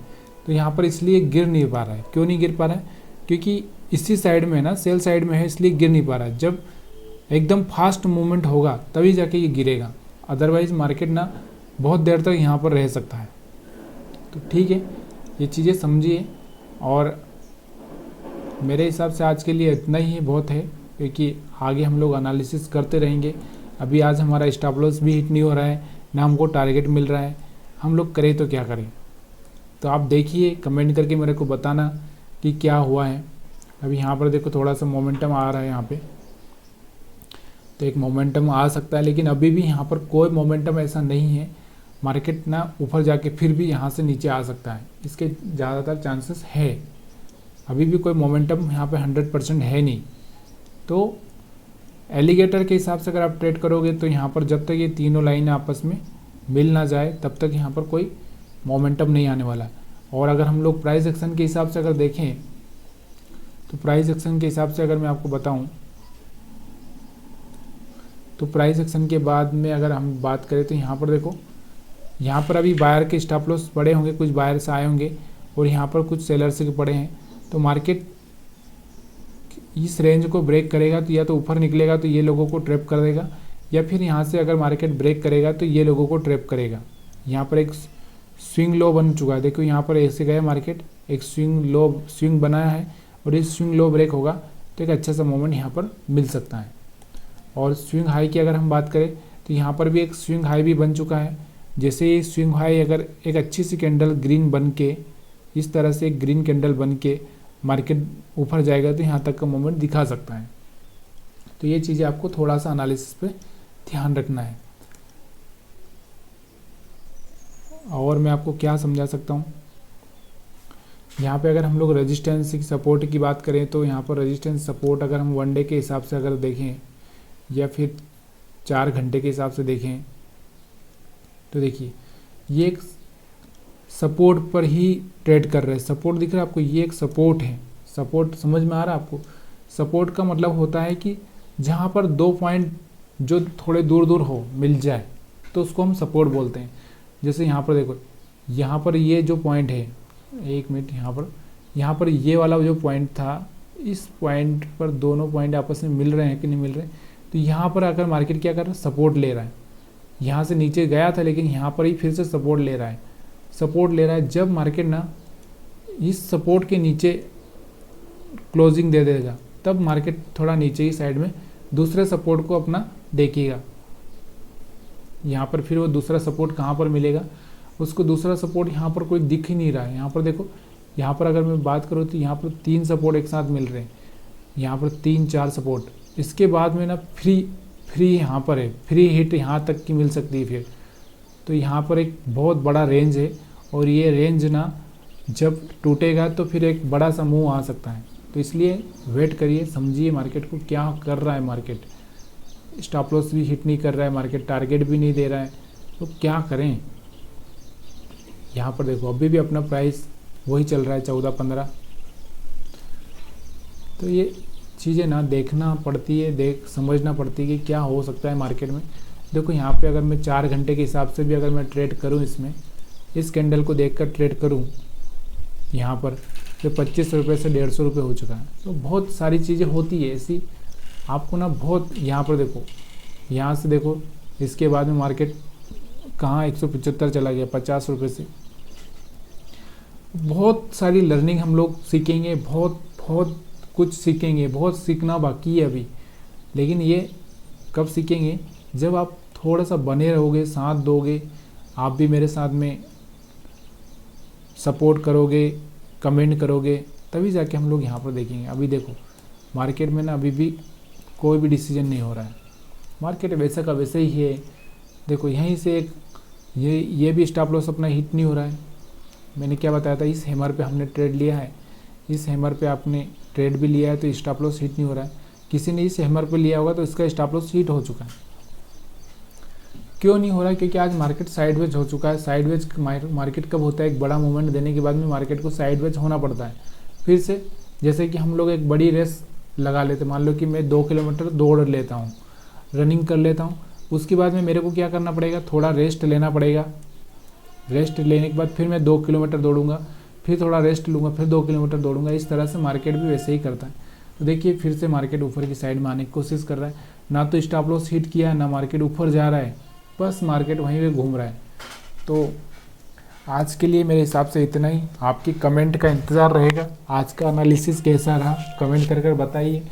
तो यहाँ पर इसलिए गिर नहीं पा रहा है। क्यों नहीं गिर पा रहा है, क्योंकि इसी साइड में ना सेल साइड में है, इसलिए गिर नहीं पा रहा है। जब एकदम फास्ट मूवमेंट होगा तभी जाके ये गिरेगा, अदरवाइज मार्केट ना बहुत देर तक यहाँ पर रह सकता है। तो ठीक है, ये चीज़ें समझिए। और मेरे हिसाब से आज के लिए इतना ही बहुत है, क्योंकि आगे हम लोग एनालिसिस करते रहेंगे। अभी आज हमारा स्टॉप लॉस भी हिट नहीं हो रहा है, ना हमको टारगेट मिल रहा है, हम लोग करें तो क्या करें। तो आप देखिए, कमेंट करके मेरे को बताना कि क्या हुआ है। अभी यहाँ पर देखो थोड़ा सा मोमेंटम आ रहा है यहाँ पे, तो एक मोमेंटम आ सकता है, लेकिन अभी भी यहाँ पर कोई मोमेंटम ऐसा नहीं है। मार्केट ना ऊपर जाके फिर भी यहाँ से नीचे आ सकता है, इसके ज़्यादातर चांसेस है। अभी भी कोई मोमेंटम यहाँ पे 100% है नहीं। तो एलिगेटर के हिसाब से अगर आप ट्रेड करोगे, तो यहाँ पर जब तक ये तीनों लाइन आपस में मिल ना जाए, तब तक यहाँ पर कोई मोमेंटम नहीं आने वाला। और अगर हम लोग प्राइस एक्शन के हिसाब से अगर देखें, तो प्राइस एक्शन के हिसाब से अगर मैं आपको बताऊं, तो प्राइस एक्शन के बाद में अगर हम बात करें, तो यहाँ पर देखो, यहाँ पर अभी बायर के स्टॉप लॉस पड़े होंगे, कुछ बायर्स आए होंगे और यहाँ पर कुछ सेलर्स के पड़े हैं। तो मार्केट इस रेंज को ब्रेक करेगा तो या तो ऊपर निकलेगा तो ये लोगों को ट्रैप कर देगा, या फिर यहाँ से अगर मार्केट ब्रेक करेगा तो ये लोगों को ट्रैप करेगा। यहाँ पर एक स्विंग लो बन चुका है, देखो यहाँ पर ऐसे गया मार्केट, एक स्विंग बनाया है, और इस स्विंग लो ब्रेक होगा तो एक अच्छा सा मोमेंट यहाँ पर मिल सकता है। और स्विंग हाई की अगर हम बात करें, तो यहाँ पर भी एक स्विंग हाई भी बन चुका है। जैसे ही स्विंग हाई अगर एक अच्छी सी कैंडल ग्रीन बन के, इस तरह से एक ग्रीन कैंडल बन के मार्केट ऊपर जाएगा, तो यहाँ तक का मोमेंट दिखा सकता है। तो ये चीज़ें आपको थोड़ा सा एनालिसिस पे ध्यान रखना है। और मैं आपको क्या समझा सकता हूँ, यहाँ पे अगर हम लोग रेजिस्टेंस की सपोर्ट की बात करें, तो यहाँ पर रेजिस्टेंस सपोर्ट अगर हम 1 डे के हिसाब से अगर देखें, या फिर 4 घंटे के हिसाब से देखें तो देखिए ये एक सपोर्ट पर ही ट्रेड कर रहे हैं। सपोर्ट दिख रहा है आपको, ये एक सपोर्ट है। सपोर्ट समझ में आ रहा है आपको? सपोर्ट का मतलब होता है कि जहाँ पर 2 पॉइंट जो थोड़े दूर दूर हो मिल जाए तो उसको हम सपोर्ट बोलते हैं। जैसे यहाँ पर देखो, यहाँ पर ये जो पॉइंट है, 1 मिनट, यहाँ पर ये वाला जो पॉइंट था, इस पॉइंट पर दोनों पॉइंट आपस में मिल रहे हैं कि नहीं मिल रहे, तो यहाँ पर आकर मार्केट क्या कर रहा है, सपोर्ट ले रहा है। यहाँ से नीचे गया था लेकिन यहाँ पर ही फिर से सपोर्ट ले रहा है। सपोर्ट ले रहा है, जब मार्केट ना इस सपोर्ट के नीचे क्लोजिंग दे देगा तब मार्केट थोड़ा नीचे ही साइड में दूसरे सपोर्ट को अपना देखिएगा। यहाँ पर फिर वो दूसरा सपोर्ट कहाँ पर मिलेगा, उसको दूसरा सपोर्ट यहाँ पर कोई दिख ही नहीं रहा है। यहाँ पर देखो, यहाँ पर अगर मैं बात करूँ तो यहाँ पर 3 सपोर्ट एक साथ मिल रहे हैं, यहाँ पर 3-4 सपोर्ट। इसके बाद में ना फ्री यहाँ पर है, फ्री हिट यहाँ तक की मिल सकती है फिर। तो यहाँ पर एक बहुत बड़ा रेंज है और ये रेंज ना जब टूटेगा तो फिर एक बड़ा सा मूव आ सकता है। तो इसलिए वेट करिए, समझिए मार्केट को क्या कर रहा है। मार्केट स्टॉप लॉस भी हिट नहीं कर रहा है, मार्केट टारगेट भी नहीं दे रहा है, तो क्या करें। यहाँ पर देखो अभी भी अपना प्राइस वही चल रहा है 14-15। तो ये चीज़ें ना देखना पड़ती है, समझना पड़ती है कि क्या हो सकता है मार्केट में। देखो यहाँ पे अगर मैं 4 घंटे के हिसाब से भी अगर मैं ट्रेड करूँ, इसमें इस कैंडल को देखकर ट्रेड करूँ, यहाँ पर तो 25 रुपये से 150 रुपये हो चुका है। तो बहुत सारी चीज़ें होती है ऐसी, आपको ना बहुत, यहाँ पर देखो, यहाँ से देखो, इसके बाद में मार्केट कहाँ 175 चला गया 50 रुपये से। बहुत सारी लर्निंग हम लोग सीखेंगे, बहुत कुछ सीखेंगे, बहुत सीखना बाकी है अभी। लेकिन ये कब सीखेंगे, जब आप थोड़ा सा बने रहोगे, साथ दोगे, आप भी मेरे साथ में सपोर्ट करोगे, कमेंट करोगे, तभी जाके हम लोग यहाँ पर देखेंगे। अभी देखो मार्केट में ना अभी भी कोई भी डिसीजन नहीं हो रहा है, मार्केट वैसा का वैसे ही है। देखो यहीं से एक ये भी स्टॉप लॉस अपना हिट नहीं हो रहा है। मैंने क्या बताया था, इस हैमर पे हमने ट्रेड लिया है, इस हैमर पे आपने ट्रेड भी लिया है तो स्टॉप लॉस हिट नहीं हो रहा है। किसी ने इस हैमर पे लिया होगा तो इसका स्टॉप लॉस हिट हो चुका है। क्यों नहीं हो रहा है, क्योंकि आज मार्केट साइडवेज हो चुका है। साइडवेज मार्केट कब होता है, एक बड़ा मूवमेंट देने के बाद में मार्केट को साइडवेज होना पड़ता है फिर से। जैसे कि हम लोग एक बड़ी रेस लगा लेते, मान लो कि मैं 2 किलोमीटर दौड़ लेता हूँ, रनिंग कर लेता हूँ, उसके बाद में मेरे को क्या करना पड़ेगा, थोड़ा रेस्ट लेना पड़ेगा। रेस्ट लेने के बाद फिर मैं 2 किलोमीटर दौड़ूंगा, फिर थोड़ा रेस्ट लूँगा, फिर 2 किलोमीटर दौड़ूंगा। इस तरह से मार्केट भी वैसे ही करता है। तो देखिए फिर से मार्केट ऊपर की साइड में आने की कोशिश कर रहा है, ना तो स्टॉप लॉस हिट किया है, ना मार्केट ऊपर जा रहा है, बस मार्केट वहीं पे घूम रहा है। तो आज के लिए मेरे हिसाब से इतना ही। आपकी कमेंट का इंतज़ार रहेगा, आज का एनालिसिस कैसा रहा कमेंट कर बताइए।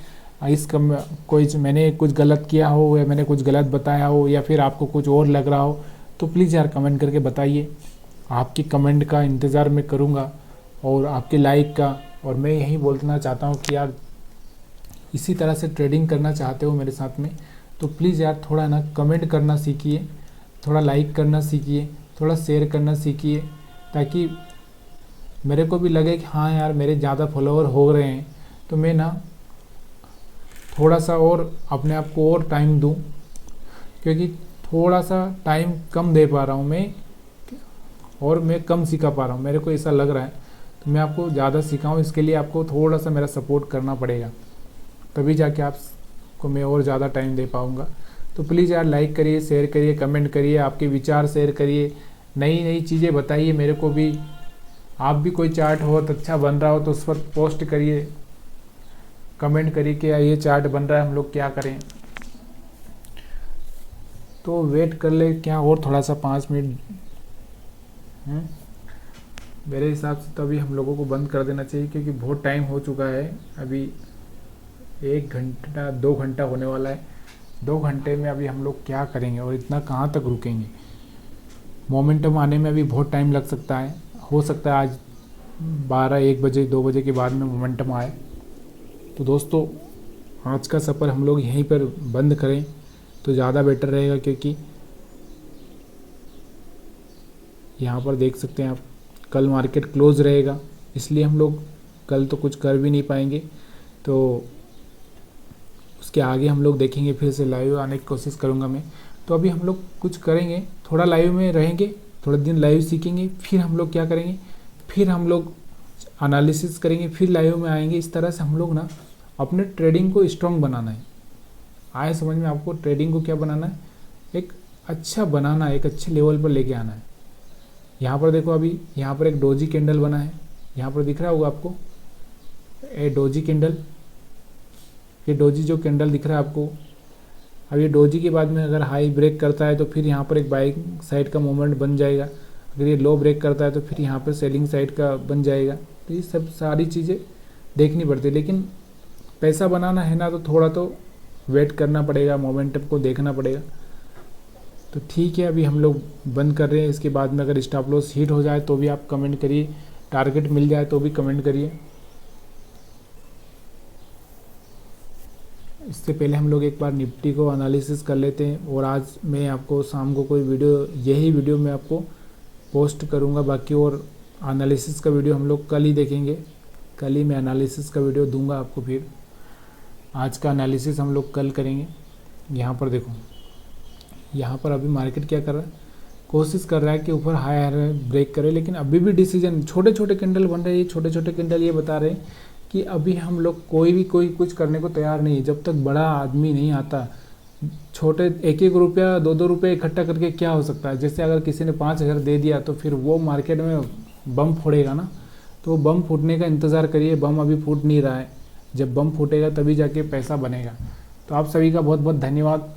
कोई मैंने कुछ गलत किया हो या मैंने कुछ गलत बताया हो या फिर आपको कुछ और लग रहा हो तो प्लीज़ यार कमेंट करके बताइए। आपकी कमेंट का इंतज़ार मैं करूँगा और आपके लाइक का। और मैं यही बोलना चाहता हूँ कि यार इसी तरह से ट्रेडिंग करना चाहते हो मेरे साथ में तो प्लीज़ यार थोड़ा ना कमेंट करना सीखिए, थोड़ा लाइक करना सीखिए, थोड़ा शेयर करना सीखिए, ताकि मेरे को भी लगे कि हाँ यार मेरे ज़्यादा फॉलोअर हो रहे हैं तो मैं ना थोड़ा सा और अपने आप को और टाइम दूं, क्योंकि थोड़ा सा टाइम कम दे पा रहा हूँ मैं और मैं कम सिखा पा रहा हूँ, मेरे को ऐसा लग रहा है। तो मैं आपको ज़्यादा सिखाऊँ इसके लिए आपको थोड़ा सा मेरा सपोर्ट करना पड़ेगा, तभी जाके आपको मैं और ज़्यादा टाइम दे पाऊँगा। तो प्लीज़ यार लाइक करिए, शेयर करिए, कमेंट करिए, आपके विचार शेयर करिए, नई चीज़ें बताइए मेरे को भी। आप भी कोई चार्ट हो तो अच्छा बन रहा हो तो उस पर पोस्ट करिए, कमेंट करिए कि ये चार्ट बन रहा है, हम लोग क्या करें। तो वेट कर ले क्या और थोड़ा सा 5 मिनट। मेरे हिसाब से तो अभी हम लोगों को बंद कर देना चाहिए, क्योंकि बहुत टाइम हो चुका है। अभी 1 घंटा 2 घंटा होने वाला है। 2 घंटे में अभी हम लोग क्या करेंगे और इतना कहाँ तक रुकेंगे। मोमेंटम आने में अभी बहुत टाइम लग सकता है, हो सकता है आज 12-1 बजे 2 बजे के बाद में मोमेंटम आए। तो दोस्तों आज का सफ़र हम लोग यहीं पर बंद करें तो ज़्यादा बेटर रहेगा, क्योंकि यहाँ पर देख सकते हैं आप कल मार्केट क्लोज रहेगा, इसलिए हम लोग कल तो कुछ कर भी नहीं पाएंगे। तो उसके आगे हम लोग देखेंगे, फिर से लाइव आने की कोशिश करूँगा मैं। तो अभी हम लोग कुछ करेंगे, थोड़ा लाइव में रहेंगे, थोड़ा दिन लाइव सीखेंगे, फिर हम लोग क्या करेंगे, फिर हम लोग एनालिसिस करेंगे, फिर लाइव में आएंगे। इस तरह से हम लोग ना अपने ट्रेडिंग को स्ट्रॉन्ग बनाना है। आए समझ में आपको? ट्रेडिंग को क्या बनाना है, एक अच्छा बनाना है, एक अच्छे लेवल पर लेके आना है। यहाँ पर देखो, अभी यहाँ पर एक डोजी कैंडल बना है, यहाँ पर दिख रहा होगा आपको ये डोजी कैंडल, ये डोजी जो कैंडल दिख रहा है आपको। अब ये डोजी के बाद में अगर हाई ब्रेक करता है तो फिर यहाँ पर एक बाइंग साइड का मूवमेंट बन जाएगा। अगर ये लो ब्रेक करता है तो फिर यहाँ पर सेलिंग साइड का बन जाएगा। तो ये सब सारी चीज़ें देखनी पड़ती है, लेकिन पैसा बनाना है ना तो थोड़ा तो वेट करना पड़ेगा, मोमेंटम को देखना पड़ेगा। तो ठीक है, अभी हम लोग बंद कर रहे हैं। इसके बाद में अगर स्टॉप लॉस हिट हो जाए तो भी आप कमेंट करिए, टारगेट मिल जाए तो भी कमेंट करिए। इससे पहले हम लोग एक बार निफ्टी को एनालिसिस कर लेते हैं। और आज मैं आपको शाम को कोई वीडियो, यही वीडियो मैं आपको पोस्ट करूंगा। बाकी और एनालिसिस का वीडियो हम लोग कल ही देखेंगे, कल ही मैं एनालिसिस का वीडियो दूंगा आपको। फिर आज का एनालिसिस हम लोग कल करेंगे। यहाँ पर देखो, यहाँ पर अभी मार्केट क्या कर रहा है, कोशिश कर रहा है कि ऊपर हाई ब्रेक करे, लेकिन अभी भी डिसीजन, छोटे छोटे कैंडल बन रहे हैं। छोटे छोटे कैंडल ये बता रहे हैं कि अभी हम लोग कोई कुछ करने को तैयार नहीं है जब तक बड़ा आदमी नहीं आता। छोटे 1-1 रुपया 2-2 रुपये इकट्ठा करके क्या हो सकता है। जैसे अगर किसी ने 5,000 दे दिया तो फिर वो मार्केट में बम फोड़ेगा ना, तो बम फूटने का इंतज़ार करिए। बम अभी फूट नहीं रहा है, जब बम फूटेगा तभी जाके पैसा बनेगा। तो आप सभी का बहुत बहुत धन्यवाद।